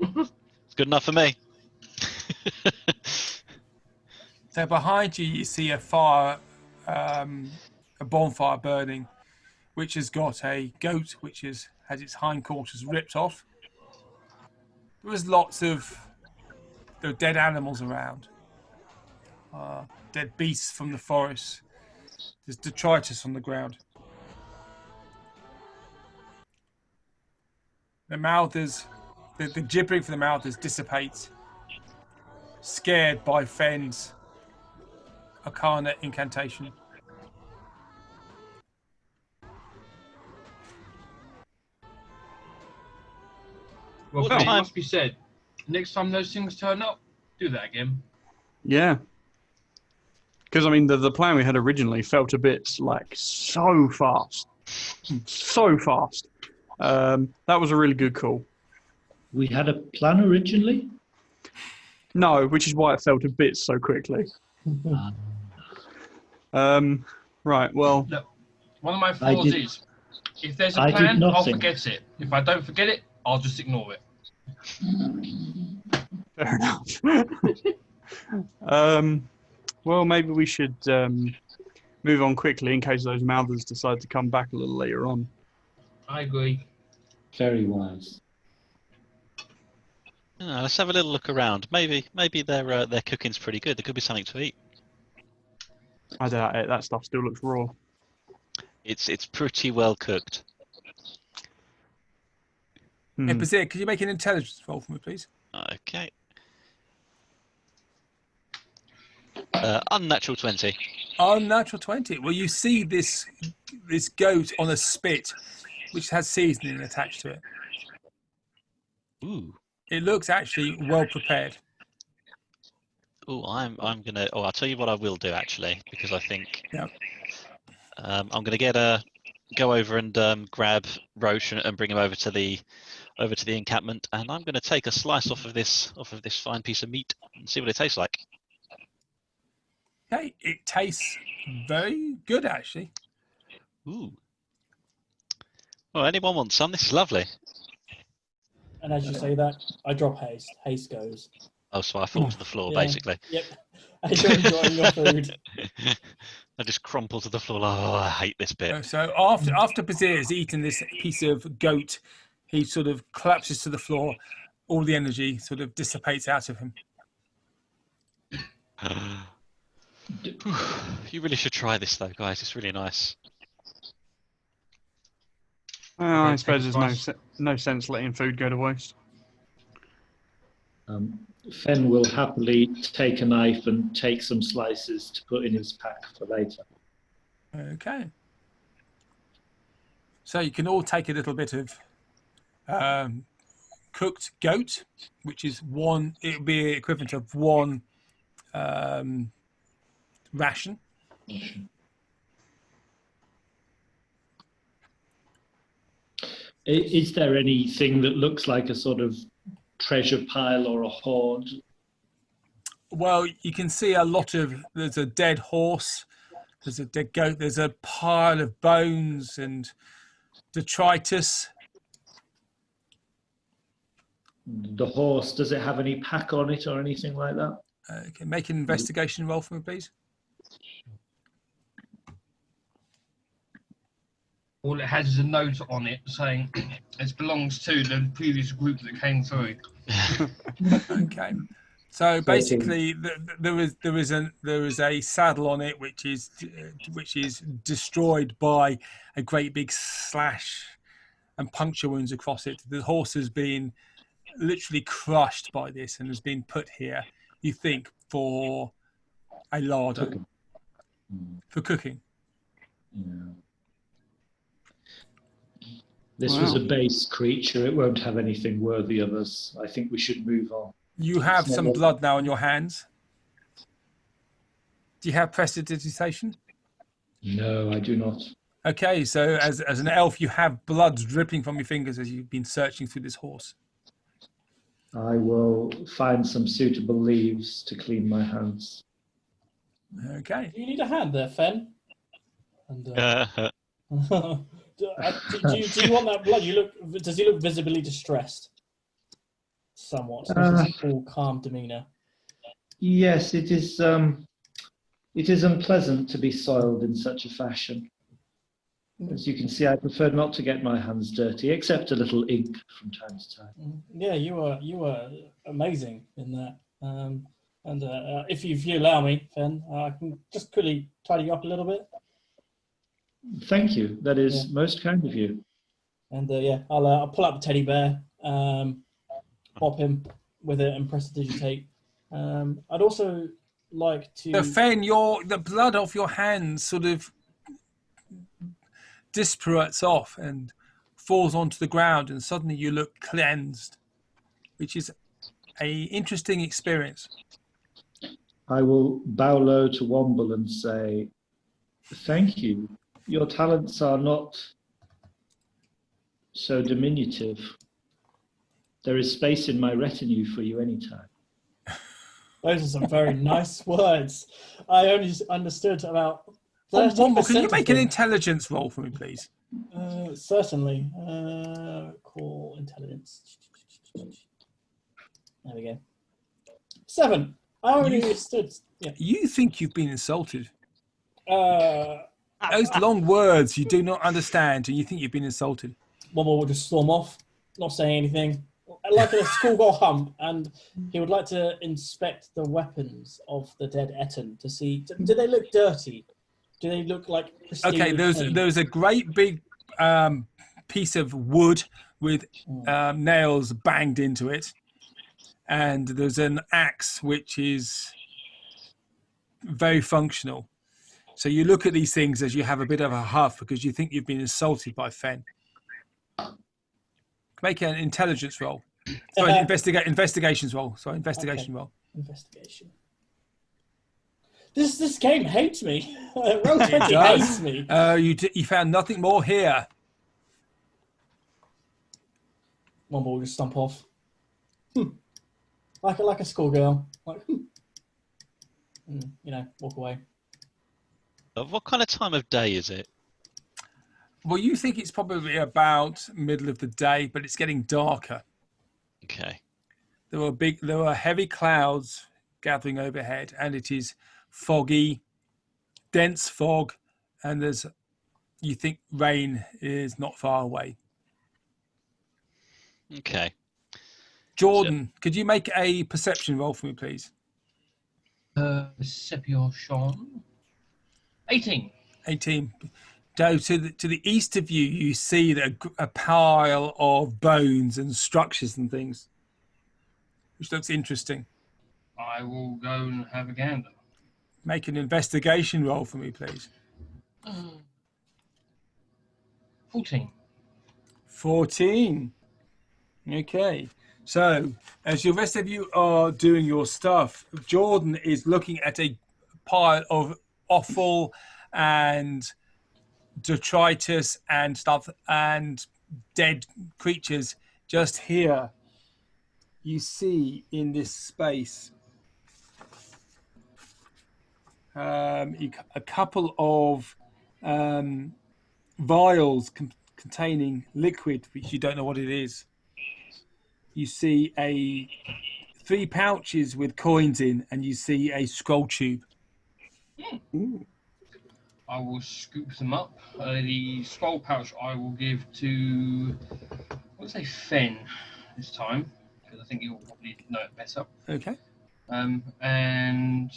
It's good enough for me. So behind you, you see a fire, a bonfire burning, which has got a goat which has its hindquarters ripped off. There was lots of dead animals around, dead beasts from the forest. There's detritus on the ground. The Mouthers, the gibbering for the Mouthers dissipates, scared by Fenn's Arcana incantation. Well, What it time- must be said. Next time those things turn up, do that again. Yeah. Because, I mean, the plan we had originally felt a bit like so fast. So fast. That was a really good call. We had a plan originally. No, which is why it felt a bit so quickly. Right, well, Look, one of my I flaws did- is if there's a I did plan, I'll nothing. forget it. If I don't forget it, I'll just ignore it. fair enough. Well, maybe we should move on quickly in case those Mouthers decide to come back a little later on. I agree. Very wise. Let's have a little look around. Maybe their cooking's pretty good. There could be something to eat. I doubt it. That stuff still looks raw. It's pretty well cooked. Hey, Bazir, could you make an intelligence roll for me, please? Okay. Unnatural 20. Unnatural 20. Well, you see this goat on a spit, which has seasoning attached to it. Ooh. It looks actually well prepared. Ooh, I'm gonna. Oh, I'll tell you what I will do actually, because I think. Yeah. I'm gonna go over and grab Roche and bring him over to the encampment, and I'm gonna take a slice off of this fine piece of meat and see what it tastes like. Okay, it tastes very good actually. Ooh. Well, anyone want some? This is lovely. And as you say that, I drop haste. Haste goes. Oh, so I fall to the floor, Yeah. basically. Yep. As you're enjoying your food. I just crumple to the floor. Oh, I hate this bit. So after Bazir has eaten this piece of goat, he sort of collapses to the floor. All the energy sort of dissipates out of him. You really should try this, though, guys. It's really nice. Well, I Okay, suppose take there's a no sense letting food go to waste. Fen will happily take a knife and take some slices to put in his pack for later. Okay. So you can all take a little bit of cooked goat, which is one. It would be equivalent of one ration. Is there anything that looks like a sort of treasure pile or a hoard? Well, you can see a lot of. There's a dead horse. There's a dead goat. There's a pile of bones and detritus. The horse, does it have any pack on it or anything like that? Okay, make an investigation roll for me, please. All it has is a note on it saying it belongs to the previous group that came through. Okay. So basically, there is a saddle on it which is destroyed by a great big slash and puncture wounds across it. The horse has been literally crushed by this and has been put here. You think for a larder Cooking. for cooking. Yeah. This was a base creature. It won't have anything worthy of us. I think we should move on. You have It's not some like- blood now on your hands. Do you have prestidigitation? No, I do not. Okay, so as an elf, you have blood dripping from your fingers as you've been searching through this horse. I will find some suitable leaves to clean my hands. Okay. Do you need a hand there, Fen? And, do you want that blood? Does he look visibly distressed? Somewhat. All calm demeanour. Yes, it is unpleasant to be soiled in such a fashion. As you can see, I prefer not to get my hands dirty, except a little ink from time to time. Yeah, you were amazing in that. And if you allow me, Fen, I can just quickly tidy you up a little bit. Thank you. That is Yeah. most kind of you. And yeah, I'll pull out the teddy bear, pop him with it, and press the digitate. I'd also like to. So Fen, the blood off your hands sort of disparates off and falls onto the ground, and suddenly you look cleansed, which is a interesting experience. I will bow low to Womble and say, "Thank you. Your talents are not so diminutive. There is space in my retinue for you anytime." Those are some very nice words. I only understood about 30%. Womble, can you of make an them. intelligence roll for me, please? Certainly. Call intelligence. There we go. 7. I already understood. Yeah. You think you've been insulted. Womble Those long words you do not understand, and you think you've been insulted. will just storm off, not saying anything, like a schoolgirl hump, and he would like to inspect the weapons of the dead Etten to see, do they look dirty? Do they look like pristine? Okay, there's a great big piece of wood with nails banged into it, and there's an axe which is very functional. So you look at these things as you have a bit of a huff because you think you've been insulted by Fen. Make an intelligence roll. Sorry, investigations roll. Sorry, investigation roll. Investigation. This game hates me. Roll20 hates me. You found nothing more here. Womble will just stomp off. Like a schoolgirl. Like, walk away. What kind of time of day is it? Well, you think it's probably about middle of the day, but it's getting darker. Okay. There were heavy clouds gathering overhead, and it is foggy, dense fog, and you think rain is not far away. Okay. Jordan, could you make a perception roll for me, please? Perception. 18. 18. So to the east of you, you see a pile of bones and structures and things, which looks interesting. I will go and have a gander. Make an investigation roll for me, please. 14. 14. Okay. So, as the rest of you are doing your stuff, Jordan is looking at a pile of offal and detritus and stuff and dead creatures. Just here, you see in this space a couple of vials containing liquid, which you don't know what it is. You see 3 pouches with coins in, and you see a scroll tube. I will scoop them up. The scroll pouch I will give to, let's say Fen this time, because I think you'll probably know it better. Okay. And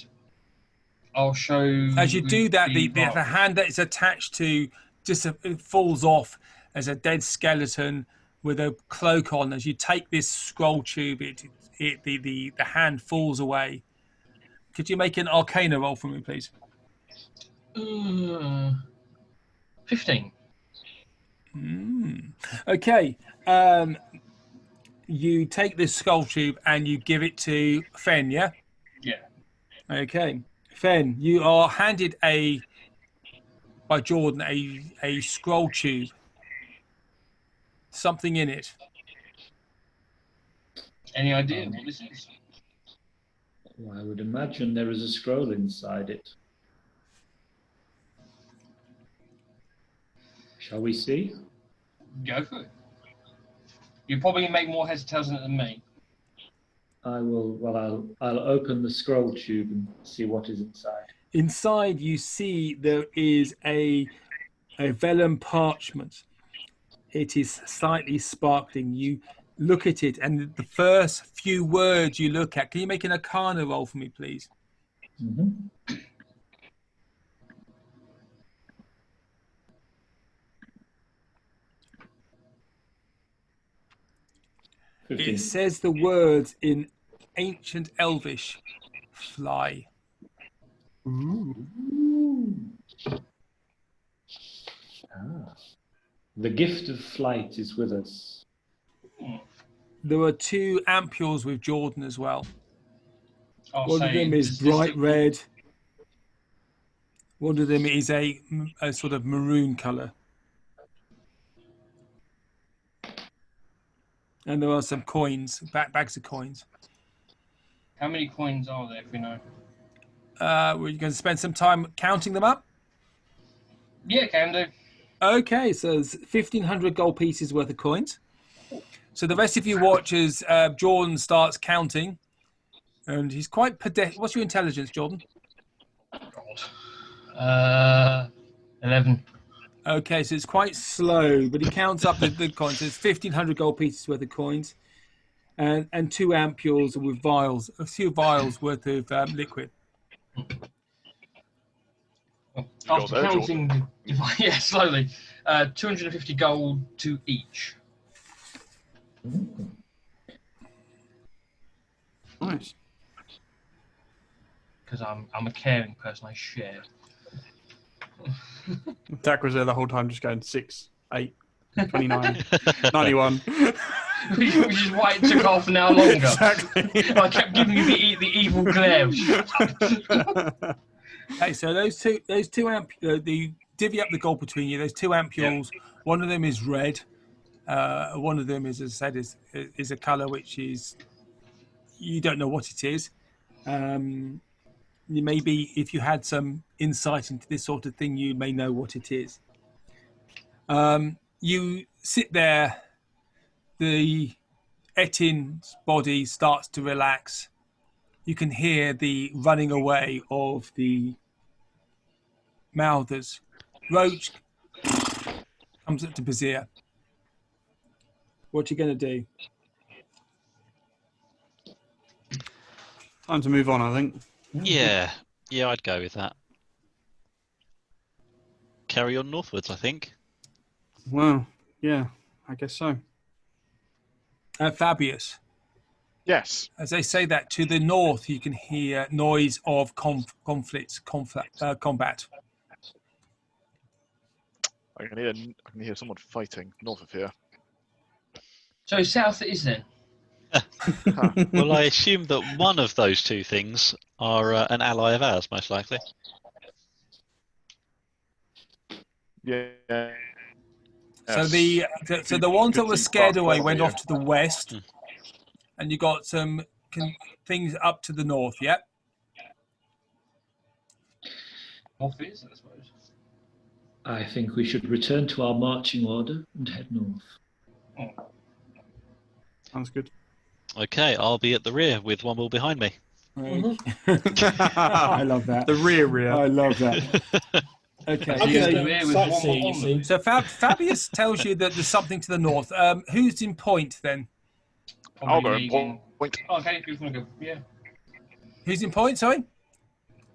I'll show. As you do that, the hand that is attached to just it falls off as a dead skeleton with a cloak on. As you take this scroll tube, the hand falls away. Could you make an Arcana roll for me, please? 15. Okay. You take this skull tube and you give it to Fen, yeah? Yeah. Okay. Fen, you are handed by Jordan a scroll tube. Something in it. Any idea what this is? Well, I would imagine there is a scroll inside it. Shall we see? Go for it. You probably make more heads or tails in it than me. I will. Well, I'll open the scroll tube and see what is inside. Inside, you see there is a vellum parchment. It is slightly sparkling. You look at it, and the first few words you look at. Can you make an Arcana roll for me, please? Mm-hmm. 15. It says the words in ancient Elvish, fly. Ooh. Ah. The gift of flight is with us. There were 2 ampules with Jordan as well. I'll One of say them is this bright thing- red. One of them is a sort of maroon colour. And there are some coins, bags of coins. How many coins are there, if we know? We're going to spend some time counting them up. Yeah, can do. Okay, so there's 1,500 gold pieces worth of coins. So the rest of you watch as Jordan starts counting. And he's quite What's your intelligence, Jordan? God. 11. Okay, so it's quite slow, but he counts up the coins. There's 1,500 gold pieces worth of coins, and 2 ampules with vials, a few vials worth of liquid. After there, counting, yeah, slowly, 250 gold to each. Nice. Because I'm a caring person, I share. Dak was there the whole time just going 6, 8, 29, 91. Which is why it took half an hour longer. Exactly. I kept giving you the evil glare. Shut up. Okay, so those two the divvy up the gold between you. Those 2 ampules. One of them is red. One of them is, as I said, is a colour which is you don't know what it is. You maybe if you had some insight into this sort of thing, you may know what it is. You sit there. The Etin's body starts to relax. You can hear the running away of the mouthers. Roach comes up to Bazir. What you going to do? Time to move on, I think. Yeah, I'd go with that. Carry on northwards, I think. Well, yeah, I guess so. Fabius, Yes. as they say that to the north, you can hear noise of combat. I can hear someone fighting north of here. So south it is then. Well, I assume that one of those 2 things are an ally of ours, most likely. Yeah. So Yes. the ones that were scared away went Yeah. off to the west, and you got some things up to the north. Yep. North it is, I suppose. I think we should return to our marching order and head north. Sounds good. Okay, I'll be at the rear with one wall behind me. I love that. The rear. I love that. Okay. I'm Yeah, just the rear was one sightseeing, you more see. So Fabius tells you that there's something to the north. Who's in point then? I'll go Probably and leading- point. Oh, okay, if you want to go, yeah. Who's in point? Sorry.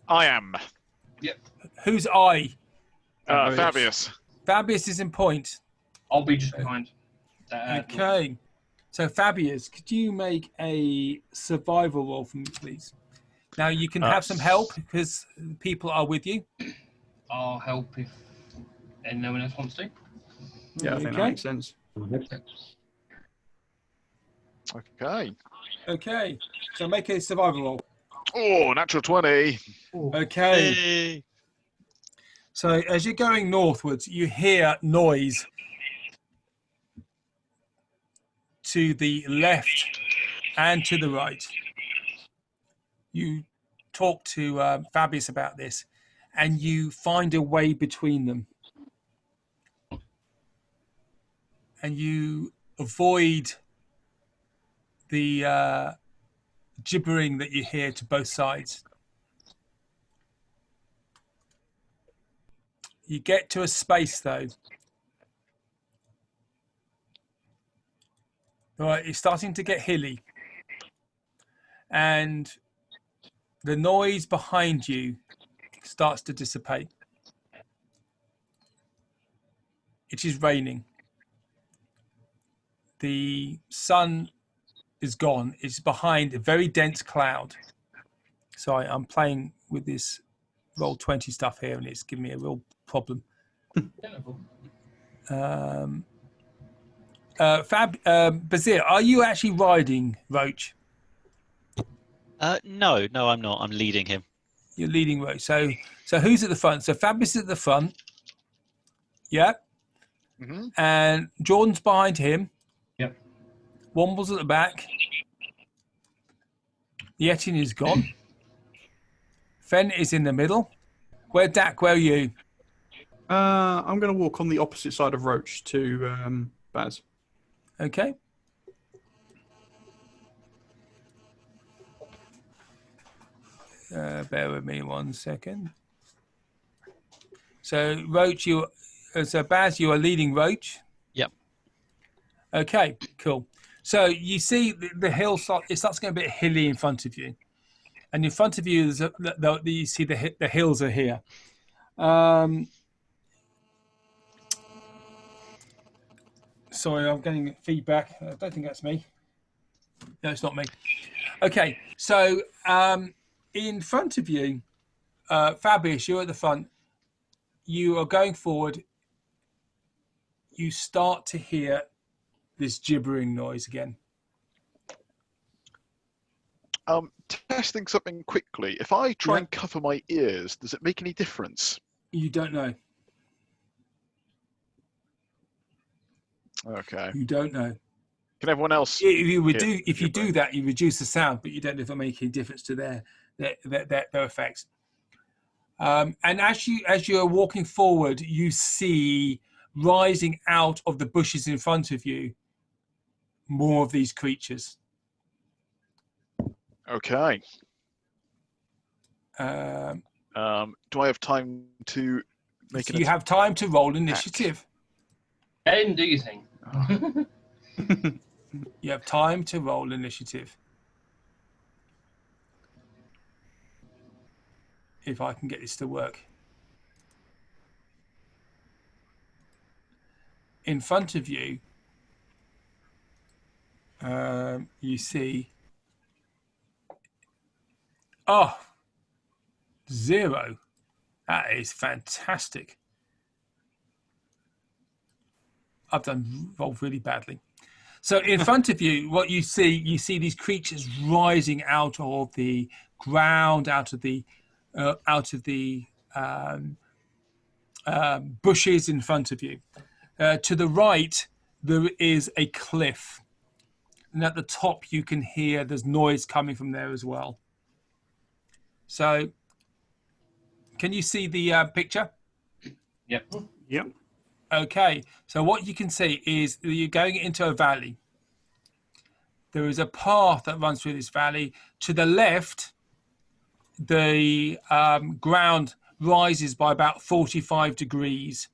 I am. Who's I? Fabius. Fabius is in point. I'll be just behind. Okay. So Fabius, could you make a survival roll for me, please? Now you can have some help because people are with you. I'll help if and no one else wants to. Yeah, I think that Okay. makes sense. Okay. Okay. So make a survival roll. Oh, natural 20. Okay. Hey. So as you're going northwards, you hear noise to the left and to the right. You talk to Fabius about this, and you find a way between them. And you avoid the gibbering that you hear to both sides. You get to a space, though. Right, it's starting to get hilly. And the noise behind you starts to dissipate. It is raining. The sun is gone. It's behind a very dense cloud. So I'm playing with this Roll20 stuff here, and it's giving me a real problem. Bazir, are you actually riding Roach? No, I'm not. I'm leading him. You're leading Roach. So who's at the front? So Fabrice is at the front. Yeah. Hmm. And Jordan's behind him. Yep. Womble's at the back. Yetin is gone. Fen is in the middle. Dak, where are you? I'm going to walk on the opposite side of Roach to Baz. Okay. Bear with me 1 second. So Roach, so Baz, you are leading Roach. Yep. Okay, cool. So you see the hill it starts getting a bit hilly in front of you, and in front of you you see the hills are here. Sorry, I'm getting feedback. I don't think that's me. No, it's not me. Okay, so in front of you, Fabius, you're at the front. You are going forward. You start to hear this gibbering noise again. Testing something quickly. If I try and cover my ears, does it make any difference? You don't know. Okay. You don't know. Can everyone else? If you do that, you reduce the sound, but you don't know if it makes any difference to their effects. And as you are walking forward, you see rising out of the bushes in front of you more of these creatures. Okay. Um, Do I have time to make you have time to roll initiative. And do you think? You have time to roll initiative. If I can get this to work. In front of you, you see, 0. That is fantastic. I've rolled really badly. So in front of you, what you see these creatures rising out of the ground, out of the bushes in front of you. To the right, there is a cliff. And at the top, you can hear there's noise coming from there as well. So, can you see the picture? Yep. Yep. Okay. So what you can see is you're going into a valley. There is a path that runs through this valley. To the left, the ground rises by about 45 degrees.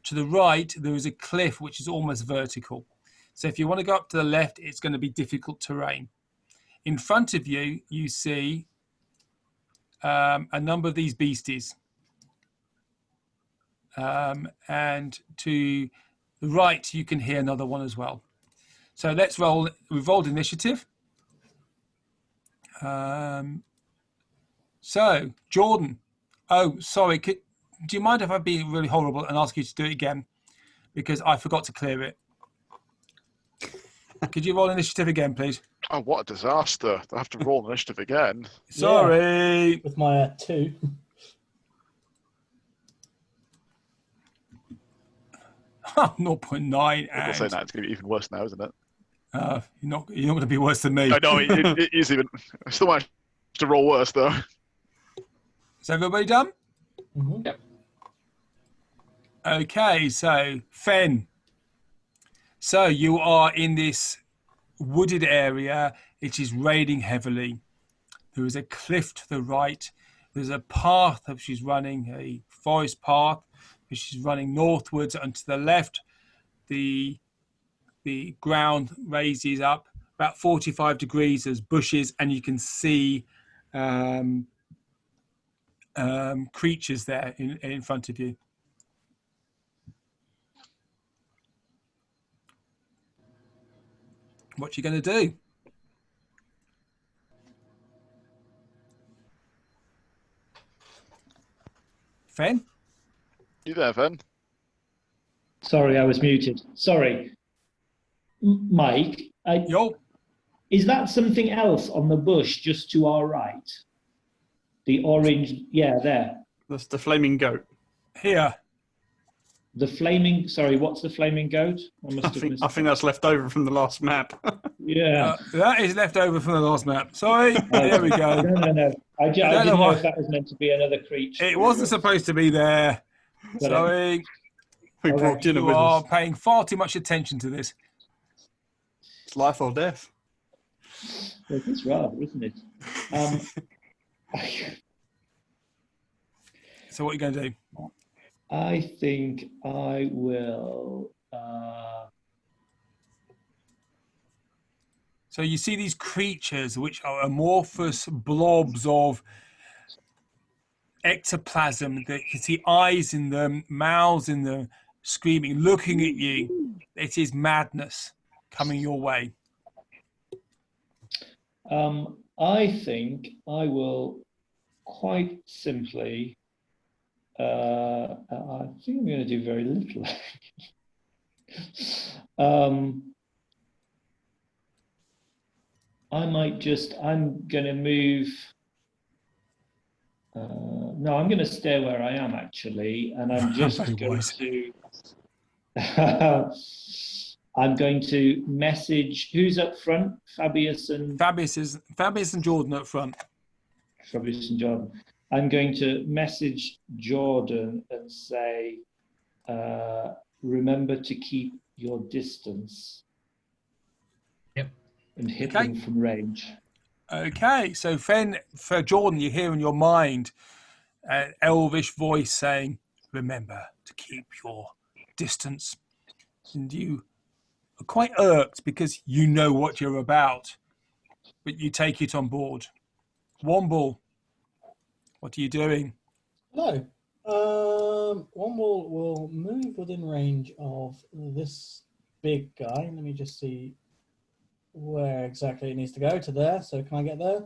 To the right, there is a cliff which is almost vertical. So if you want to go up to the left, it's going to be difficult terrain. In front of you, you see a number of these beasties. And to the right, you can hear another one as well. So let's roll. We've rolled initiative. So, Jordan. Oh, sorry. Do you mind if I be really horrible and ask you to do it again? Because I forgot to clear it. Could you roll initiative again, please? Oh, what a disaster. I have to roll initiative again. Sorry. With my 2. 0.9. People say that it's going to be even worse now, isn't it? You're not going to be worse than me. I know, it is even. I still managed to roll worse, though. Is everybody done? Mm-hmm. Yep. Okay, so Fen. So you are in this wooded area. It is raining heavily. There is a cliff to the right. There's a path that she's running, a forest path, which is running northwards, and to the left, the ground raises up about 45 degrees. There's bushes, and you can see creatures there in front of you. What you going to do? Fen? You there, Fen? Sorry, I was muted. Sorry. Mike, Yo. is that something else on the bush just to our right? The orange, yeah, there. That's the flaming goat. Here. The flaming, sorry, what's the flaming goat? I think that's left over from the last map. Yeah. That is left over from the last map. Sorry. There we go. No. I didn't know know why. if that was meant to be another creature. It wasn't supposed to be there. But, Sorry. We brought dinner You with are us. paying far too much attention to this. It's life or death. It is rather, isn't it? So what are you going to do? I think I will. So you see these creatures which are amorphous blobs of ectoplasm that you can see eyes in them, mouths in them, screaming, looking at you. It is madness coming your way. I think I will quite simply. I think I'm going to do very little. I might just. I'm going to move. No, I'm going to stay where I am actually, and I'm just Very going wise. to. I'm going to message. Who's up front? Fabius and Jordan up front. Fabius and Jordan. I'm going to message Jordan and say, remember to keep your distance. Yep. And hit Okay. them from range. Okay, so Fen, for Jordan, you hear in your mind an elvish voice saying, remember to keep your distance. And you are quite irked because you know what you're about, but you take it on board. Womble, what are you doing? Hello. One will move within range of this big guy. Let me just see where exactly it needs to go to there. So can I get there?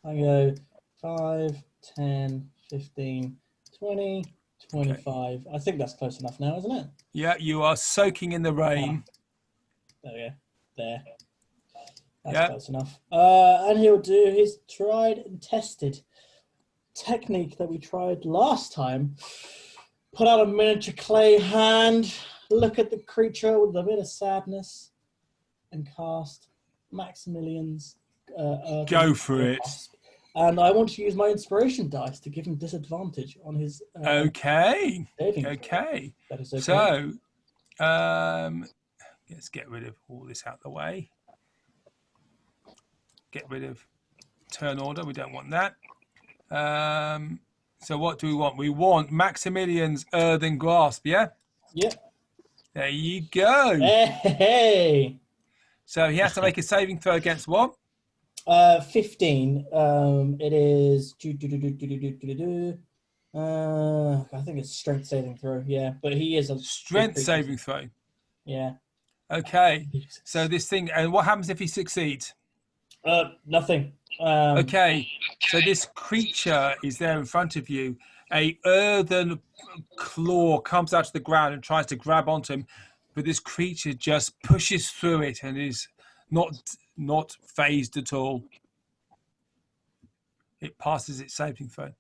I go 5, 10, 15, 20, 25. I think that's close enough now, isn't it? Yeah, you are soaking in the rain. There we go. There. That's Yeah. close enough. And he'll do his tried and tested technique that we tried last time. Put out a miniature clay hand, look at the creature with a bit of sadness, and cast Maximilian's. Go for it. And I want to use my inspiration dice to give him disadvantage on his. Okay. Saving. Okay. That is okay. So, let's get rid of all this out of the way. Get rid of turn order. We don't want that. So what do we want? We want Maximilian's Earthen Grasp, yeah? Yep. There you go. Hey. So he has to make a saving throw against what? 15. It is. I think it's strength saving throw. Yeah, but he is a Strength saving throw. Yeah. Okay. So this thing, and what happens if he succeeds? Nothing. Okay. So this creature is there in front of you. A earthen claw comes out of the ground and tries to grab onto him, but this creature just pushes through it and is not phased at all. It passes its saving throw.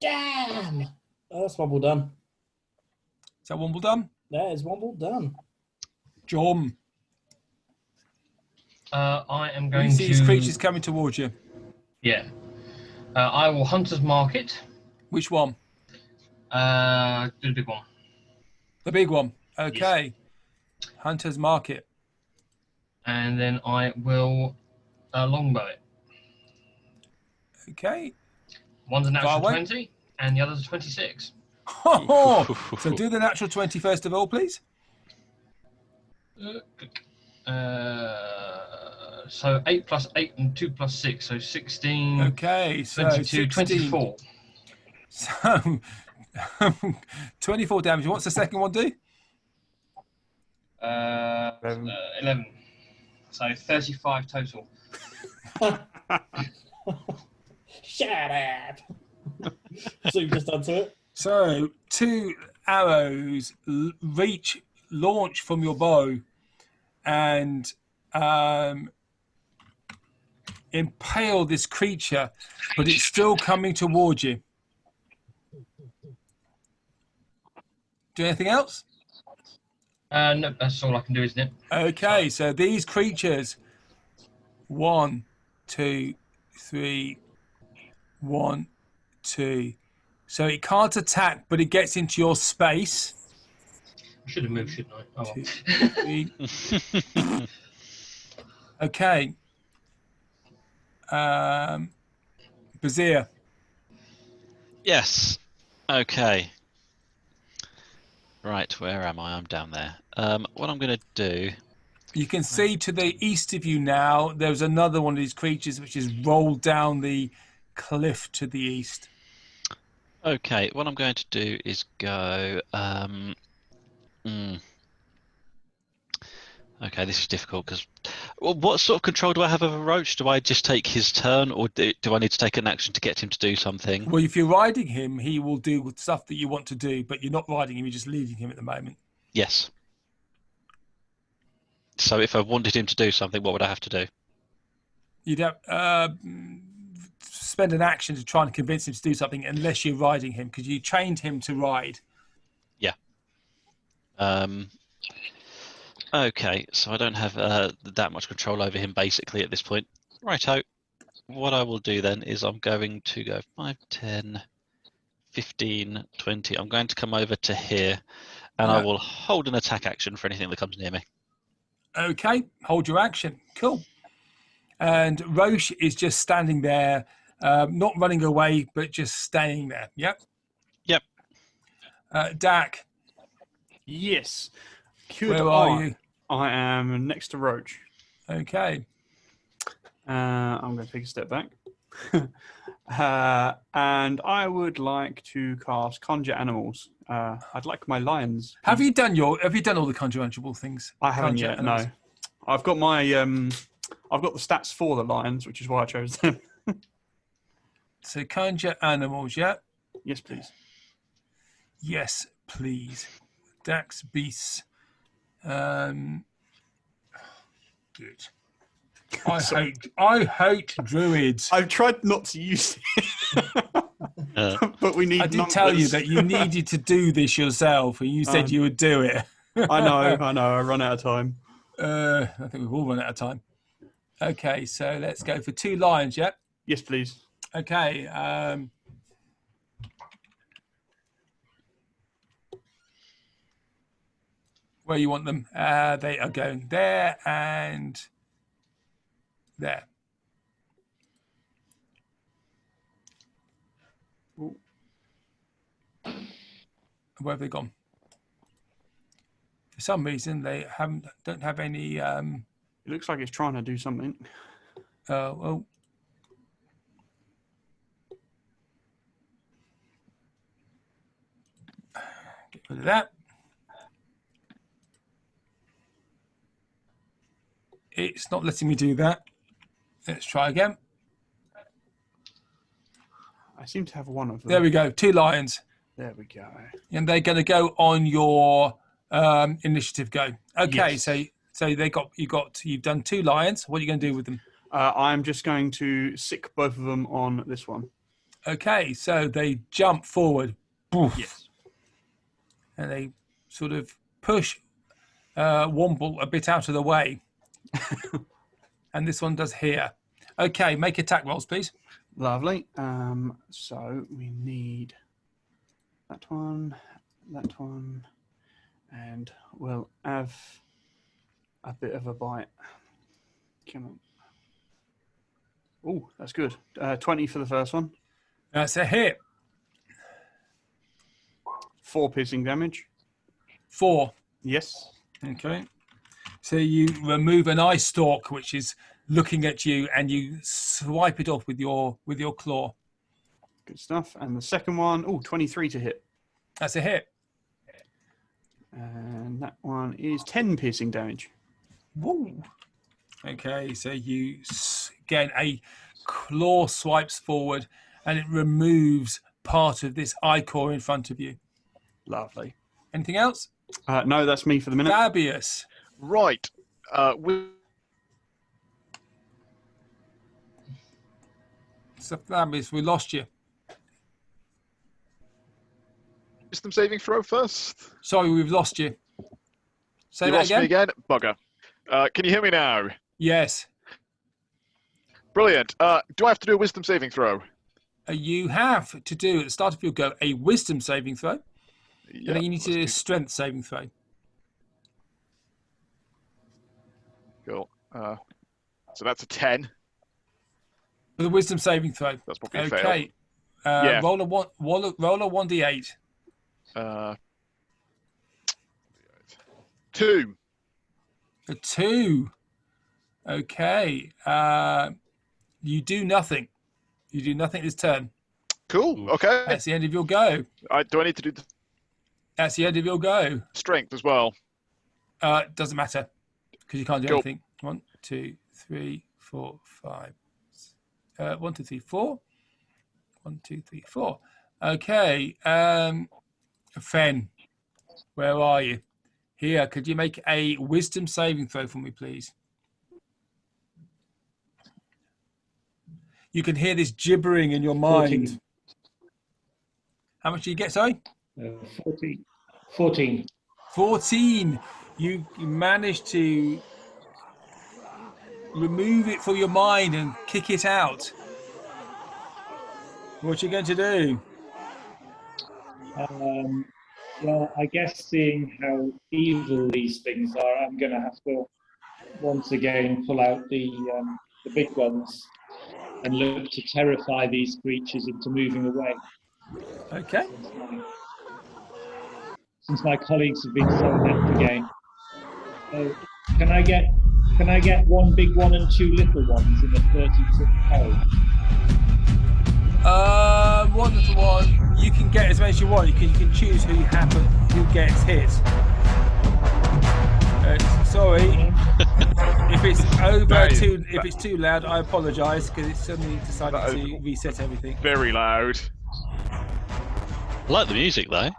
Damn. That's Womble done. Is that Womble done? That is Womble done. John. I am You going see to. these creatures coming towards you. Yeah. I will Hunter's Mark it. Which one? Do the big one. The big one. Okay. Hunter's Market. And then I will longbow it. Okay. One's a natural Far away. 20, and the other's a 26. So do the natural 20 first of all, please. So 8 plus 8 and 2 plus 6, so 16, Okay, so 22, 16. 24. So 24 damage. What's the second one do? 11. So 35 total. Shut up. So you've just done to it. So 2 arrows launch from your bow and impale this creature, but it's still coming towards you. Do anything else? No, that's all I can do, isn't it? Okay, so these creatures, 1, 2, 3, 1, 2. So it can't attack, but it gets into your space. I should have moved, shouldn't I? Oh, 2, well. 3. Okay. Bazir. Yes. Okay. Right, where am I? I'm down there. What I'm going to do... You can see to the east of you now, there's another one of these creatures which is rolled down the cliff to the east. Okay, what I'm going to do is go... Okay, this is difficult because... Well, what sort of control do I have over Roach? Do I just take his turn, or do I need to take an action to get him to do something? Well, if you're riding him, he will do stuff that you want to do, but you're not riding him, you're just leading him at the moment. Yes. So if I wanted him to do something, what would I have to do? You'd have spend an action to try and convince him to do something unless you're riding him, because you trained him to ride. Yeah. Okay, so I don't have that much control over him basically at this point. Righto. What I will do then is I'm going to go 5, 10, 15, 20. I'm going to come over to here and I will hold an attack action for anything that comes near me. Okay, hold your action. Cool. And Roche is just standing there, not running away, but just staying there. Yep. Yep. Dak, Yes. where are you? I am next to Roach. Okay. I'm going to take a step back. And I would like to cast Conjure Animals. I'd like my lions. Have you done all the conjurable things? I haven't Conjure yet, animals? no. I've got my I've got the stats for the lions, which is why I chose them. So conjure animals, yeah? Yes, please. Yes, please. Dax beasts. Good. I hate druids. I've tried not to use it, but we need. I did tell you that you needed to do this yourself, and you said you would do it. I know. I run out of time. I think we've all run out of time. Okay, so let's go for 2 lions, yep? Yes, please. Okay. Where you want them? They are going there and there. Ooh. Where have they gone? For some reason, they don't have any. It looks like it's trying to do something. Well. Get rid of that. It's not letting me do that. Let's try again. I seem to have one of them. There we go. 2 lions. There we go. And they're going to go on your initiative go. Okay, Yes. so you've done 2 lions. What are you going to do with them? I'm just going to sick both of them on this one. Okay, so they jump forward. Boof, Yes. and they sort of push Womble a bit out of the way. And this one does here. Okay, make attack rolls, please. Lovely. So we need that one, and we'll have a bit of a bite. Come on. Oh, that's good. 20 for the first one. That's a hit. 4 piercing damage. 4. Yes. Okay. So you remove an eye stalk, which is looking at you, and you swipe it off with your claw. Good stuff. And the second one, 23 to hit. That's a hit. And that one is 10 piercing damage. Woo. Okay, so again, a claw swipes forward, and it removes part of this eye core in front of you. Lovely. Anything else? No, that's me for the minute. Fabius. Right. So Fabius, we lost you. Wisdom saving throw first. Sorry, we've lost you. Say You that lost again? me again? Bugger. Can you hear me now? Yes. Brilliant. Do I have to do a wisdom saving throw? You have to do, at the start of your go, a wisdom saving throw. Yeah, And then you need to do a let's strength saving throw. Cool. So that's a 10. For the wisdom saving throw. That's probably a fail. Okay. Yeah. Roll a 1d8. 2. A 2. Okay. You do nothing. You do nothing this turn. Cool. Okay. That's the end of your go. Do I need to do the That's the end of your go. strength as well? Doesn't matter because you can't do Cool. anything. 1, 2, 3, 4, 5. 1, 2, 3, 4. 1, 2, 3, 4. Okay. Fen, where are you? Here. Could you make a wisdom saving throw for me, please? You can hear this gibbering in your mind. 14. How much do you get? Sorry. 14. 14. 14. You managed to remove it from your mind and kick it out. What you going to do? Well, I guess seeing how evil these things are, I'm going to have to once again pull out the big ones and look to terrify these creatures into moving away. Okay. Since my colleagues have been so adept again. So can I get one big one and two little ones in a 30-foot hole? One little one. You can get as many as you want. You can choose who gets hit. Sorry, if it's if it's too loud, I apologise because it's suddenly decided to reset everything. Very loud. I like the music though.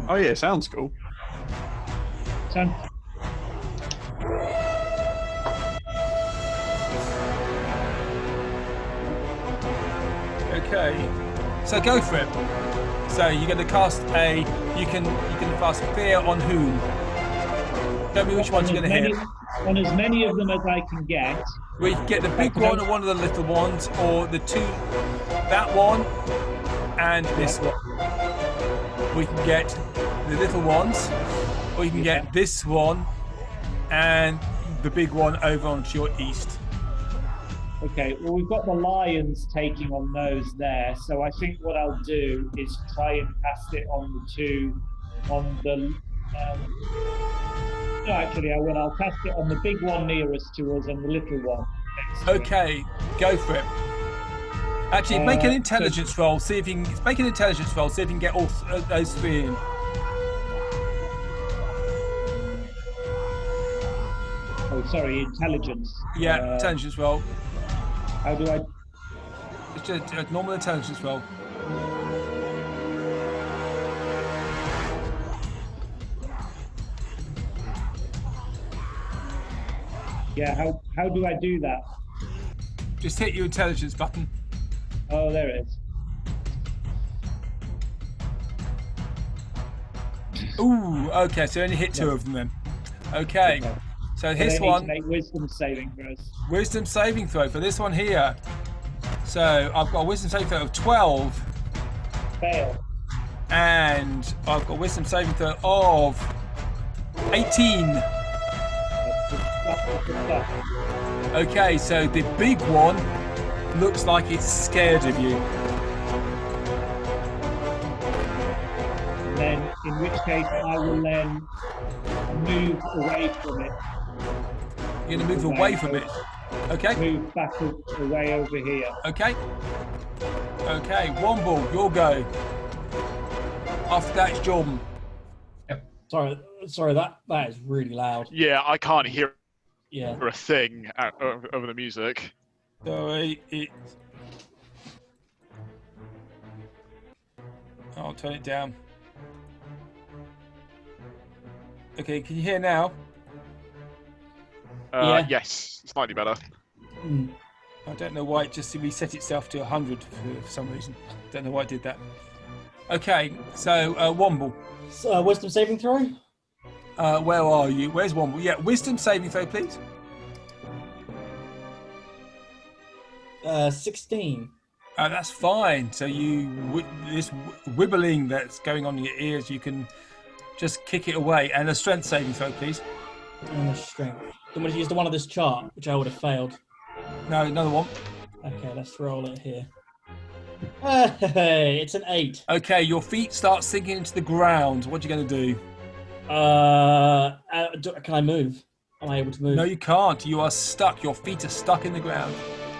Oh yeah, sounds cool. Okay, so go for it. So you're going to cast you can cast fear on whom? Tell me which ones you're going to hit. On as many of them as I can get. We can get the big one or one of the little ones, or the two, that one and this one. We can get the little ones, or you can get this one and the big one over onto your east. Okay, well, we've got the lions taking on those there, so I think what I'll do is try and cast it on the two, on the. No, actually, I will. I'll cast it on the big one nearest to us and the little one next to Okay, go for it. Actually, make an intelligence roll. See if you can make an intelligence roll. See if you can get all those three in. Oh, sorry, intelligence. Yeah, intelligence roll. How do I? It's just a normal intelligence roll. Yeah, how do I do that? Just hit your intelligence button. Oh, there it is. Ooh, okay, so only hit two of them then. Okay, so They this need one, to make wisdom saving throws. wisdom saving throw for this one here. So I've got a wisdom saving throw of 12, Fail. and I've got a wisdom saving throw of 18. Okay, so the big one looks like it's scared of you. Then, in which case, I will then move away from it. You're going to move away from it. Okay, Move back away over here. okay. Okay, Womble, your go. After that, it's Jordan. Sorry, that is really loud. Yeah, I can't hear Yeah. a thing over the music. Sorry, I'll turn it down. Okay, can you hear now? Yeah. Yes, slightly better. Mm. I don't know why it just reset itself to 100 for some reason. Don't know why it did that. Okay, so Womble. So, wisdom saving throw. Where are you? Where's Womble? Yeah, wisdom saving throw, please. 16. That's fine. So this wibbling that's going on in your ears, you can just kick it away. And a strength saving throw, please. And a strength. I'm going to use the one of this chart, which I would have failed. No, another one. Okay, let's roll it here. Hey, it's an 8. Okay, your feet start sinking into the ground. What are you going to do? Can I move? Am I able to move? No, you can't. You are stuck. Your feet are stuck in the ground.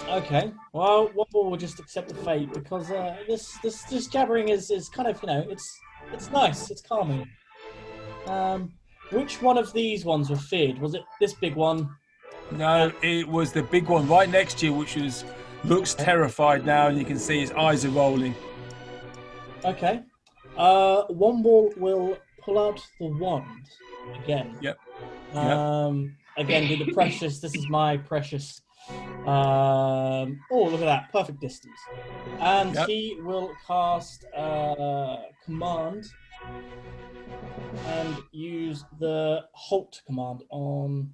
Okay. Well, Womble will just accept the fate because this jabbering is kind of, it's nice. It's calming. Which one of these ones were feared? Was it this big one? No, it was the big one right next to you, which looks terrified now, and you can see his eyes are rolling. Okay. Womble will pull out the wand again. Yep. Again, do the precious. This is my precious. Oh, look at that! Perfect distance. And he will cast command and use the halt command on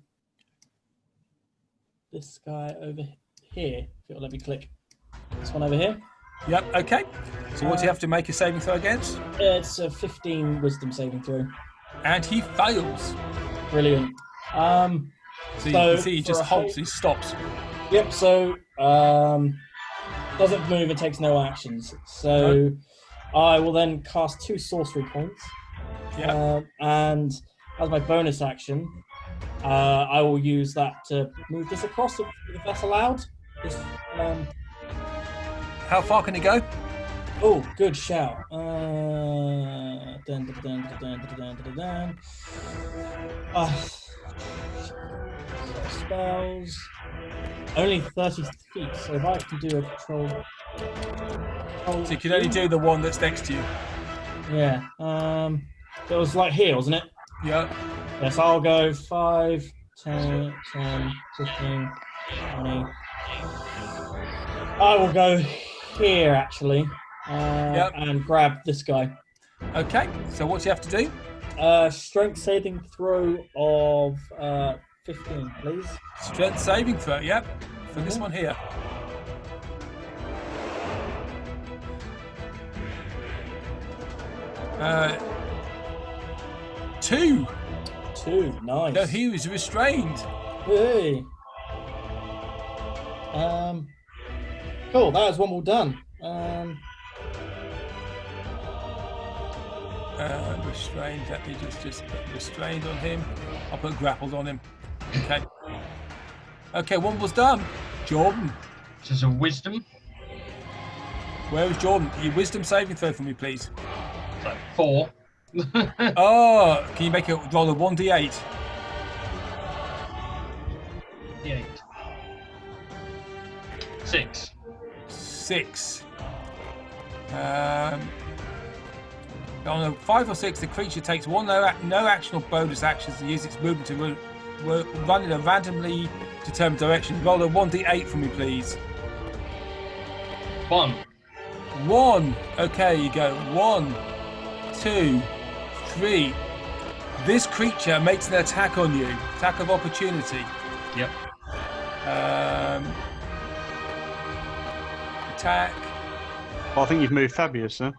this guy over here. If it'll let me click this one over here. Yep. Okay. So what do you have to make a saving throw against? It's a 15 wisdom saving throw. And he fails. Brilliant. So you can see he just halts. He stops. Yep. So doesn't move and takes no actions. So I will then cast 2 sorcery points. Yeah. And as my bonus action, I will use that to move this across if that's allowed. How far can he go? Oh, good shout. Spells. Only 30 feet, so if I can do a control. So you can only do the one that's next to you. Yeah. It was like here, wasn't it? Yeah. Yes, I'll go 5, 10, 15, 20. I will go here, actually, and grab this guy. Okay, so what do you have to do? Strength saving throw of 15, please. Strength saving throw, yep. For this one here. Two. 2, nice. No, he was restrained. Hey. Cool, that was one more done. Restrained, let me just put restrained on him. I'll put grappled on him. Okay. Okay, one was done. Jordan. This is a wisdom. Where is Jordan? Your wisdom saving throw for me, please. So 4. Oh, can you make a roll of 1d8? 8. 6. 6. On a 5 or 6, the creature takes one no action or bonus actions to use its movement to run in a randomly determined direction. Roll a 1d8 for me, please. 1. 1. Okay, you go. 1, 2, 3. This creature makes an attack on you. Attack of opportunity. Yep. Attack. Well, I think you've moved Fabius, huh?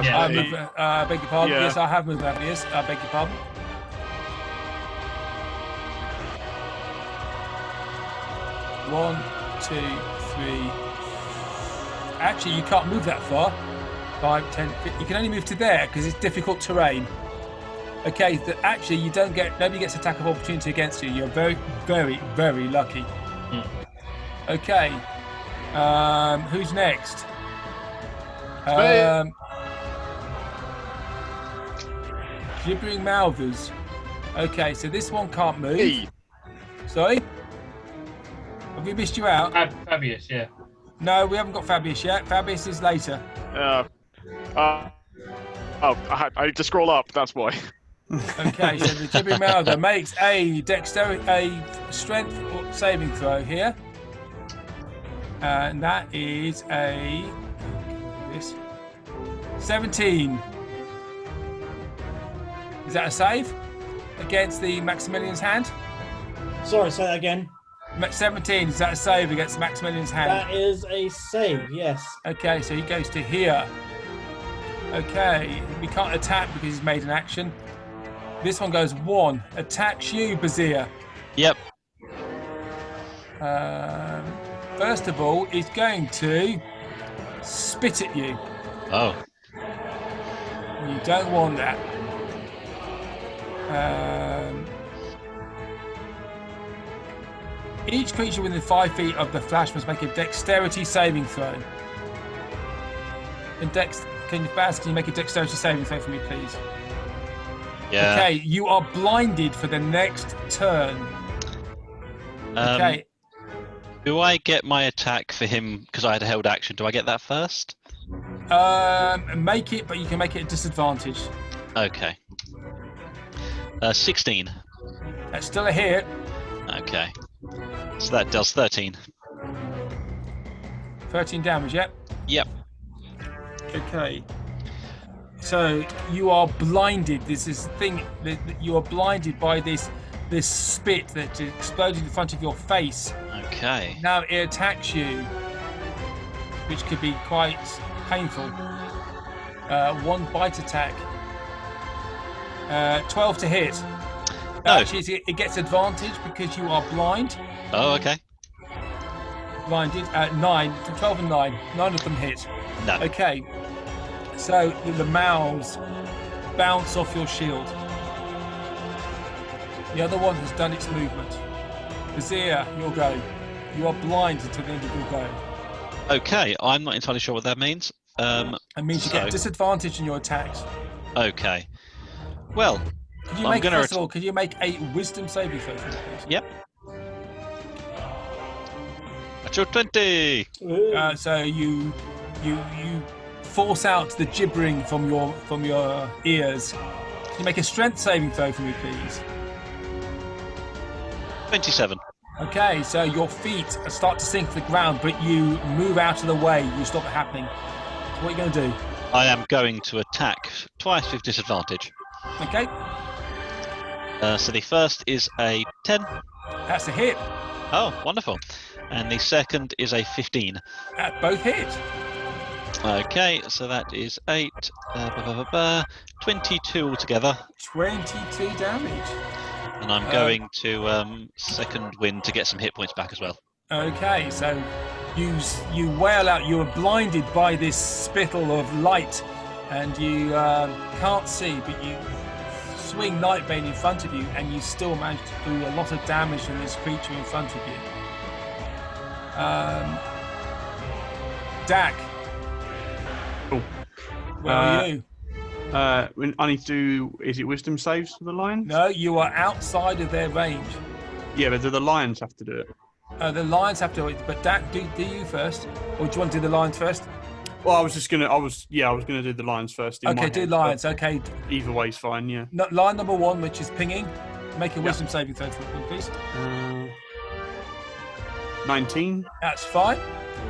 Yeah. I beg your pardon. Yeah. Yes, I have moved Fabius. I beg your pardon. One, 2, 3. Actually, you can't move that far. 5, 10, 50. You can only move to there because it's difficult terrain. Okay, actually, you don't get. Nobody gets attack of opportunity against you. You're very, very, very lucky. Okay. Who's next? Gibbering Malthus. Okay, so this one can't move. Hey. Sorry? Have we missed you out? Fabius, yeah. No, we haven't got Fabius yet. Fabius is later. Oh, I need to scroll up. That's why. Okay, so the Gibbering Malga makes a strength saving throw here. And that is a 17. Is that a save against the Maximilian's hand? Sorry, say that again. 17, is that a save against Maximilian's hand? That is a save, yes. Okay, so he goes to here. Okay, we can't attack because he's made an action. This one goes 1. Attacks you, Bazir. Yep. First of all, he's going to spit at you. Oh. You don't want that. Each creature within 5 feet of the flash must make a dexterity saving throw. And can you make a dexterity saving throw for me, please? Yeah. Okay, you are blinded for the next turn. Okay. Do I get my attack for him because I had a held action? Do I get that first? Make it, but you can make it a disadvantage. Okay. 16. That's still a hit. Okay. So that does 13. 13 damage, yeah? Yep. Okay. So you are blinded. This is the thing that you are blinded by this spit that exploded in front of your face. Okay. Now it attacks you, which could be quite painful. 1 bite attack. 12 to hit. Oh. Actually, it gets advantage because you are blind. Oh, okay. Blinded. 9. 12 and 9. None of them hit. No. Okay. So the mouths bounce off your shield. The other one has done its movement. Azir, your go. You are blind until the end of your go. Okay, I'm not entirely sure what that means. It means you get disadvantage in your attacks. Okay. Well, Could you I'm make gonna first of all? Could you make a wisdom saving throw, please? Yep. Natural 20. So you force out the gibbering from your ears. Can you make a strength saving throw for me, please? 27. Okay, so your feet start to sink to the ground, but you move out of the way. You stop it happening. So what are you going to do? I am going to attack twice with disadvantage. Okay, So the first is a 10. that's a hit. Oh, wonderful. And the second is a 15. Both hit. Okay, so that is 8, 22 altogether. 22 damage. And I'm going to second wind to get some hit points back as well. Okay, so you wail out. You are blinded by this spittle of light, and you can't see, but you swing Nightbane in front of you, and you still manage to do a lot of damage to this creature in front of you. Dak. Cool. Where are you? I need to do. Is it wisdom saves for the lions? No, you are outside of their range. Yeah, but do the lions have to do it? The lions have to do it, but Dak, do you first, or do you want to do the lions first? Well, I was gonna do the lions first. in my Okay, do head, lions. but Okay, Either way's fine. Yeah. no, line number 1, which is pinging. Make a wisdom saving throw for me, please. 19. That's fine.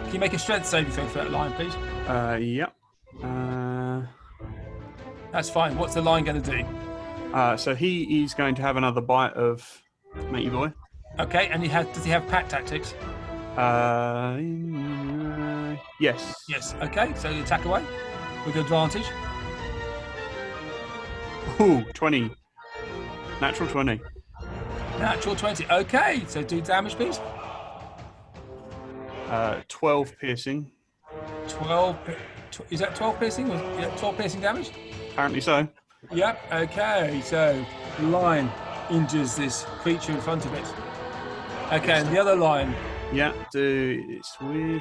Can you make a strength saving throw for that lion, please? Yep. That's fine. What's the lion going to do? So he is going to have another bite of Matey Boy. Okay, and does he have pack tactics? Yes. Yes. Okay, so you attack away with advantage. Ooh, 20. Natural 20. Natural 20. Okay, so do damage, please. 12 piercing. 12. Is that 12 piercing? Yeah, 12 piercing damage? Apparently so. Yep. Okay, so the lion injures this creature in front of it. Okay, and the other lion. Yeah, do its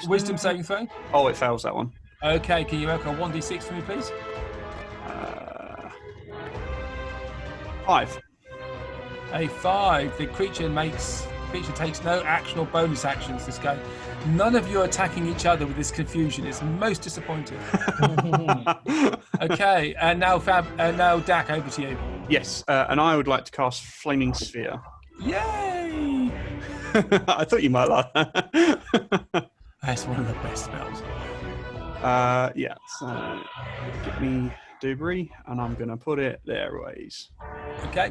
Wisdom saving throw. Oh, it fails that one. Okay, can you make a 1d6 for me, please? 5. A 5. The creature makes creature takes no action or bonus actions this go. None of you are attacking each other with this confusion. It's most disappointing. Okay, and now now Dak, over to you. Yes, and I would like to cast Flaming Sphere. Yay! I thought you might laugh. That's one of the best spells. Yeah, so get me Dubry, and I'm going to put it there ways. Okay.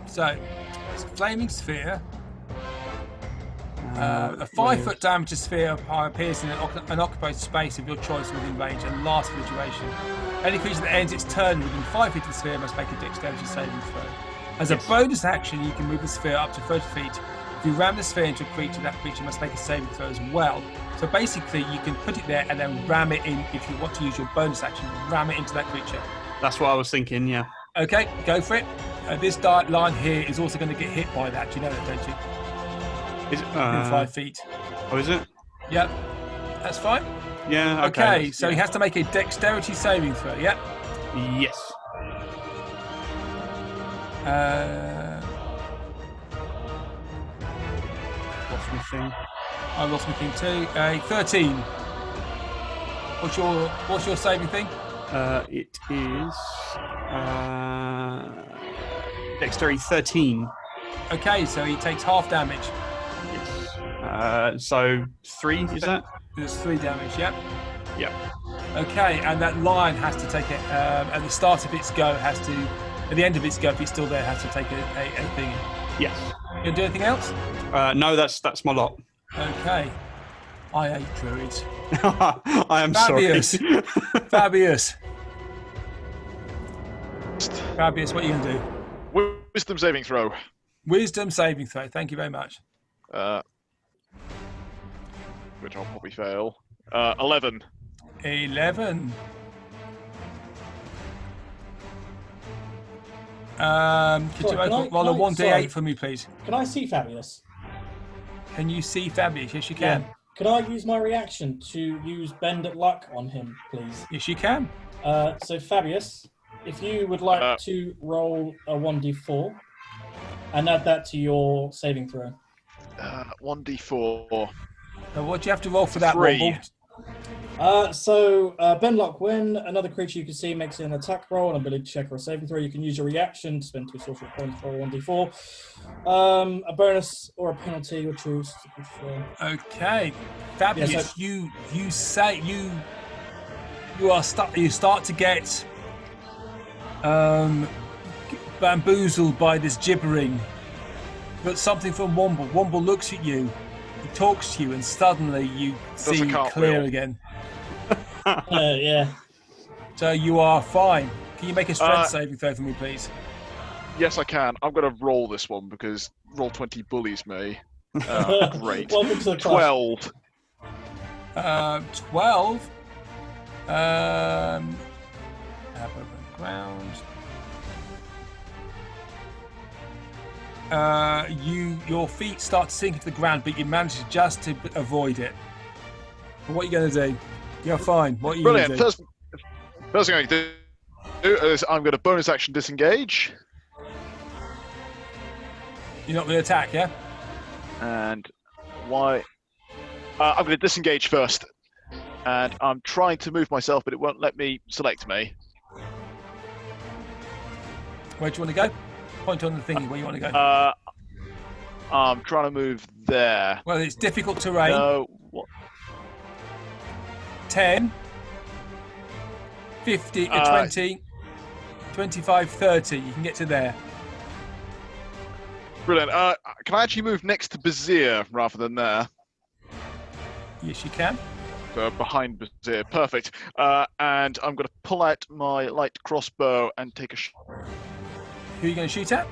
So, it's a Flaming Sphere. A 5-foot diameter sphere appears in an occupied space of your choice within range and lasts for the duration. Any creature that ends its turn within 5 feet of the sphere must make a dexterity saving throw. As a bonus action, you can move the sphere up to 30 feet. If you ram the sphere into a creature, that creature must make a saving throw as well. So basically, you can put it there and then ram it in if you want to use your bonus action. Ram it into that creature. That's what I was thinking, yeah. Okay, go for it. This dark line here is also going to get hit by that. Do you know that, don't you? Is it, In 5 feet. Oh, is it? Yep. That's fine. Yeah, Okay, so he has to make a dexterity saving throw, yep. Yes. Lost my thing. I lost my thing too. 13. What's your saving thing? It is Dexterity 13. Okay, so he takes half damage. Yes. So 3, is that? There's 3 damage, yep. Yep. Okay, and that lion has to take it at the start of its go, at the end of its go, if it's still there, has to take a thing. Yes. You gonna do anything else? No, that's my lot. Okay. I hate druids. I am Fabius. sorry. Fabius. Fabius, what are you going to do? Wisdom saving throw. Wisdom saving throw. Thank you very much. Which I'll probably fail. 11. 11. Could you roll a 1d8 for me, please? Can I see Fabius? Can you see Fabius? Yes, you can. Yeah. Can I use my reaction to use Bend at Luck on him, please? Yes, you can. So Fabius, if you would like to roll a 1d4 and add that to your saving throw. 1d4. Now, what do you have to roll for that? 3. Bend Luck, when another creature you can see makes an attack roll, an ability check, or a saving throw, you can use your reaction to spend 2 social points for a 1d4. A bonus or a penalty, you choose. Okay, Fabius, Yeah, you start to get bamboozled by this gibbering. But something from Womble. Womble looks at you, he talks to you, and suddenly you see clear again. Yeah. So you are fine. Can you make a strength saving throw for me, please? Yes, I can. I'm going to roll this one because roll 20 bullies me. Great. Welcome to the class. 12. 12. Above the ground. Your feet start to sink into the ground, but you manage just to avoid it. But what are you going to do? You're fine. What are you going to do? Brilliant. First thing I can do is I'm going to bonus action disengage. You're not going to attack, yeah? And why? I'm going to disengage first. And I'm trying to move myself, but it won't let me select me. Where do you want to go? Point on the thingy where you want to go. I'm trying to move there. Well, it's difficult terrain. No. What? 10, 50, 20, 25, 30. You can get to there. Brilliant. Can I actually move next to Bazir rather than there? Yes, you can. Behind Bazir. Perfect. And I'm going to pull out my light crossbow and take a shot. Who are you going to shoot at?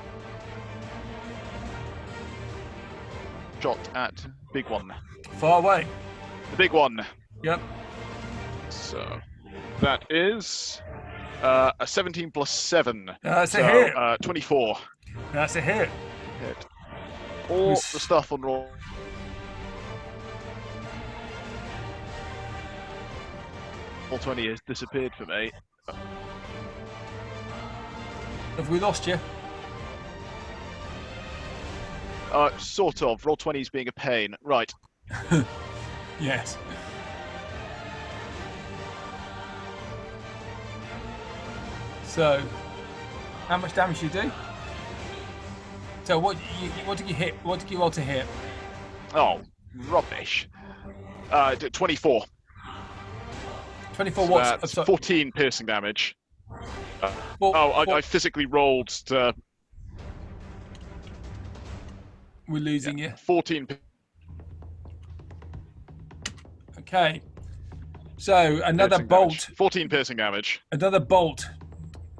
At big one. Far away. The big one. Yep. So that is a 17 plus 7. That's a hit. 24. That's a hit. Hit. All the stuff on roll. All 20 has disappeared for me. Have we lost you? Sort of. Roll 20s being a pain. Right. Yes. So, how much damage do you do? So what did you hit? What did you roll to hit? Oh, rubbish. 24. 24 So watts. that's Sorry, 14 piercing damage. I physically rolled to we're losing you. 14. Okay. So another piercing bolt. damage. 14 piercing damage. Another bolt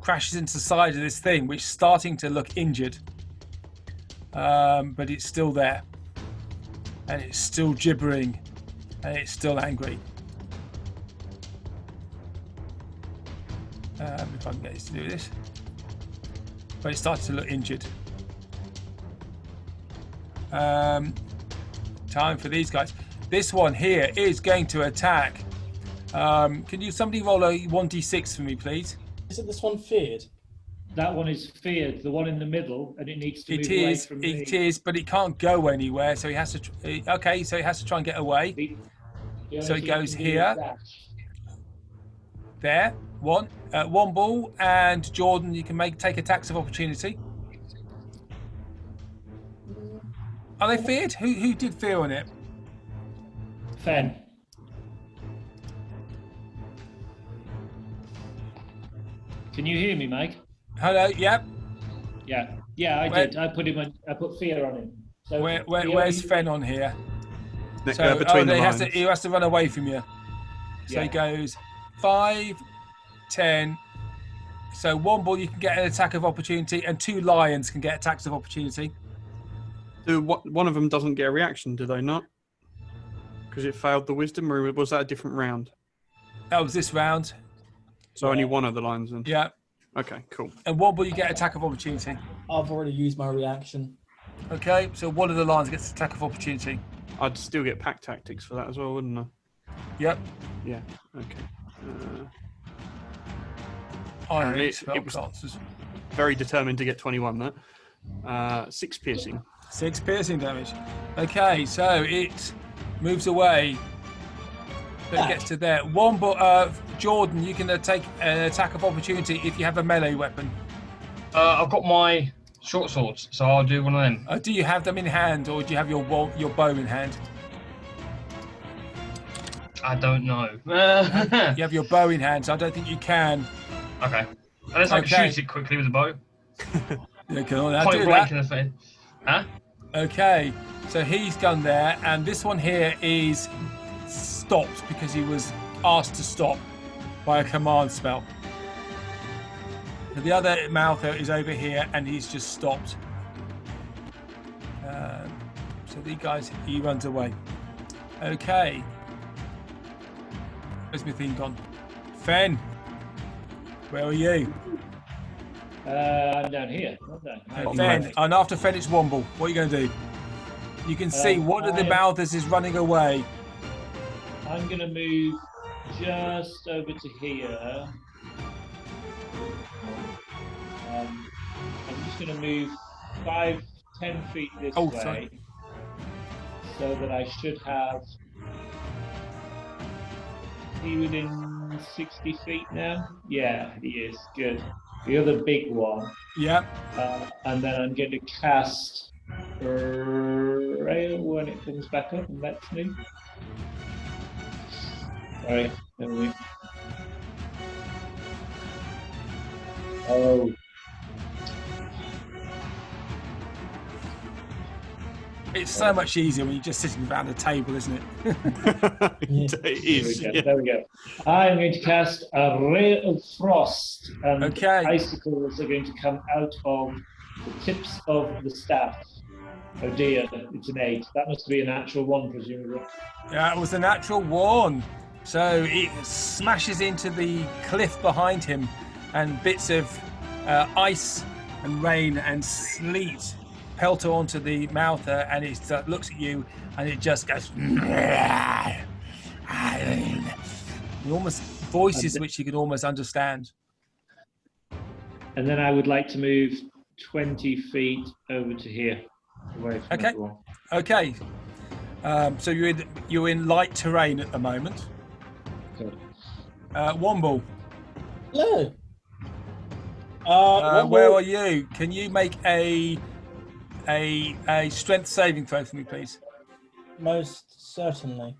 crashes into the side of this thing, which is starting to look injured. But it's still there. And it's still gibbering. And it's still angry. If I can get this to do this. But it's starting to look injured. Time for these guys. This one here is going to attack. Can somebody roll a 1d6 for me, please? Isn't this one feared? That one is feared. The one in the middle, and it needs to move away from me. It is, but it can't go anywhere, so he has to. Okay, so he has to try and get away. The So only it thing goes to do here. is dash. There, one ball, and Jordan, you can take attacks of opportunity. Are they feared? Who did fear on it? Fen. Can you hear me, Mike? Hello. Yep. Yeah, I Where- did. I put fear on him. So Where's Fen on here? Ne- So between the he lines. has to run away from you. So he goes 5, 10. So one ball you can get an attack of opportunity, and 2 lions can get attacks of opportunity. One of them doesn't get a reaction, do they not? Because it failed the wisdom, or was that a different round? That was this round. So only one of the lines then? Yeah. Okay, cool. And one ball you get attack of opportunity. I've already used my reaction. Okay, so one of the lions gets attack of opportunity. I'd still get pack tactics for that as well, wouldn't I? Yep. Yeah, okay. Iron it spell was- classes. Very determined to get 21 there. 6 piercing. 6 piercing damage. Okay, so it moves away. So it gets to there. One ball, Jordan, you can take an attack of opportunity if you have a melee weapon. I've got my short swords, so I'll do one of them. Do you have them in hand, or do you have your bow in hand? I don't know. You have your bow in hand, so I don't think you can. Okay. Unless I can Okay. shoot it quickly with a bow. You can only Point do blank that. in the face. Huh? Okay, so he's gone there, and this one here is stopped because he was asked to stop by a command spell. The other Maltho is over here, and he's just stopped. So these guys, he runs away. Okay. Where's my thing gone? Fen, where are you? I'm down here. Not down. Fen, and after Fen, it's Womble. What are you going to do? You can see one of the Malthus is running away. I'm going to move just over to here. I'm just going to move 5, 10 feet this Oh, way, sorry. so that I should have. He within 60 feet now? Yeah, he is. Good. The other big one. Yep. And then I'm going to cast Rail when it comes back up and lets me. Sorry, there we go. Oh, It's so much easier when you're just sitting around the table, isn't it? It there is. we go. Yeah. There we go. I'm going to cast a Ray of Frost, and Okay. icicles are going to come out of the tips of the staff. Oh dear, it's an 8. That must be a natural 1, presumably. Yeah, it was a natural 1. So it smashes into the cliff behind him, and bits of ice and rain and sleet pelter onto the Maltha, and it looks at you, and it just goes. Almost voices which you could almost understand. And then I would like to move 20 feet over to here. away from Okay. everyone. Okay. So you're in light terrain at the moment. Good. Womble, Hello. where Womble, are you? Can you make a strength saving throw for me, please? most certainly.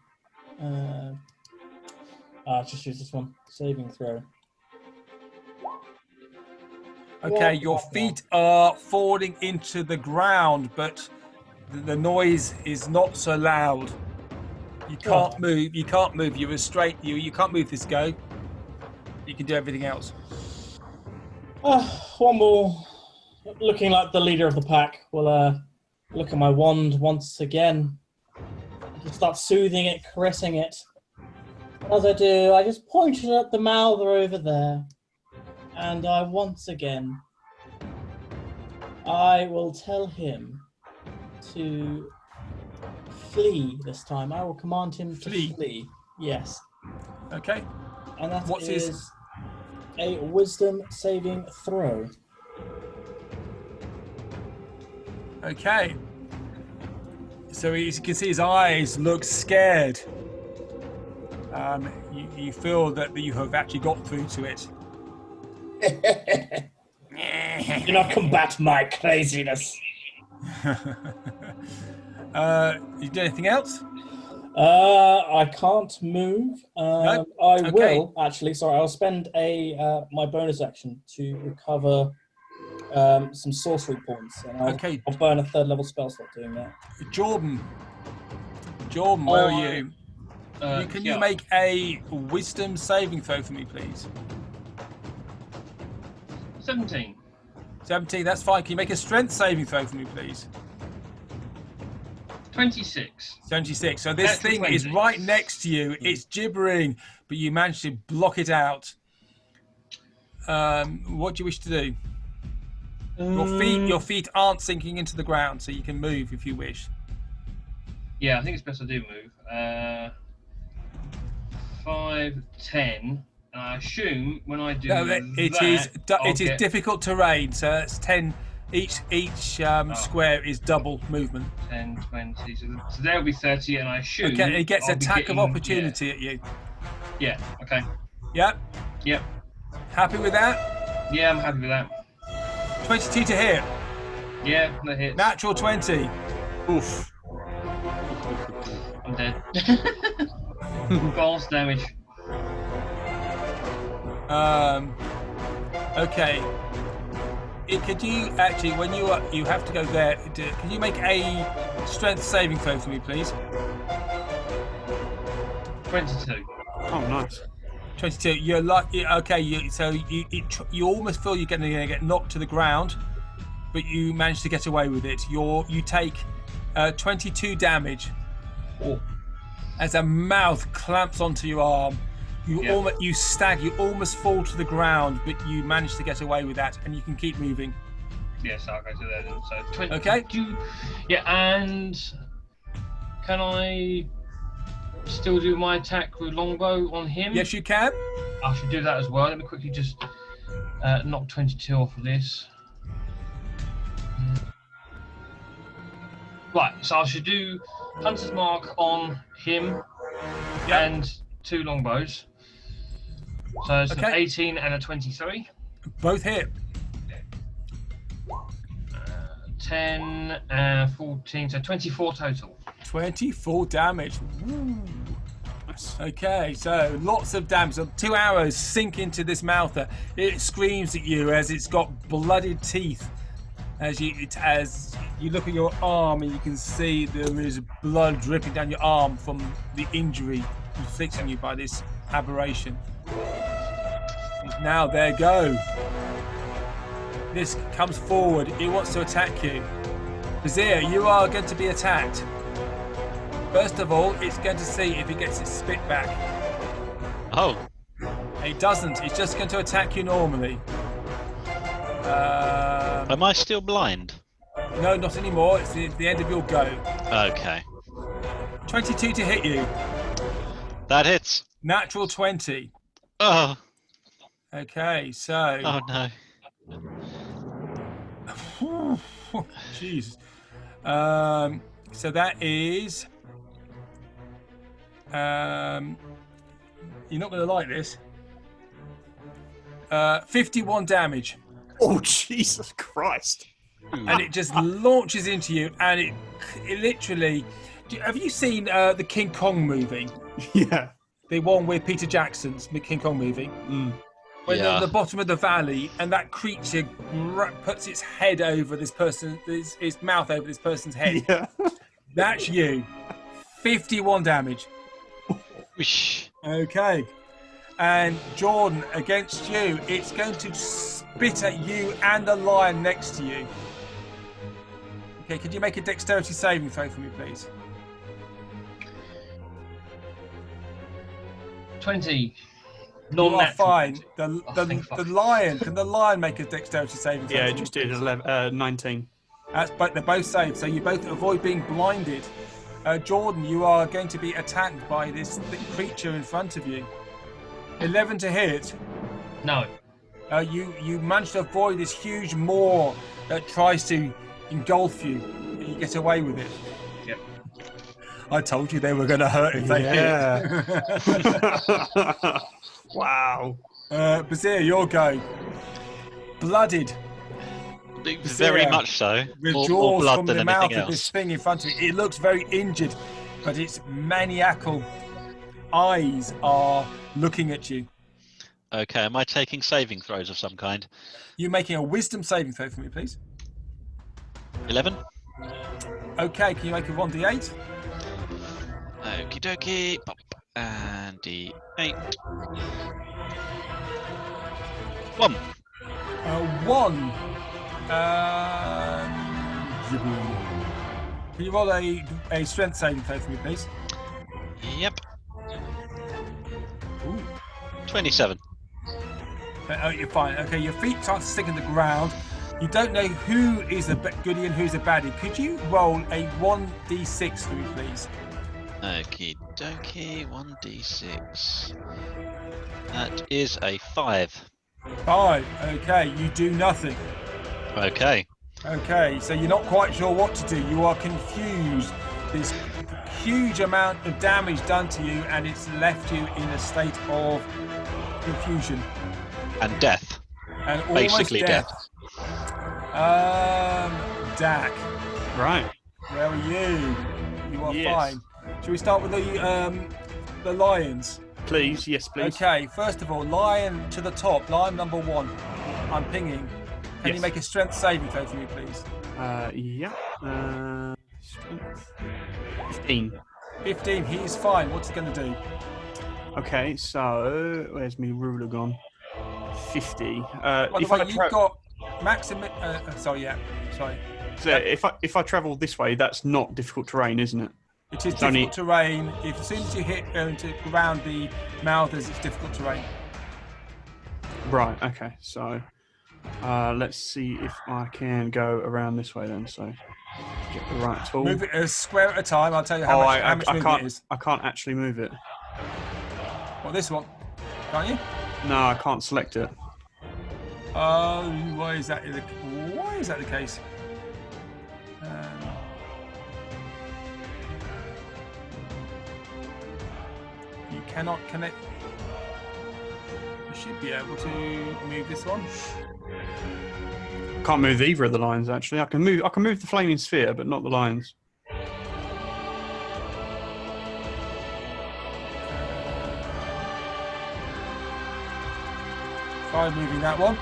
I'll just use this one. Saving throw. Okay, your feet are falling into the ground, but the noise is not so loud. You can't move. You can't move. You're straight. You can't move this go. You can do everything else. Womble, looking like the leader of the pack, will look at my wand once again. Just start soothing it, caressing it. As I do, I just point it at the mouther over there. And I once again, I will tell him to flee this time. I will command him to flee. Yes. Okay. And that What's is his- a wisdom saving throw. Okay. So as you can see, his eyes look scared. You feel that you have actually got through to it. Do not combat my craziness. You do anything else? I can't move. Nope. I Okay. will actually. Sorry, I'll spend my bonus action to recover some sorcery points, and I'll burn a 3rd level spell slot doing that. Jordan, where are you? Can you yeah. make a wisdom saving throw for me, please? 17. 17, that's fine. Can you make a strength saving throw for me, please? 26. 76. So this Natural thing is 20. right next to you. It's gibbering, but you managed to block it out. What do you wish to do? Your feet aren't sinking into the ground, so you can move if you wish. Yeah, I think it's best I do move. 5, 10. And I assume when I do No, it is get- difficult terrain, so that's 10. Each square is double movement. 10, 20. So there'll be 30, and I assume. Okay, it gets I'll be attack of getting- opportunity at you. Yeah. Okay. Yep. Yep. Happy with that? Yeah, I'm happy with that. 22 to hit. Yeah, that hits. Natural 20. Oof. I'm dead. False damage. Okay. Could you actually, when you have to go there, can you make a strength saving throw for me, please? 22. Oh, nice. 22. You're lucky. Okay. You almost feel you're going to get knocked to the ground, but you manage to get away with it. You take 22 damage Oh. as a mouth clamps onto your arm. You almost fall to the ground, but you manage to get away with that, and you can keep moving. Yes, I'll go to there then. So 22. Okay. Yeah, and can I still do my attack with longbow on him? Yes, you can. I should do that as well. Let me quickly just knock 22 off of this. Right, so I should do Hunter's Mark on him and 2 longbows. So it's an 18 and a 23. Both hit. 10 and 14, so 24 total. 24 damage. Woo. Okay, so lots of damage. So 2 arrows sink into this mouther. It screams at you as it's got blooded teeth. As you look at your arm, and you can see there is blood dripping down your arm from the injury inflicted on you by this aberration. Now there go. This comes forward. It wants to attack you. Vizier, you are going to be attacked. First of all, it's going to see if it gets its spit back. Oh, It doesn't. It's just going to attack you normally. am I still blind? No, not anymore. It's the end of your go. Okay. 22 to hit you. That hits. Natural 20. Oh, Okay, so... oh no. Jeez. So that is. You're not going to like this. 51 damage. Oh, Jesus Christ. And it just launches into you, and it literally. Have you seen the King Kong movie? Yeah. The one with Peter Jackson's King Kong movie? Mm. When they're Yeah. at the bottom of the valley, and that creature puts its head over this person, its mouth over this person's head. Yeah. That's you. 51 damage. Whoosh. Okay. And Jordan, against you, it's going to spit at you and the lion next to you. Okay, could you make a dexterity saving throw for me, please? 20. You are Non-natural fine. 20. The lion, can the lion make a dexterity saving throw? Yeah, for it me, just did please? 19. But they're both saved, so you both avoid being blinded. Jordan, you are going to be attacked by this creature in front of you. 11 to hit. No. You manage to avoid this huge maw that tries to engulf you, and you get away with it. Yep. I told you they were going to hurt if they hit. Wow. Bazir, your go. Blooded. Very much so. With More jaws blood from than the mouth anything of this else. thing in front of it. It looks very injured, but its maniacal eyes are looking at you. Okay, am I taking saving throws of some kind? You making a wisdom saving throw for me, please? 11? Okay, can you make a 1d8? Okie dokie. Pop. And D8. 1. 1. Can you roll a strength saving throw for me, please? Yep. Ooh. 27. Oh, you're fine. Okay, your feet start to stick in the ground. You don't know who is a goodie and who's a baddie. Could you roll a 1d6 for me, please? Okie dokie. 1d6. That is a 5. 5. Okay, you do nothing. Okay. Okay, so you're not quite sure what to do. You are confused. There's huge amount of damage done to you, and it's left you in a state of confusion And death. and almost Basically death. Dak, Right. where are you? You are Yes. fine. Shall we start with the lions? Please, yes, please. Okay, first of all, lion to the top, lion number 1. I'm pinging. Can you Yes. make a strength saving throw for me, please? Yeah. Strength. 15. 15. He's fine. What's he going to do? Okay, so where's me ruler gone? 50. By the If way, I you've got maximum. Sorry. so if I travel this way, that's not difficult terrain, isn't it? It is It's only- difficult terrain. As soon as you hit into around the mouthers, it's difficult terrain. Right. Okay. So let's see if I can go around this way then. So get the right tool. Move it a square at a time. I'll tell you how Oh, much, I movement can't. it is. I can't actually move it. Well, this one, can't you? No, I can't select it. Why is that the case? You cannot connect. You should be able to move this one. Can't move either of the lines actually. I can move the flaming sphere, but not the lines. Try moving that one.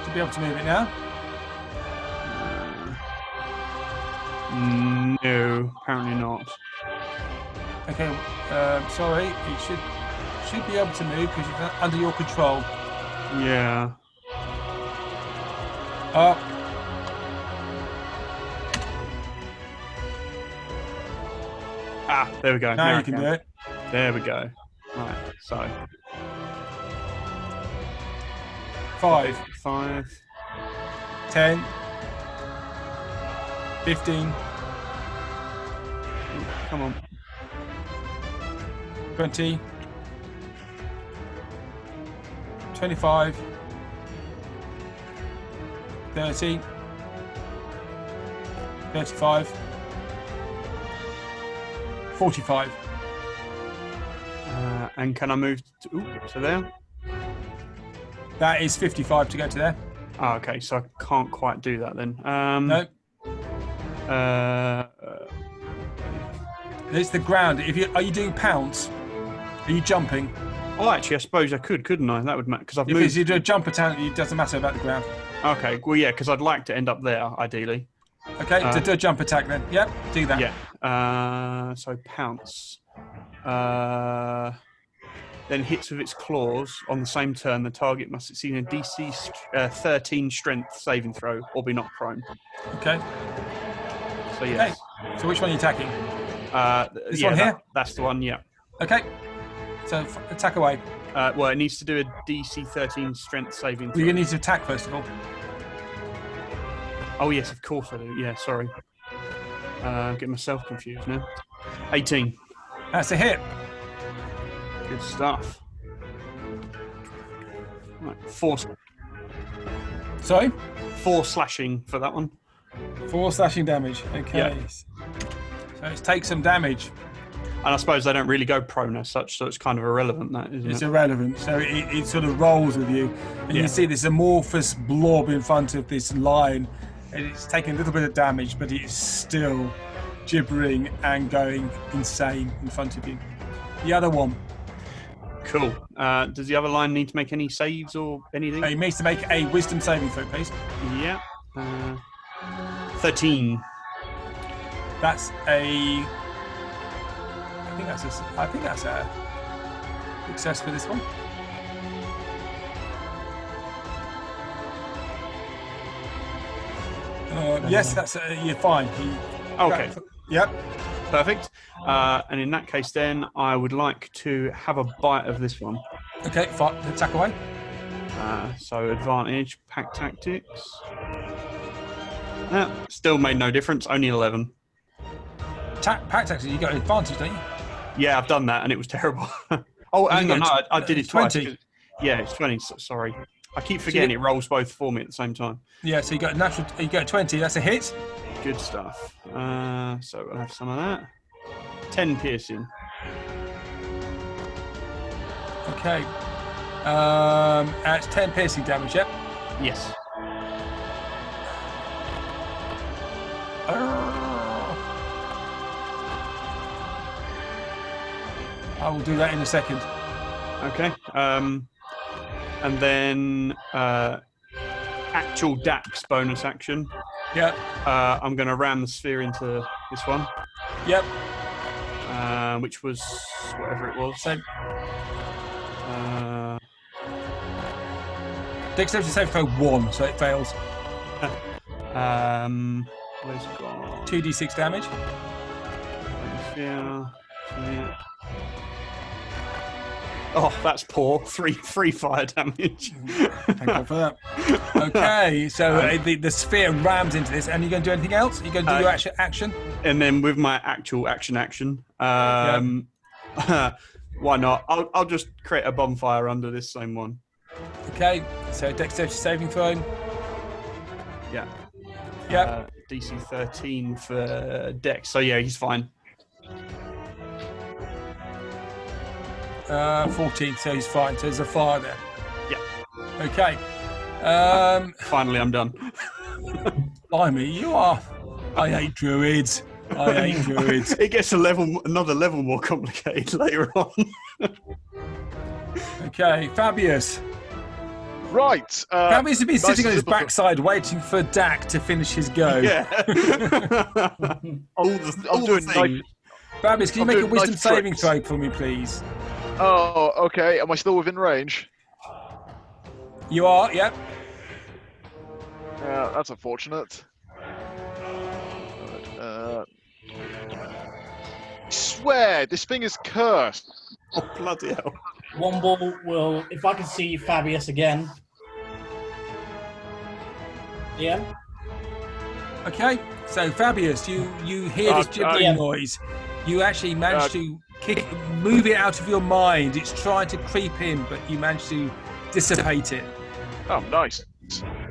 Should be able to move it now. No, apparently not. Okay, sorry. It should be able to move because it's under your control. Yeah. Up. Ah, there we go. Now I you can do it. There we go. Right. So 5, 5. 10, 15, Come on. 20, 25, 30, 35, 45. And can I move to there? That is 55 to get to there. Oh, okay, so I can't quite do that then. No, Uh, it's the ground. Are you doing pounce? Are you jumping? oh, actually, I suppose I could, couldn't I? That would matter because I've If moved. you do a jump attack, it doesn't matter about the ground. Okay, well, yeah, because I'd like to end up there ideally. Okay, to do a jump attack then. Yep, do that. Yeah. So pounce. Then hits with its claws on the same turn. The target must succeed in a DC 13 Strength saving throw or be knocked prone. Okay. So yes. So which one are you attacking? This one here? That's the one. Yeah. Okay. So attack away. Well, it needs to do a DC 13 Strength saving Well, throw. you need to attack first of all. Oh yes, of course I do. Yeah, sorry. Getting myself confused now. 18. That's a hit. Good stuff. Right, four Sorry? slashing for that one. 4 slashing damage. Okay. Yeah. So it's take some damage. And I suppose they don't really go prone as such, so it's kind of irrelevant, that, isn't It's it? irrelevant. So it sort of rolls with you. And Yeah. you see this amorphous blob in front of this line. And it's taking a little bit of damage, but it's still gibbering and going insane in front of you. The other one, Cool. Does the other line need to make any saves or anything? he needs to make a wisdom saving throw, please. Yeah. 13. That's a. I think that's a success for this one. Yes, that's you're fine. Okay. Yep. Perfect. And in that case, then I would like to have a bite of this one. Okay. Fine. Attack away. So advantage, pack tactics. Still made no difference. Only 11. Pack tactics. You got an advantage, don't you? Yeah, I've done that, and it was terrible. Oh, hang you on. No, got I did it twice. 20. Yeah, it's 20. Sorry. I keep forgetting it rolls both for me at the same time. Yeah. So you got a natural. You got a 20. That's a hit. Good stuff. So we'll have some of that. 10 piercing. Okay. That's 10 piercing damage. Yep. Yes. I will do that in a second. Okay. And then actual Dax bonus action. Yep. I'm going to ram the sphere into this one, Yep. which was whatever it was. So Uh, dexterity save throw 1, so it fails. Where's it gone? 2d6 damage. Yeah. Oh, that's poor. Three fire damage. Thank God for that. Okay, so the sphere rams into this, and you're going to do anything else? You're going to do your action? And then with my actual action, why not? I'll just create a bonfire under this same one. Okay, so dexterity saving throw. Yeah. Yep. DC 13 for Dex. So yeah, he's fine. 14, so he's fine. So there's a fire there. Yeah. Okay. Finally, I'm done. Blimey, you are. I hate druids. I hate druids. It gets another level more complicated later on. Okay, Fabius. Right. Fabius has been nice sitting on his simple- backside waiting for Dak to finish his go. Yeah. I'm doing things. Fabius, can you I'm make a doing wisdom knife saving tricks. throw for me, please? Oh, okay. Am I still within range? You are, yep. Yeah, that's unfortunate. I swear, this thing is cursed. Oh, bloody hell. Womble will, if I can see Fabius again. Yeah. Okay, so Fabius, you hear this gibbering yeah. noise. You actually manage to move it out of your mind. It's trying to creep in, but you manage to dissipate it. Oh, nice.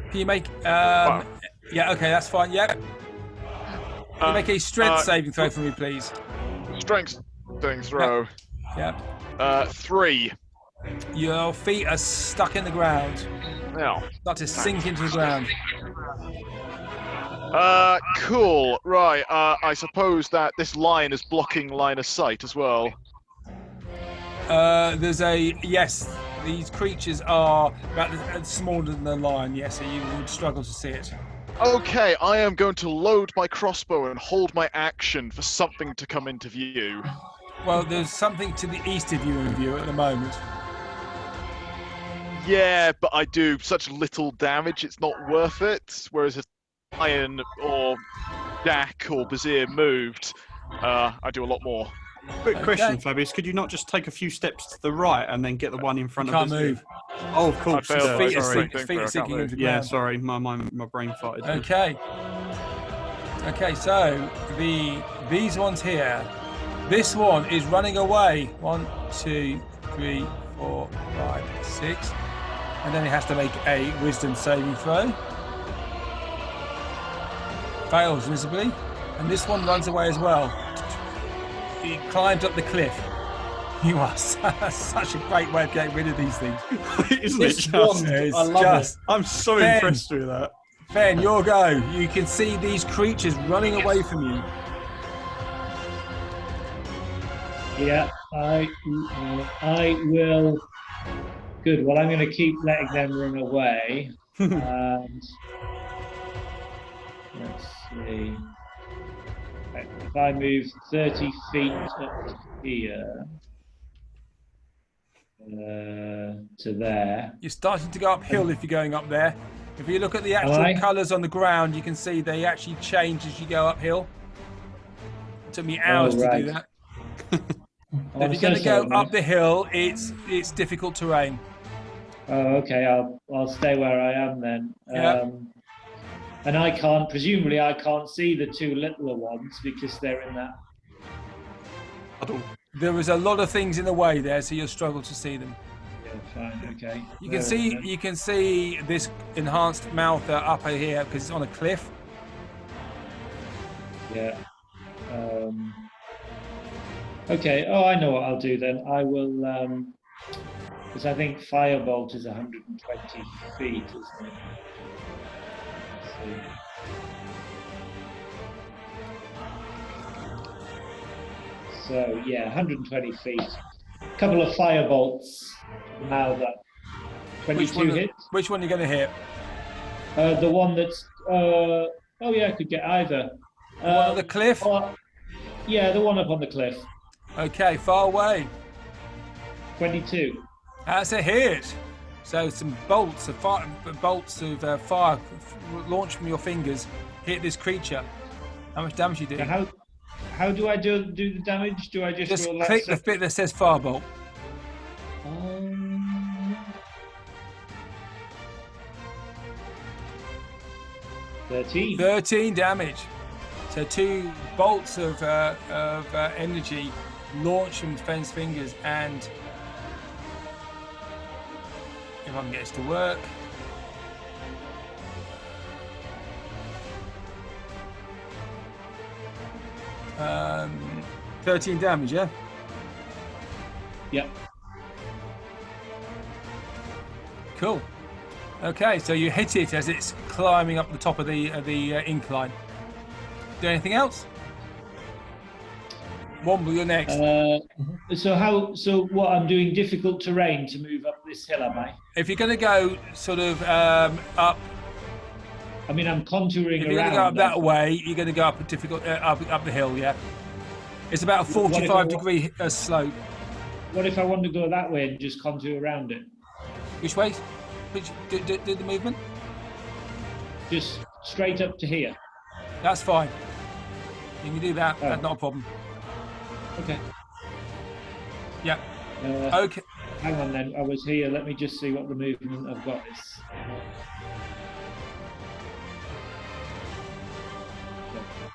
Can you make? Wow. Yeah. Okay, that's fine. Yeah. Can you make a strength saving throw for me, please? Strength saving throw. Yeah. 3. Your feet are stuck in the ground. Now. Start to sink into the ground. Cool. Right. I suppose that this line is blocking line of sight as well. There's a yes. These creatures are about smaller than the lion. Yes, so you would struggle to see it. Okay, I am going to load my crossbow and hold my action for something to come into view. Well, there's something to the east of you in view at the moment. Yeah, but I do such little damage, it's not worth it. Whereas if Iron or Dak or Bazir moved, I do a lot more. Quick question, Fabius. Could you not just take a few steps to the right and then get the one in front You of can't us? move. Oh, of course. failed that. Feet are Sorry. feet are sinking into the Yeah, ground. sorry. My brain farted. Okay. Okay, so these ones here. This one is running away. 1, 2, 3, 4, 5, 6. And then he has to make a wisdom saving throw. Fails visibly. And this one runs away as well. He climbs up the cliff. You are such a great way of getting rid of these things. Isn't it This just? one, It's I love just it. I'm so Ben. impressed with that. Fen, your go. You can see these creatures running away from you. Yeah, I will. Good. Well, I'm going to keep letting them run away. And let's see. If I move 30 feet up here to there. You're starting to go uphill if you're going up there. If you look at the Am actual I? colours on the ground, you can see they actually change as you go uphill. It took me hours to right. do that. Oh, I'm If you're going so to go sorry. up the hill, it's difficult terrain. Oh, okay. I'll stay where I am then. Yeah. And presumably I can't see the two littler ones because they're in that. There is a lot of things in the way there, so you'll struggle to see them. Yeah, fine. Okay. You can see this enhanced mouth up here because it's on a cliff. Yeah. Okay. Oh, I know what I'll do then. I will. Because I think Firebolt is 120 feet, isn't it? Let's see. So yeah, 120 feet. Couple of Firebolts. Now that 22 hits. Which one are you going to hit? The one that's. Oh yeah, I could get either. The one on the cliff? Yeah, the one up on the cliff. Okay, far away. 22. That's a hit. So some bolts of fire launched from your fingers hit this creature. How much damage you do? Now how do I do the damage? Do I just roll that click the bit that says firebolt. 13. 13 damage. So 2 bolts of energy launch from Fenn's fingers, and if I can get this to work. Um, 13 damage, yeah? Yep. Cool. Okay, so you hit it as it's climbing up the top of the incline. Do anything else? Womble, you're next. So what, I'm doing difficult terrain to move up this hill, am I? If you're going to go sort of up, I mean, I'm contouring if you're going around. to go up that way, you're going to go up a difficult up the hill. Yeah, it's about a 45-degree slope. What if I want to go that way and just contour around it? Which way? Which do the movement? Just straight up to here. That's fine. You can do that. Oh. That's not a problem. Okay. Yeah. Okay. Hang on then. I was here. Let me just see what the movement I've got is.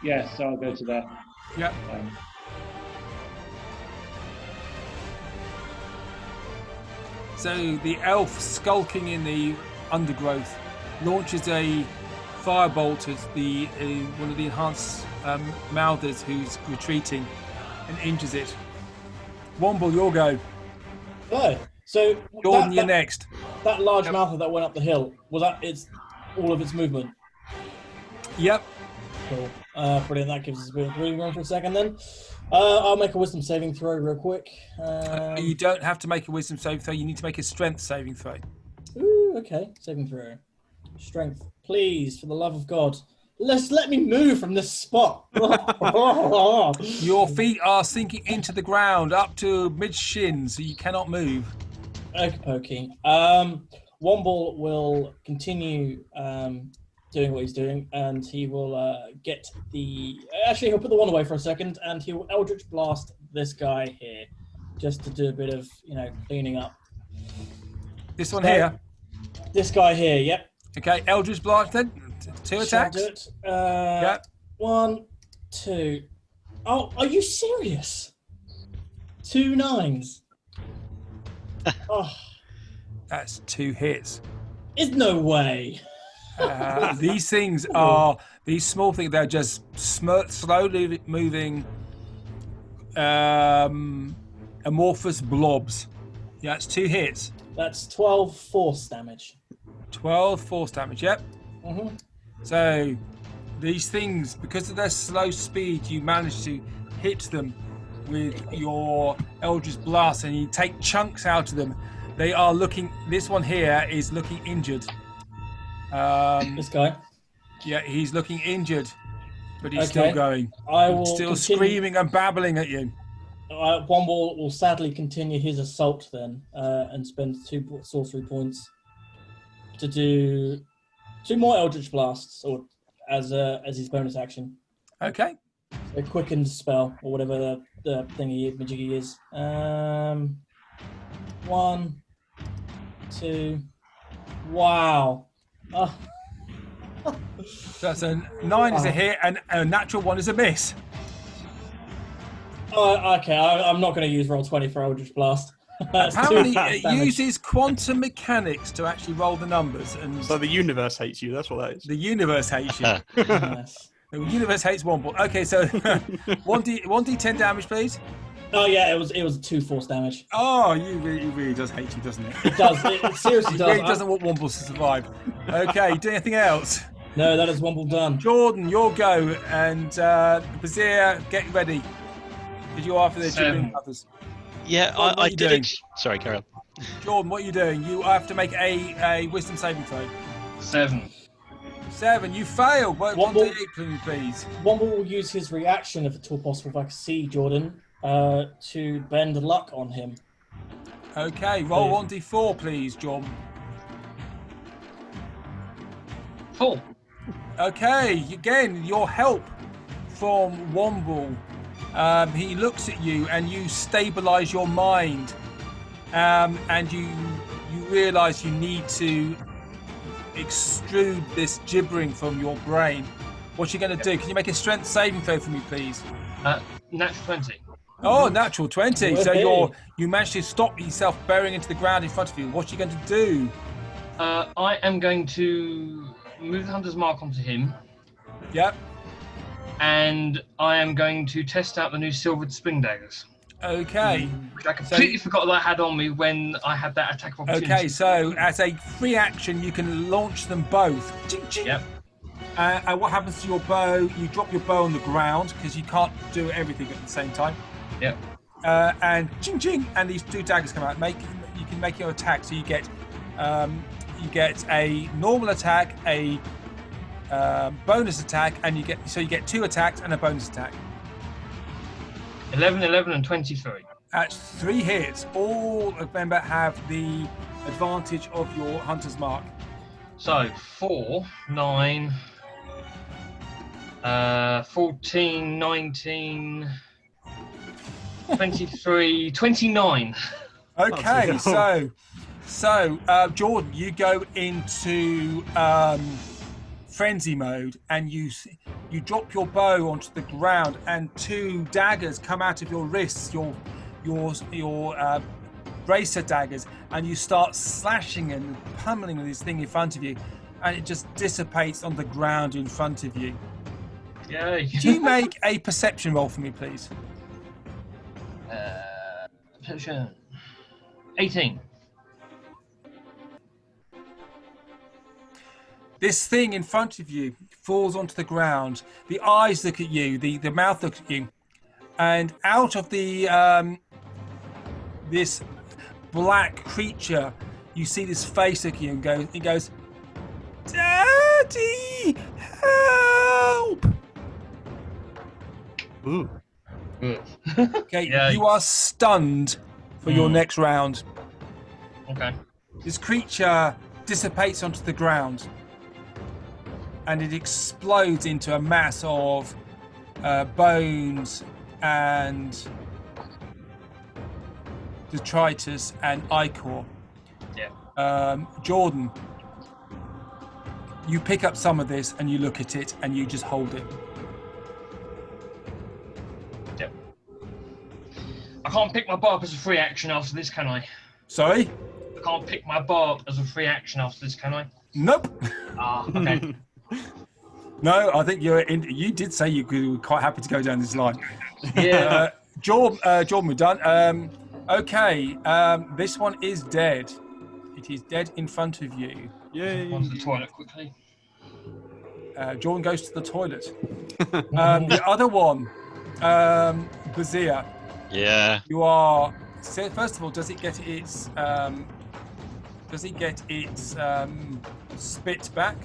Yeah, so I'll go to there. Yeah. So the elf skulking in the undergrowth launches a firebolt at the one of the enhanced Mouthers who's retreating and injures it. Womble, your go. Oh, so Jordan, you're next. that large Mouther that went up the hill, was that all of its movement? Yep. Cool. Brilliant. That gives us a bit of breathing room for a second then. I'll make a wisdom saving throw real quick. You don't have to make a wisdom saving throw. You need to make a strength saving throw. Ooh, okay. Saving throw. Strength. Please, for the love of God. Let me move from this spot. Your feet are sinking into the ground up to mid-shin, so you cannot move. Okey-pokey. Womble will continue doing what he's doing, and he will get the... Actually, he'll put the one away for a second, and he will Eldritch Blast this guy here, just to do a bit of, cleaning up. This one here? This guy here, yep. Okay, Eldritch Blast then. 2 attacks. Do it. Yep. 1, 2. Oh, are you serious? 2 9s. Oh, That's 2 hits. there's no way. These things are these small things. They're just slowly moving amorphous blobs. Yeah, that's 2 hits. That's 12 force damage. 12 force damage. Yep. Mm-hmm. So these things, because of their slow speed, you manage to hit them with your Eldritch Blast, and you take chunks out of them. They are looking. This one here is looking injured. This guy. Yeah, he's looking injured, but he's Okay. still going. I will Still continue. screaming and babbling at you. Womble will sadly continue his assault then, and spend 2 sorcery points to do 2 more Eldritch Blasts, or as his bonus action. Okay. A quickened spell, or whatever the thingy majiggy is. 1, 2. Wow. Oh. So that's a 9 is a hit, and a natural 1 is a miss. Oh, okay, I'm not going to use Roll20 for Eldritch Blast. That's too Apparently, fast it damage. uses quantum mechanics to actually roll the numbers, and So the universe hates you. That's what that is. the universe hates you. Yes. The universe hates Womble. Okay, so 1d10 damage, please. Oh yeah, it was 2 force damage. Oh, he really does hate you, doesn't it? It does. It seriously He does. really doesn't want Womble to survive. Okay, do anything else? No, that is Womble done. Jordan, your go, and Bazir, get ready. Because you're after the gibbering others. Yeah, What are I you did doing? it. Sorry, carry on. Jordan, what are you doing? You have to make a wisdom saving throw. 7. 7, you failed. What 1d8, please. Womble will use his reaction, if at all possible, if I can see Jordan, to bend luck on him. Okay, roll 1d4, please, Jordan. 4. Okay, again, your help from Womble. He looks at you and you stabilize your mind, and you realize you need to extrude this gibbering from your brain. What you going to do? Can you make a strength saving throw for me, please? Natural 20. Oh, natural 20. So Hey. you managed to stop yourself burying into the ground in front of you. What are you going to do? I am going to move the Hunter's Mark onto him, Yep. and I am going to test out the new Silvered Spring Daggers, Okay. which I completely forgot that I had on me when I had that attack of opportunity. Okay, so as a free action, you can launch them both. Ching, ching. Yep. And what happens to your bow? You drop your bow on the ground because you can't do everything at the same time. Yep. And ching ching, and these 2 daggers come out. You can make your attack. So you get a normal attack, a bonus attack, and you get 2 attacks and a bonus attack. 11, 11, and 23. That's 3 hits. All of them have the advantage of your hunter's mark. So 4, 9, 14, 19, 23, 29. Okay, That's it. so Jordan, you go into frenzy mode, and you drop your bow onto the ground, and 2 daggers come out of your wrists, your bracer daggers, and you start slashing and pummeling this thing in front of you. and it just dissipates on the ground in front of you. Yay. Do you make a perception roll for me, please? Perception. 18. This thing in front of you falls onto the ground. The eyes look at you, the mouth looks at you, and out of the this black creature, you see this face look at you and it goes, "Daddy, help!" Ooh. Good. Okay, Yeah. you are stunned for your next round. Okay. This creature dissipates onto the ground, and it explodes into a mass of bones and detritus and ichor. Yeah. Jordan, you pick up some of this and you look at it and you just hold it. Yep. I can't pick my bar up as a free action after this, can I? Sorry? I can't pick my bar up as a free action after this, can I? Nope. Ah, okay. No, I think you did say you were quite happy to go down this line. Yeah. Jordan, we're done. Okay, this one is dead. It is dead in front of you. Yay. Go to the toilet quickly. Jordan goes to the toilet. The other one, Bazir, Yeah. you are. So first of all, does it get its spit back?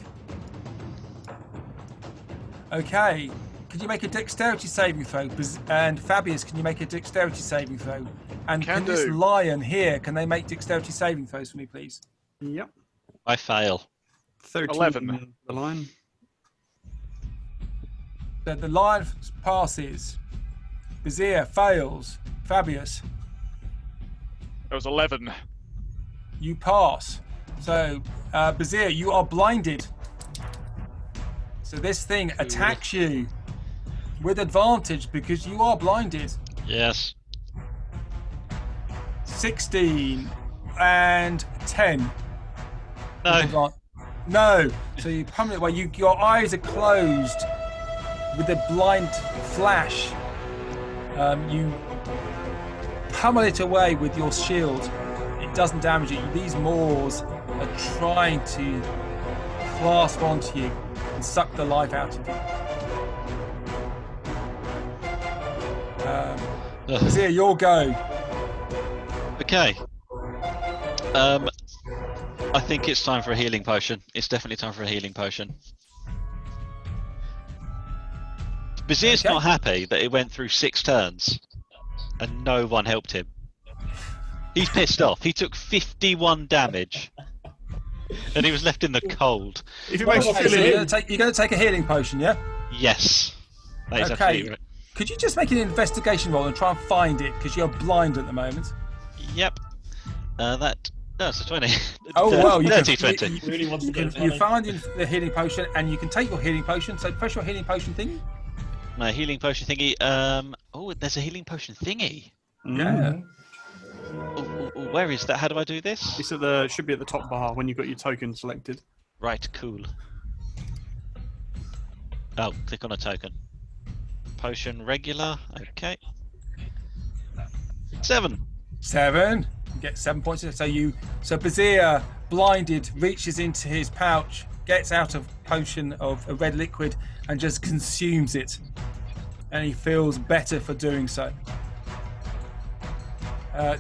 Okay. Could you make a dexterity saving throw? And Fabius, can you make a dexterity saving throw? And can this do. lion here, can they make dexterity saving throws for me, please? Yep. I fail. 13. 11. The line. The lion passes. Bazir fails. Fabius, It was 11. you pass. So, Bazir, you are blinded. So this thing attacks you with advantage because you are blinded. Yes. 16 and 10. No. No. So you pummel it away. Your eyes are closed with a blind flash. You pummel it away with your shield. It doesn't damage it. These maws are trying to clasp onto you and suck the life out of you. Ugh. Bazir, your go. Okay. I think it's time for a healing potion. It's definitely time for a healing potion. Bazir's Okay. not happy that it went through 6 turns and no one helped him. He's pissed off. He took 51 damage and he was left in the cold. If it makes you Okay, feel so any- you're going to take a healing potion, yeah? Yes. That is Okay. absolutely right. Could you just make an investigation roll and try and find it because you're blind at the moment? Yep. That's a 20. Oh well, you Dirty can, 20. Really wants to get you funny. find the healing potion and you can take your healing potion. So press your healing potion thing. My healing potion thingy. Oh, there's a healing potion thingy. Yeah. Oh, where is that? How do I do this? It's should be at the top bar when you've got your token selected. Right, cool. Oh, click on a token. Potion regular. Okay. 7. 7. You get 7 points. So Bazir, blinded, reaches into his pouch, gets out a potion of a red liquid, and just consumes it. And he feels better for doing so.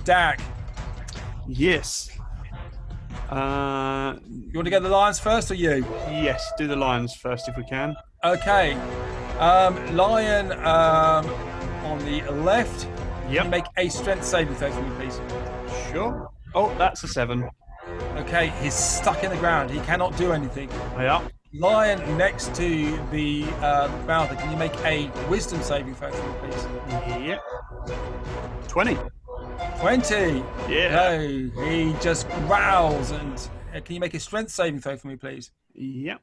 Dak, Yes. you want to get the lions first or you? Yes. Do the lions first if we can. Okay. Lion on the left. Can you Yep. make a strength saving throw for me, please? Sure. Oh, that's a 7. Okay, he's stuck in the ground. He cannot do anything. Yeah. Lion next to the Mouther, can you make a wisdom saving throw for me, please? Yep. 20. 20. Yeah. No, he just growls. And can you make a strength saving throw for me, please? Yep.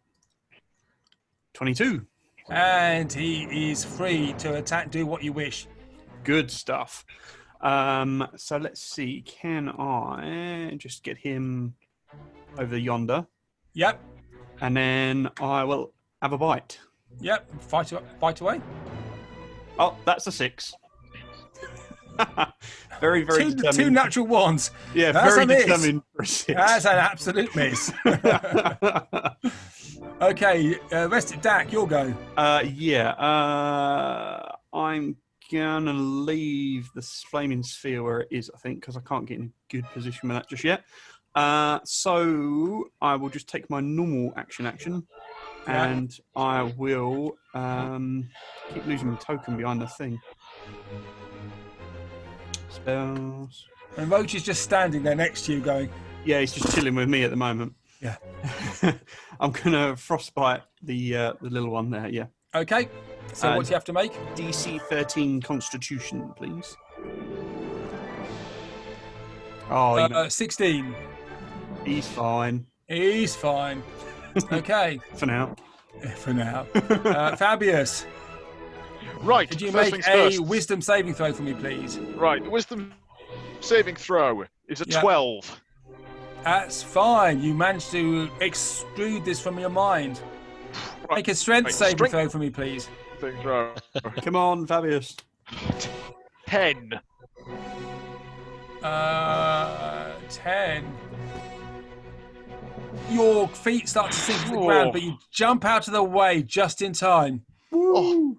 22. And he is free to attack. Do what you wish. Good stuff. So let's see. Can I just get him over yonder? Yep. And then I will have a bite. Yep, fight away. Oh, that's a 6. very, very Two determined. natural ones. Yeah, That's very a miss. determined for a 6. That's an absolute miss. Okay, rest it, Dak, you'll go. I'm gonna leave the flaming sphere where it is, I think, because I can't get in a good position with that just yet. So I will just take my normal action, and I will keep losing my token behind the thing. Spells. And Roach is just standing there next to you going, Yeah, he's just chilling with me at the moment. Yeah. I'm gonna frostbite the little one there. Yeah. okay, so what do you have to make? DC 13 Constitution, please. Oh, 16. he's fine He's fine. Okay, for now. for now. Fabius, Right. could you first make things a first. wisdom saving throw for me, please? Right. The wisdom saving throw is a Yeah. 12. That's fine. You managed to extrude this from your mind. Right. Make a strength Right, saving strength- throw for me, please. Saving throw. Come on, Fabius. 10. 10. Your feet start to sink to the Oh. ground, but you jump out of the way just in time. Oh.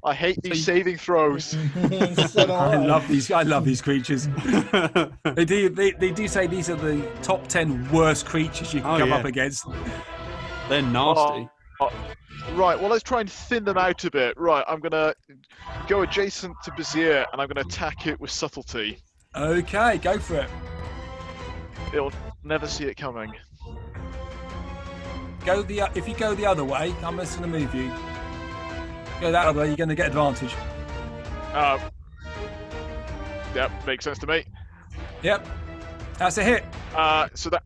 I hate these saving throws. So do I I. love these creatures. They do say these are the top 10 worst creatures you can Oh, come yeah. up against. They're nasty. Right, well, let's try and thin them out a bit. Right, I'm going to go adjacent to Bazir, and I'm going to attack it with subtlety. Okay, go for it. It'll never see it coming. If you go the other way, I'm just going to move you. Go that other way, you're going to get advantage. Yep, makes sense to me. Yep, that's a hit. So that's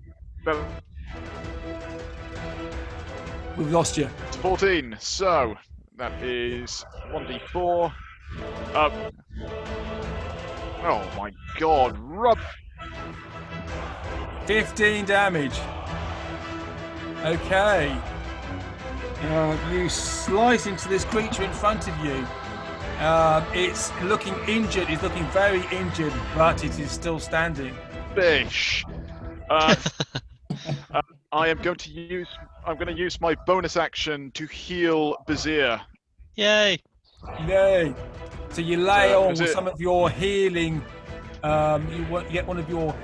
We've lost you. 14. So that is 1d4. Oh my god, rub. 15 damage. Okay. You slice into this creature in front of you. It's looking injured. It's looking very injured, but it is still standing. Bish. I'm going to use my bonus action to heal Bazir. Yay! Yay! So you lay So, on is with it- some of your healing. You get one of your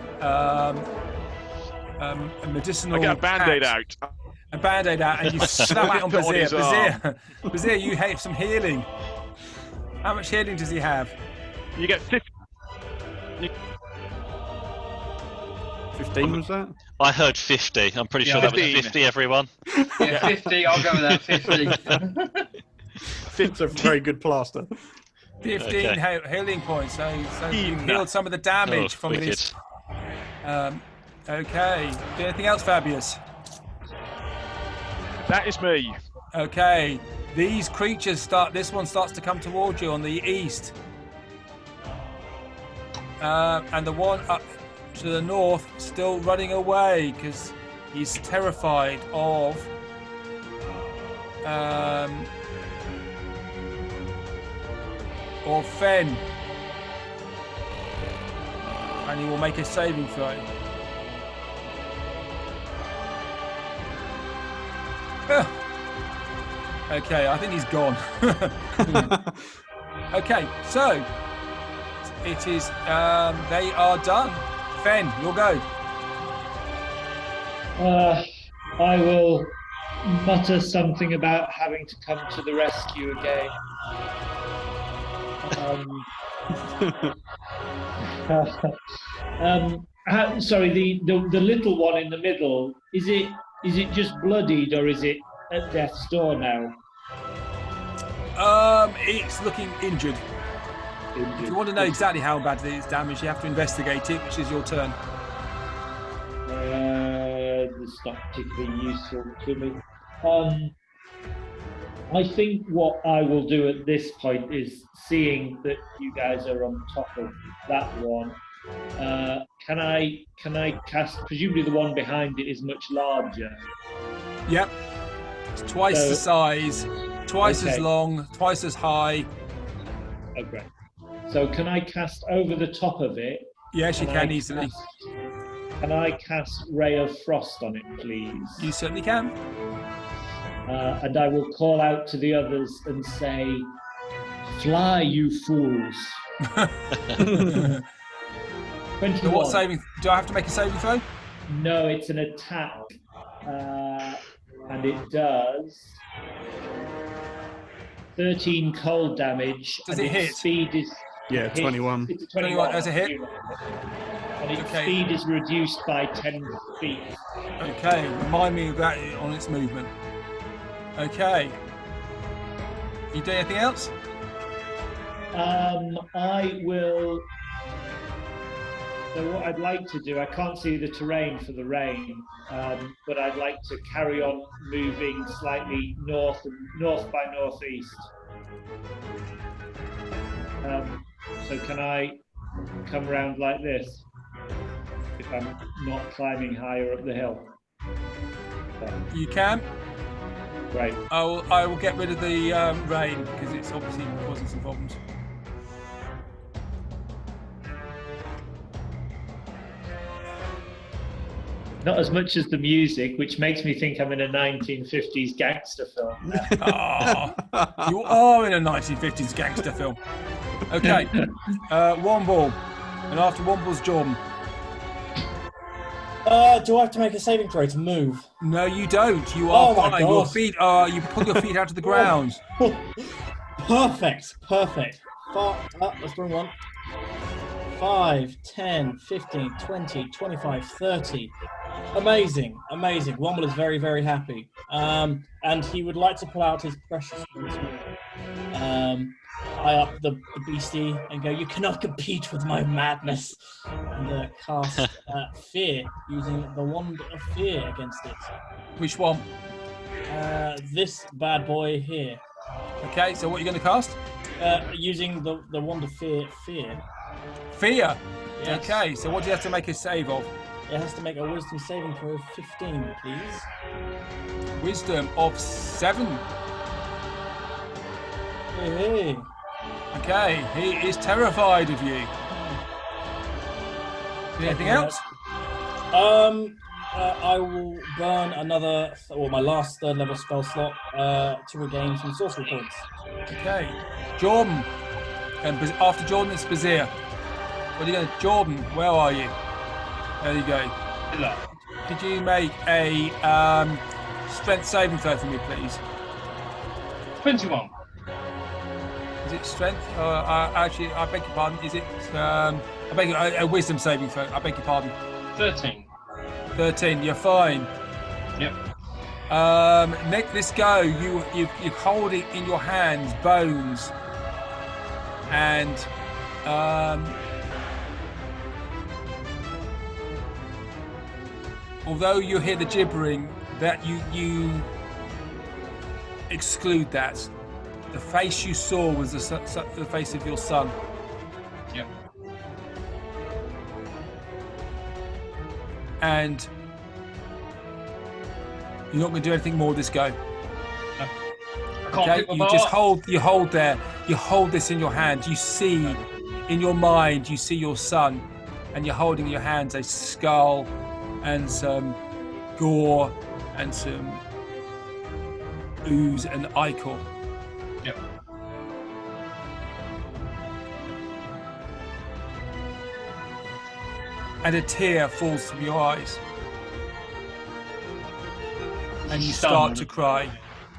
medicinal. I get a band-aid packs, out. A band-aid out, and you slap it on Slap it on Bazir. his Bazir, you have some healing. How much healing does he have? You get 50. 15 was that? I heard 50. I'm pretty Yeah, sure that was 15. 50, everyone. Yeah, 50. I'll go with that. 50. It's a very good plaster. 15 Okay. healing points. So you Ina. healed some of the damage from wicked. this. Okay. Anything else, Fabius? That is me. Okay. These creatures this one starts to come towards you on the east. And the one up to the north still running away because he's terrified of Fen. And he will make a saving throw. Okay, I think he's gone. Okay, so it is. They are done. Fen, you'll go. I will mutter something about having to come to the rescue again. Sorry, the little one in the middle, is it just bloodied or is it at death's door now? It's looking injured. If you want to know exactly how bad it is damaged, you have to investigate it, which is your turn. It's not particularly useful to me. I think what I will do at this point is, seeing that you guys are on top of that one, Can I cast? Presumably, the one behind it is much larger. Yep. It's twice So- the size, twice as Okay. long, twice as high. Oh, great. So can I cast over the top of it? Yes, you I can easily. Can I cast Ray of Frost on it, please? You certainly can. And I will call out to the others and say, "Fly, you fools!" 21. So what saving? Do I have to make a saving throw? No, it's an attack, and it does 13 cold damage. Does and it its hit? Speed is Yeah, hit. 21. It's a 21 as a hit. And its Okay. speed is reduced by 10 feet. Okay, remind me of that on its movement. Okay. You do anything else? I will. So what I'd like to do, I can't see the terrain for the rain, but I'd like to carry on moving slightly north by northeast. So can I come round like this if I'm not climbing higher up the hill? You can. Great. I will get rid of the rain because it's obviously causing some problems. Not as much as the music, which makes me think I'm in a 1950s gangster film. Ah, you are in a 1950s gangster film. Okay, Womble, and after Womble's Jordan. Do I have to make a saving throw to move? No, you don't. You are Oh my fine. Your God. feet are. You pull your feet out of the ground. Perfect. Let's bring one. 5, 10, 15, 20, 25, 30. Amazing. Womble is very, very happy. And he would like to pull out his precious eye up the beastie and go, "You cannot compete with my madness." And cast fear using the wand of fear against it. Which one? This bad boy here. Okay, so what are you going to cast? Using the wand of fear. Fear. Yes. Okay, so what do you have to make a save of? It has to make a wisdom saving throw of 15, please. Wisdom of 7. Hey. Okay, he is terrified of you. Anything else? I will burn another, my last third level spell slot to regain some sorcery points. Okay, Jordan. And after Jordan, it's Bazir. What are you going to? Jordan, where are you? There you go. Hello. Could you make a strength saving throw for me, please? 21. Is it strength? Actually, I beg your pardon. Is it? I beg a wisdom saving throw. I beg your pardon. 13. 13. You're fine. Yep. Let this go. You hold it in your hands, bones, and although you hear the gibbering, that you exclude that. The face you saw was the face of your son. Yep. And you're not going to do anything more this go. I can't Okay, pick my you bar just up. hold there. You hold this in your hand. You see, in your mind, you see your son, and you're holding in your hands a skull and some gore and some ooze and ichor. Yep. And a tear falls from your eyes. And you start to cry.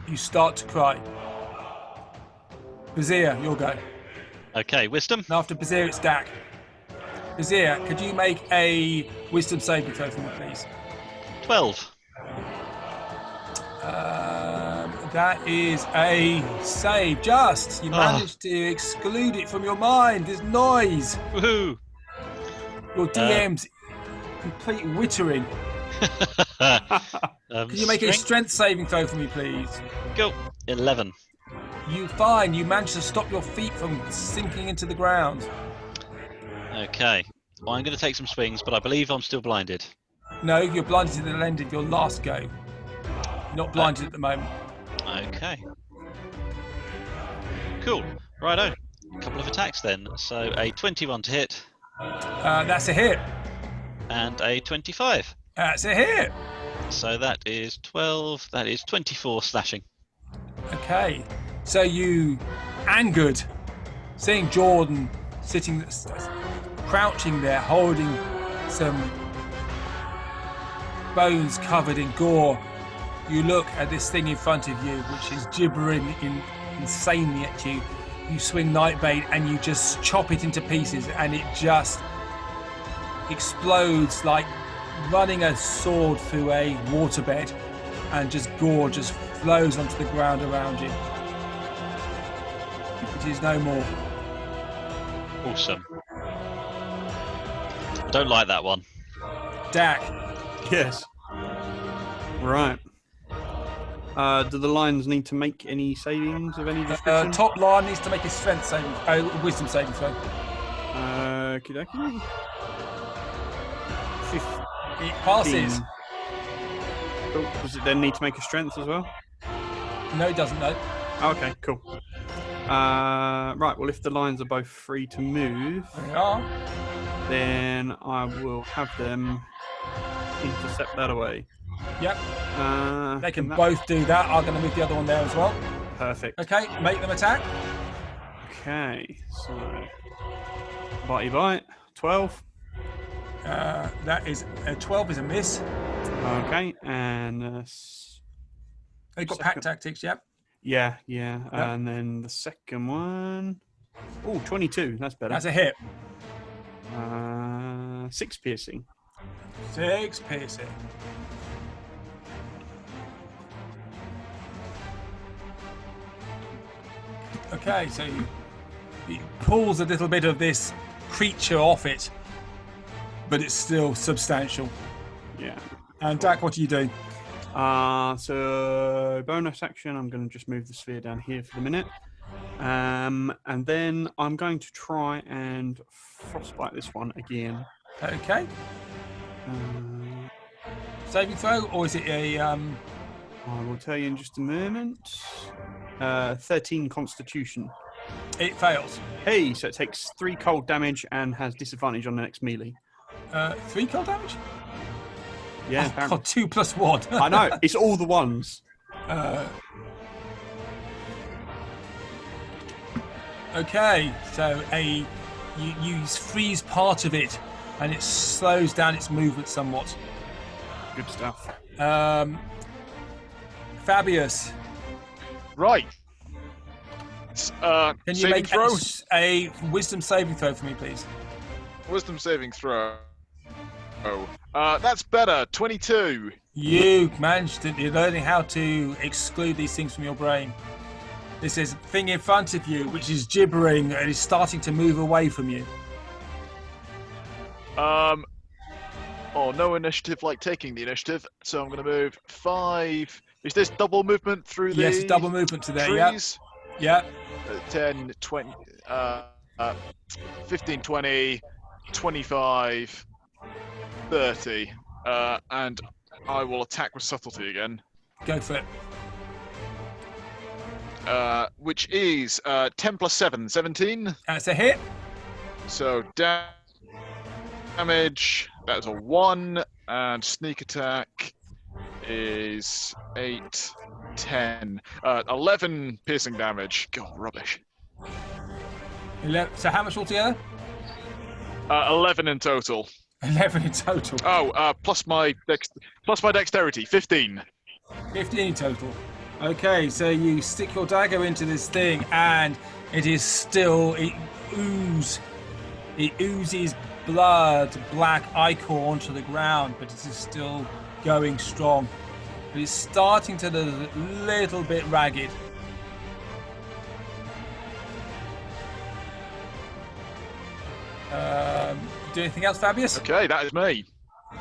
You start to cry. Bazir, your go. Okay, wisdom. And after Bazir, it's Dak. Bazir, could you make a wisdom saving throw for me, please? 12. That is a save. Just. You managed to exclude it from your mind. There's noise. Woohoo! Your DM's complete wittering. Could you make a strength saving throw for me, please? Go. 11. You fine. You managed to stop your feet from sinking into the ground. Okay. I'm going to take some swings, but I believe I'm still blinded. No, you're blinded to the end of your last go. You're not blinded at the moment. Okay. Cool. Righto. A couple of attacks then. So a 21 to hit That's a hit. and a 25. That's a hit. So that is 12. That is 24 slashing. Okay. So you, angered, seeing Jordan sitting, crouching there, holding some bones covered in gore, you look at this thing in front of you, which is gibbering insanely at you. You swing Nightbait and you just chop it into pieces, and it just explodes like running a sword through a waterbed, and just gore just flows onto the ground around you. It is no more. Awesome. I don't like that one. Dak, Yes. Right. Do the lions need to make any savings of any description? top line needs to make a strength saving, wisdom saving throw. Okie dokie. 15. It passes. Cool. Does it then need to make a strength as well? No, it doesn't. No. Okay, cool. Right, well, if the lions are both free to move, They are. then I will have them intercept that away. Yep. They can that- both do that. I'm going to move the other one there as well. Perfect. Okay, make them attack. Okay, so bitey bite, 12. That is 12 is a miss. Okay, and They've got pack Second. tactics. Yep. yeah, and then the second one, oh, 22. That's better. That's a hit. 6 piercing. 6 piercing. Okay, so he pulls a little bit of this creature off it, but it's still substantial. Yeah. And Dak, what do you do? So bonus action, I'm going to just move the sphere down here for the minute. And then I'm going to try and frostbite this one again. Okay, Uh, saving throw, or is it a? I will tell you in just a moment. 13 Constitution. It fails. Hey, so it takes 3 cold damage and has disadvantage on the next melee. 3 cold damage. Yeah, Oh, apparently. God, 2 plus 1. I know, it's all the ones. Okay, so you freeze part of it, and it slows down its movement somewhat. Good stuff. Fabius, Right. can you Saving make throw? a wisdom saving throw for me, please? Wisdom saving throw. Oh, that's better. 22. You managed to. You're learning how to exclude these things from your brain. This is thing in front of you, which is gibbering and is starting to move away from you. Oh, no initiative like taking the initiative, so I'm going to move 5. Is this double movement through the Yes, double movement to there. Yeah, trees? yeah. 10, 20, 15, 20, 25, 30. And I will attack with subtlety again. Go for it. Which is 10 plus 7, 17. That's a hit. So damage, that's a 1, and sneak attack is 8, 10, 11 piercing damage. God, rubbish. 11, so how much altogether? 11 in total. 11 in total. Oh, plus my dexterity, 15. 15 in total. Okay, so you stick your dagger into this thing, and it is still it oozes blood, black ichor onto the ground, but it is still going strong. But it's starting to look a little bit ragged. Do anything else, Fabius? Okay, that is me.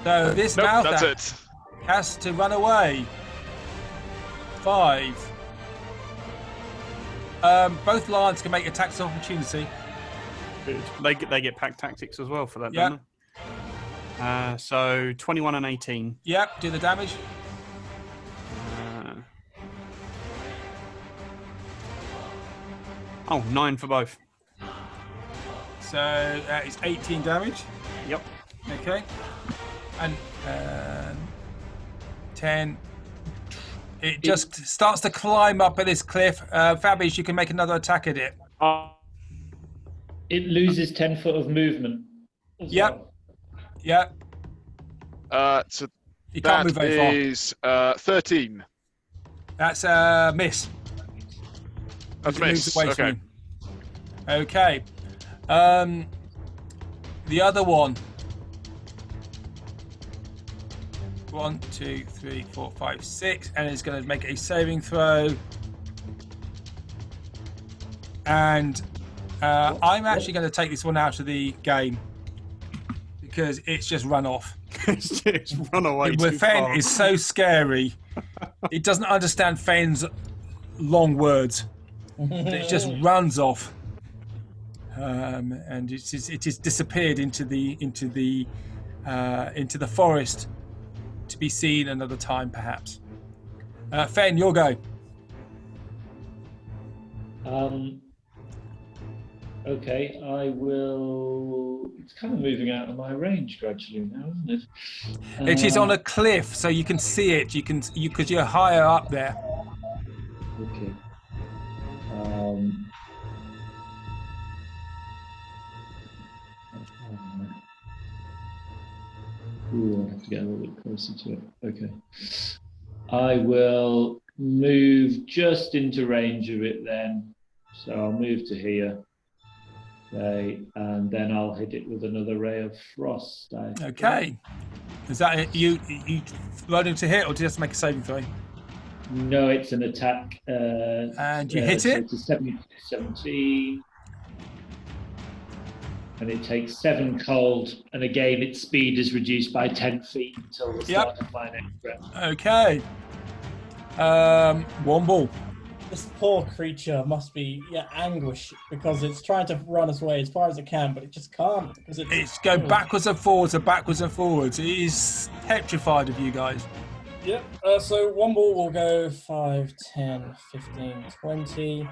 So this Nope, mouth that's act it. has to run away. 5. Both lions can make attacks of opportunity. Good. They get pack tactics as well for that, Yeah. don't So 21 and 18. Yep, do the damage. Oh, 9 for both. So that is 18 damage. Yep. Okay. And 10. It just starts to climb up at this cliff. Fabish, you can make another attack at it. It loses 10 foot of movement. Yep. Well. Yep. So You can't move that very far. is 13. That's a miss. That's It moves miss. away from Okay. you. Okay. The other one. 1, 2, 3, 4, 5, 6, and it's going to make a saving throw. And I'm actually going to take this one out of the game because it's just run off. It's run away too Fen far. is so scary. It doesn't understand Fen's long words. It just runs off, and it is disappeared into the forest to be seen another time, perhaps. Fen, your go. Okay, I will. It's kind of moving out of my range gradually now, isn't it? It is on a cliff, so you can see it. Because you're higher up there. Okay. Ooh, I have to get a little bit closer to it. Okay. I will move just into range of it then. So I'll move to here. Okay, and then I'll hit it with another ray of frost. Okay. Is that it? You rolling to hit or just make a saving throw? No, it's an attack. And you hit so it? It's a 17. And it takes 7 cold, and again, its speed is reduced by 10 feet until the start of my next round. Okay. Womble. This poor creature must be anguish because it's trying to run its way as far as it can, but it just can't because It's going backwards and forwards and backwards and forwards. It is petrified of you guys. Yep. So Womble will go 5, 10, 15, 20.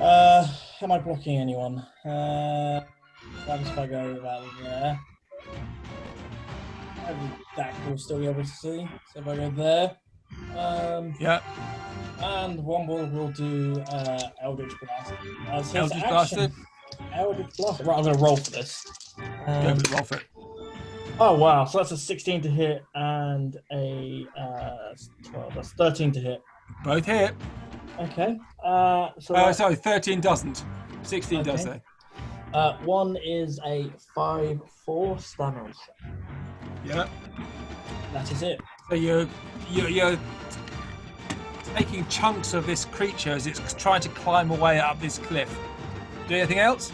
Am I blocking anyone? Perhaps if I go about there. That will still be able to see. So if I go there. Yeah. And Womble will do Eldritch Blast. As his Eldritch action. Blast. Eldritch Blast. Right, I'm going to roll for this. Go with roll for it. Oh, wow. So that's a 16 to hit and a 12. That's 13 to hit. Both hit. Okay. Sorry, 13 doesn't. 16 does Okay. though. One is a 5/4 damage. Yeah. That is it. So you're taking chunks of this creature as it's trying to climb away up this cliff. Do anything else?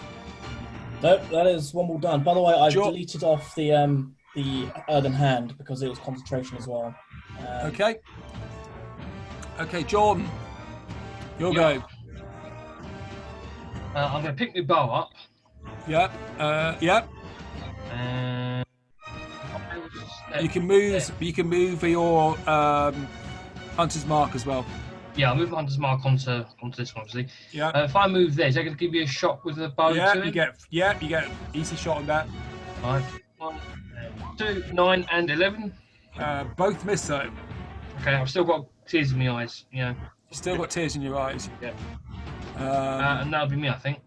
Nope, that is Womble done. By the way, I've Sure. deleted off the Earthen Hand because it was concentration as well. Okay. Okay, Jordan. Your go. I'm going to pick my bow up. Yep. Yep. And You can move. You can move your hunter's mark as well. yeah, I'll move the hunter's mark onto this one, obviously. Yeah. If I move there, is that going to give you a shot with the bow Yeah. to You it? get easy shot on that. Right. 1, 2, 9, and 11. Both miss though. Okay, I've still got tears in my eyes. Yeah. You still got tears in your eyes. Yeah. Um, And that'll be me, I think.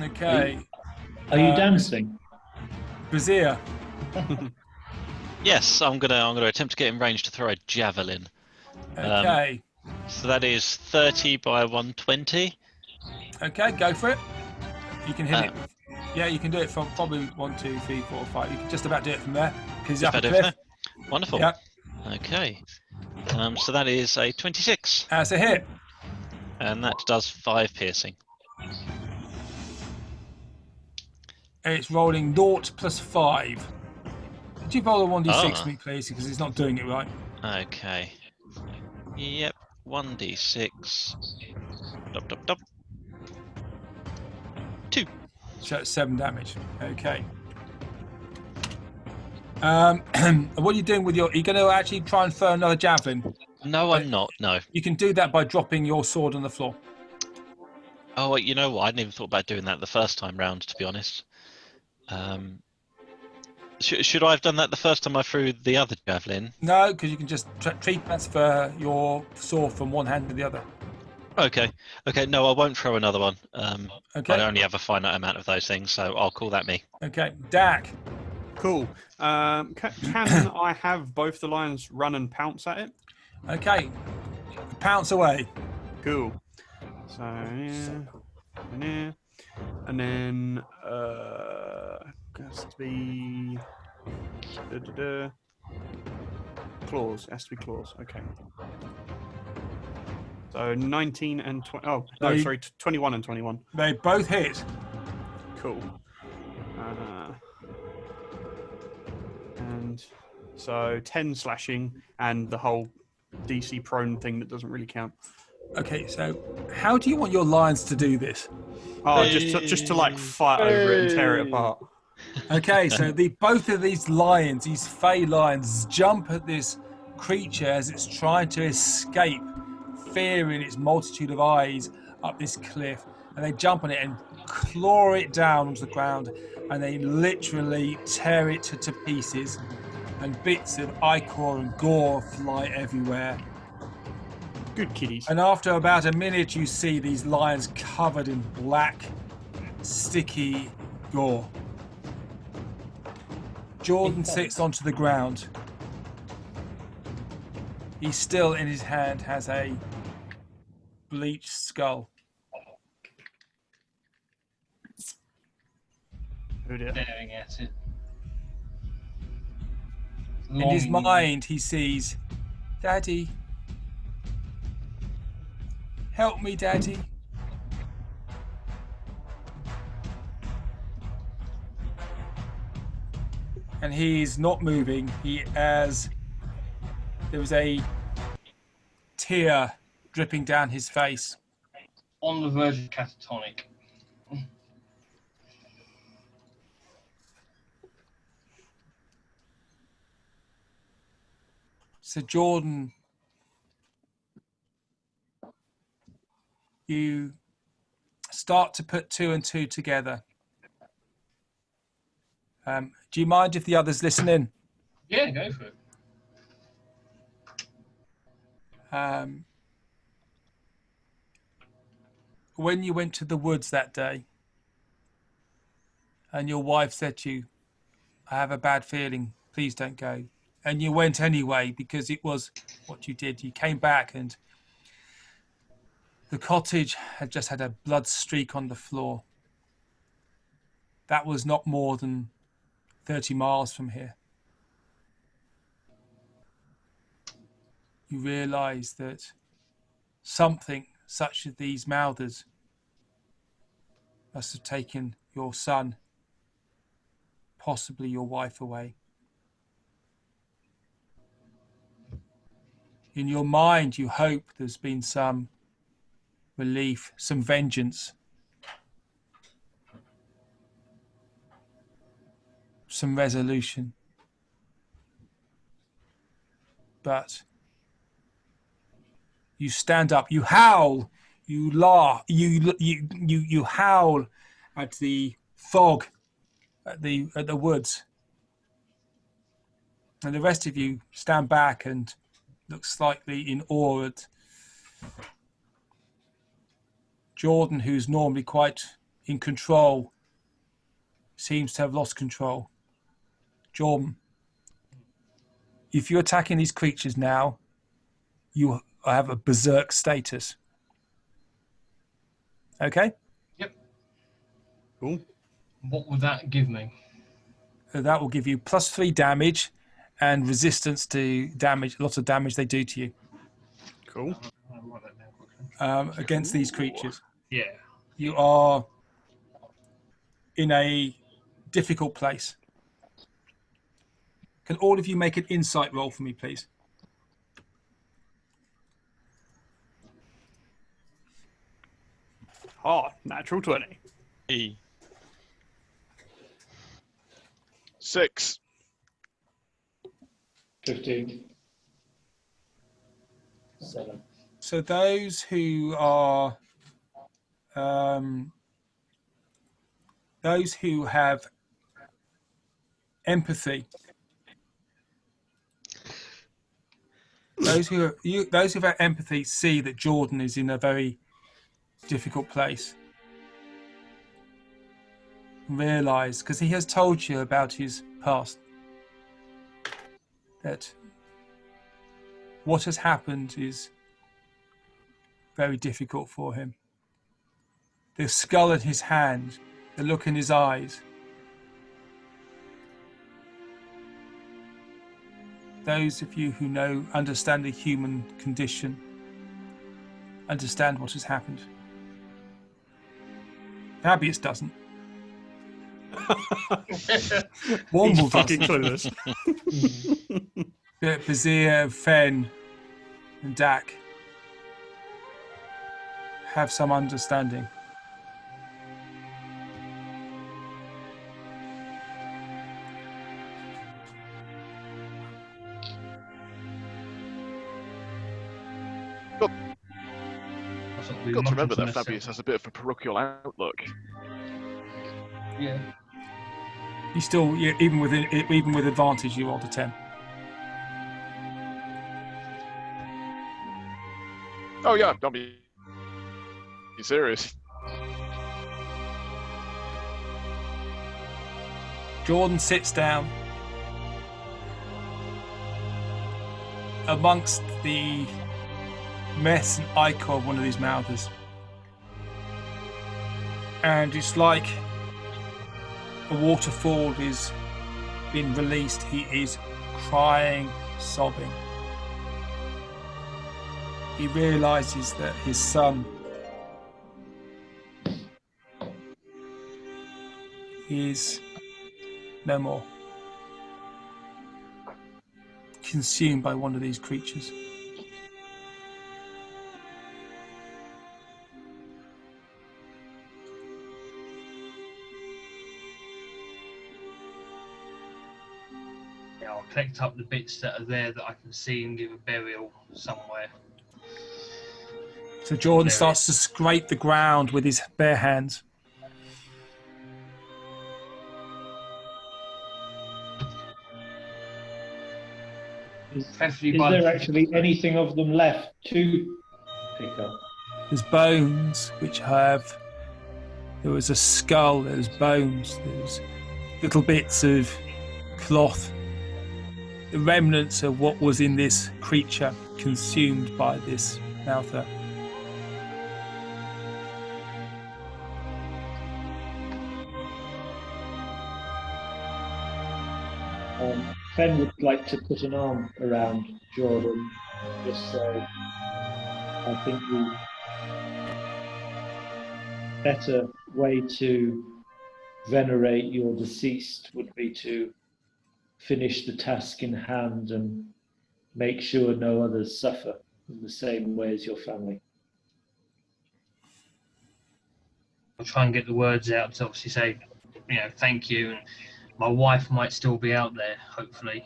okay. Are you dancing? Brazier. Yes, I'm gonna attempt to get in range to throw a javelin. Okay. So that is 30 by 120. Okay, go for it. You can hit Uh, it. Yeah, you can do it from probably 1, 2, 3, 4, 5. You can just about do it from there because Just up a about do it cliff. there? Wonderful. Yeah, Okay. So that is a 26, that's a hit. and that does 5 piercing. It's rolling 0 plus 5. Could you roll a 1d6 Ah. for me, please? Because it's not doing it right. Okay. Yep. 1d6. Dop, dop, dop. 2. So it's 7 damage. Okay. What are you doing with your? Are you going to actually try and throw another javelin? No, I'm not. No. You can do that by dropping your sword on the floor. Oh, you know what? I didn't even thought about doing that the first time round, to be honest. Should I have done that the first time I threw the other javelin? No, because you can just transfer your sword from one hand to the other. Okay. Okay. No, I won't throw another one. Okay. I only have a finite amount of those things, so I'll call that me. Okay, Dak. Cool. Can I have both the lions run and pounce at it? Okay, pounce away. Cool. So yeah, and then has to be claws. Has to be claws. Okay. So 19 and 20. Oh no, sorry, 21 and 21. They both hit. Cool. And so 10 slashing and the whole DC prone thing that doesn't really count. Okay, so how do you want your lions to do this? Oh, just to like fight over it and tear it apart. Okay, so both of these lions, these fey lions, jump at this creature as it's trying to escape, fearing its multitude of eyes up this cliff, and they jump on it and claw it down onto the ground, and they literally tear it to pieces, and bits of ichor and gore fly everywhere. Good kitties. And after about a minute, you see these lions covered in black, sticky gore. Jordan sits onto the ground. He still, in his hand, has a bleached skull. Oh dear. Staring at it. In his Longing. mind, he sees, Daddy. Help me, Daddy. And he's not moving. There was a tear dripping down his face. On the verge of catatonic. So Jordan, you start to put two and two together. Do you mind if the others listen in? Yeah, go for it. When you went to the woods that day and your wife said to you, I have a bad feeling, please don't go. And you went anyway because it was what you did. You came back and the cottage had just had a blood streak on the floor. That was not more than 30 miles from here. You realise that something such as these Mouthers must have taken your son, possibly your wife, away. In your mind, you hope there's been some relief, some vengeance, some resolution. But you stand up, you howl, you laugh, you howl at the fog, at the woods, and the rest of you stand back and look slightly in awe at Jordan, who's normally quite in control, seems to have lost control. Jordan, if you're attacking these creatures now, you have a berserk status. Okay? Yep. Cool. What would that give me? That will give you +3 damage and resistance to damage, lots of damage they do to you Cool. I'll write that down quickly. against these creatures. Yeah. You are in a difficult place. Can all of you make an insight roll for me, please? Oh, natural 20. E. 6. 15. 7. So those who are those who have empathy, those who have empathy see that Jordan is in a very difficult place. Realise, because he has told you about his past, that what has happened is very difficult for him. The skull in his hand, the look in his eyes. Those of you who understand the human condition, understand what has happened. Fabius doesn't. Womble fucking doesn't. clueless. But Bazir, Fen, and Dak have some understanding. You've got to remember that Fabius has a bit of a parochial outlook. Yeah. You still, even with advantage, you rolled a 10. Oh yeah, don't be serious. Jordan sits down amongst the mess and ichor of one of these mouthers. And it's like a waterfall is being released. He is crying, sobbing. He realizes that his son is no more. Consumed by one of these creatures. Yeah, I'll collect up the bits that are there that I can see and give a burial somewhere. So Jordan There starts to scrape the ground with his bare hands. Is Preferably by there the- actually anything of them left to pick up? There's bones which have. There was a skull, there's bones, there's little bits of cloth. The remnants of what was in this creature consumed by this mouther. Fen would like to put an arm around Jordan, just say, I think the better way to venerate your deceased would be to finish the task in hand and make sure no others suffer in the same way as your family. I'll try and get the words out to obviously say, thank you. And my wife might still be out there, hopefully.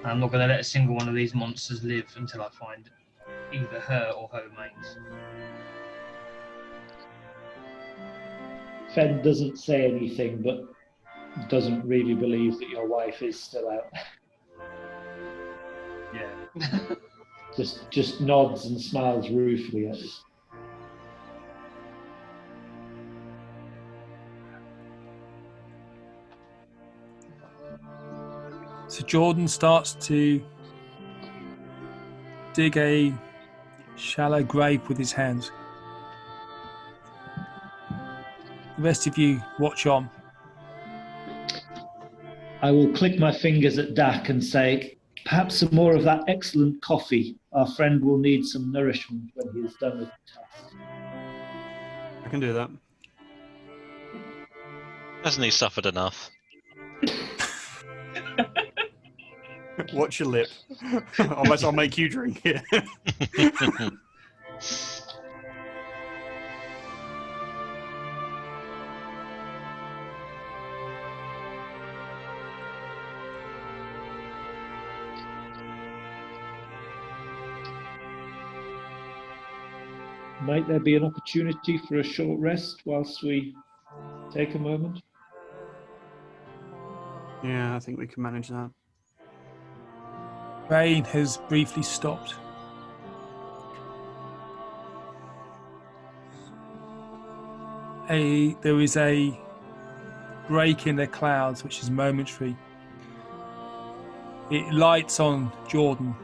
I'm not going to let a single one of these monsters live until I find either her or her remains. Fen doesn't say anything, but doesn't really believe that your wife is still out. Yeah. Just nods and smiles ruefully at us. So Jordan starts to dig a shallow grave with his hands. The rest of you watch on. I will click my fingers at Dak and say, perhaps some more of that excellent coffee. Our friend will need some nourishment when he is done with the task. I can do that. Hasn't he suffered enough? Watch your lip. Unless I'll make you drink it. Might there be an opportunity for a short rest whilst we take a moment? Yeah, I think we can manage that. Rain has briefly stopped. There is a break in the clouds, which is momentary. It lights on Jordan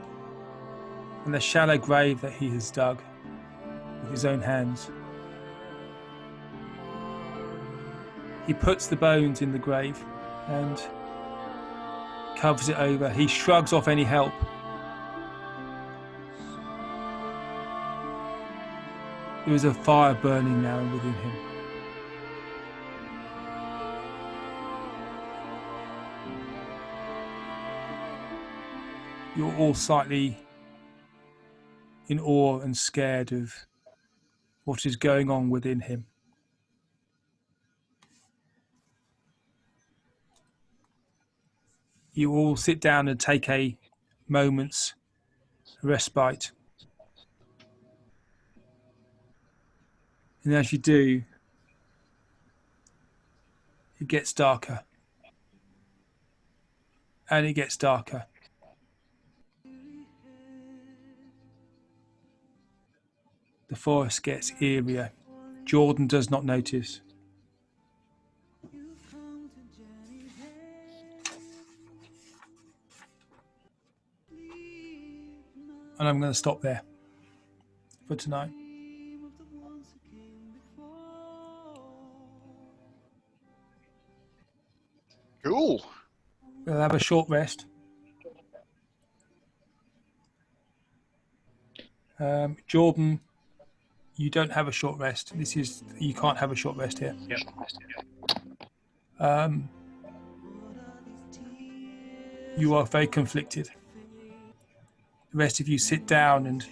and the shallow grave that he has dug with his own hands. He puts the bones in the grave and covers it over. He shrugs off any help. There is a fire burning now within him. You're all slightly in awe and scared of what is going on within him. You all sit down and take a moment's respite. And as you do, it gets darker. And it gets darker. The forest gets eerier. Jordan does not notice. And I'm going to stop there for tonight. Cool. We'll have a short rest. Jordan, you don't have a short rest. You can't have a short rest here. Yep. You are very conflicted. The rest of you sit down and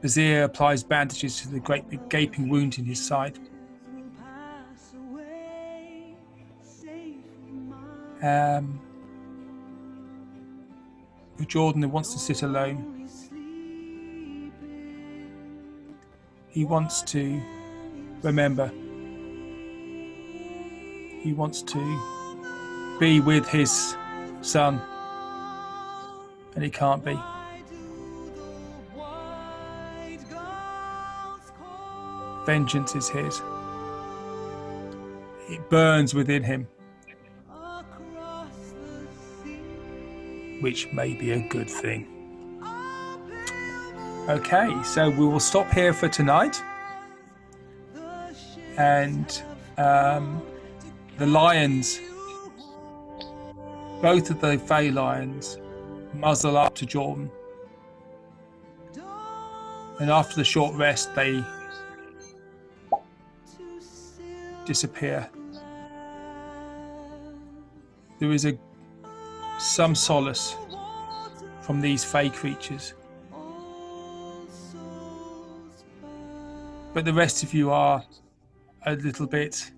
Bazir applies bandages to the great big gaping wound in his side. Jordan wants to sit alone. He wants to remember. He wants to be with his son. And he can't be. Vengeance is his. It burns within him. Which may be a good thing. Okay, so we will stop here for tonight. And the lions, both of the Fey lions, muzzle up to Jordan. And after the short rest, they disappear. There is some solace from these Fey creatures. But the rest of you are a little bit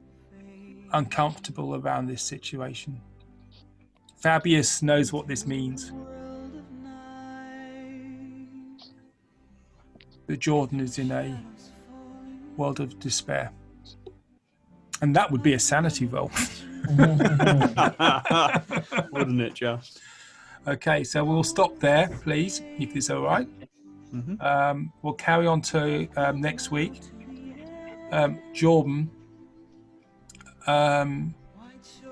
uncomfortable around this situation. Fabius knows what this means. That Jordan is in a world of despair. And that would be a sanity roll. Wouldn't it just? Okay, so we'll stop there, please, if it's all right. Mm-hmm. We'll carry on to next week. Jordan,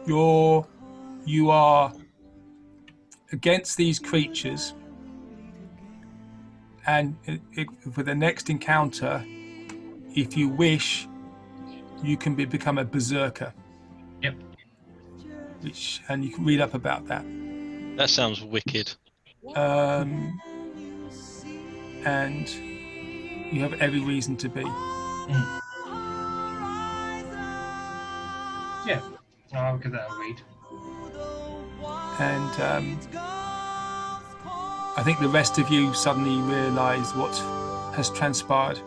you are against these creatures, and for the next encounter, if you wish, you can become a berserker. Yep. And you can read up about that. That sounds wicked. And you have every reason to be. Yeah, I'll give that a read. And I think the rest of you suddenly realise what has transpired.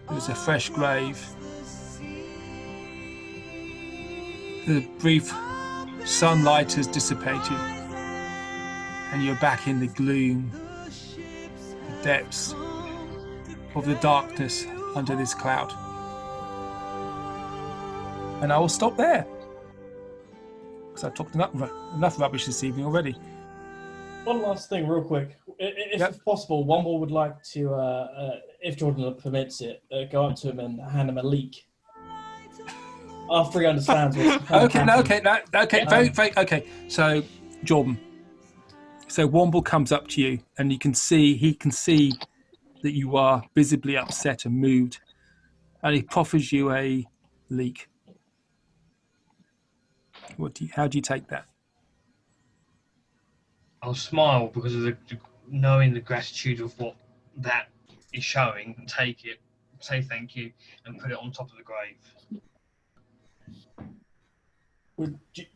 There's a fresh grave. The brief sunlight has dissipated, and you're back in the gloom, the depths of the darkness under this cloud. And I will stop there, because I've talked enough rubbish this evening already. One last thing, real quick. If possible, Womble would like to, if Jordan permits it, go up to him and hand him a leak. After he understands what's Okay. So, Jordan. So Womble comes up to you, and he can see that you are visibly upset and moved, and he proffers you a leak. How do you take that? I'll smile because of knowing the gratitude of what that is showing, and take it, say thank you, and put it on top of the grave.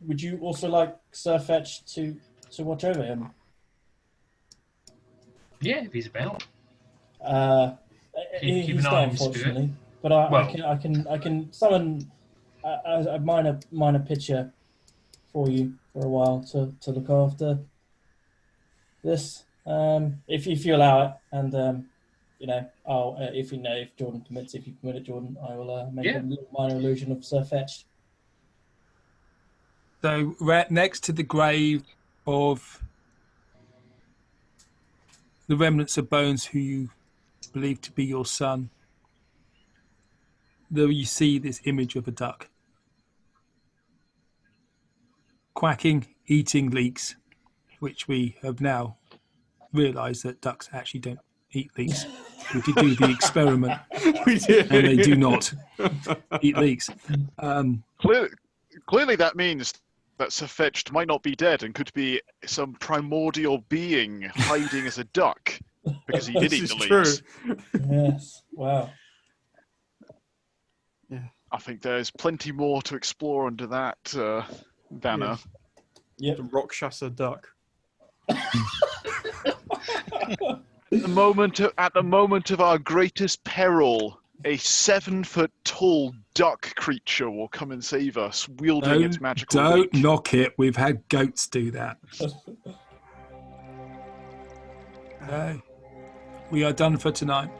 Would you also like Sir Fetch to watch over him? Yeah, if he's about. He's Keep an eye not, on his unfortunately. spirit. But I can summon a minor pitcher for you for a while to look after this, if you allow it, and I'll if Jordan permits, if you permit it, Jordan, I will make a little minor illusion of Sir Fetched. So right next to the grave of the remnants of bones who you believe to be your son, there you see this image of a duck quacking, eating leeks, which we have now realised that ducks actually don't eat leeks. We did do the experiment, We did. and they do not eat leeks. Clearly, that means that Sir Fetched might not be dead and could be some primordial being hiding as a duck, because he did eat This the is leeks. true. Yes. Wow. I think there's plenty more to explore under that banner. Yep. The Rakshasa duck. At the moment of our greatest peril, a 7-foot-tall duck creature will come and save us, wielding its magical Don't beak. knock it. We've had goats do that. We are done for tonight.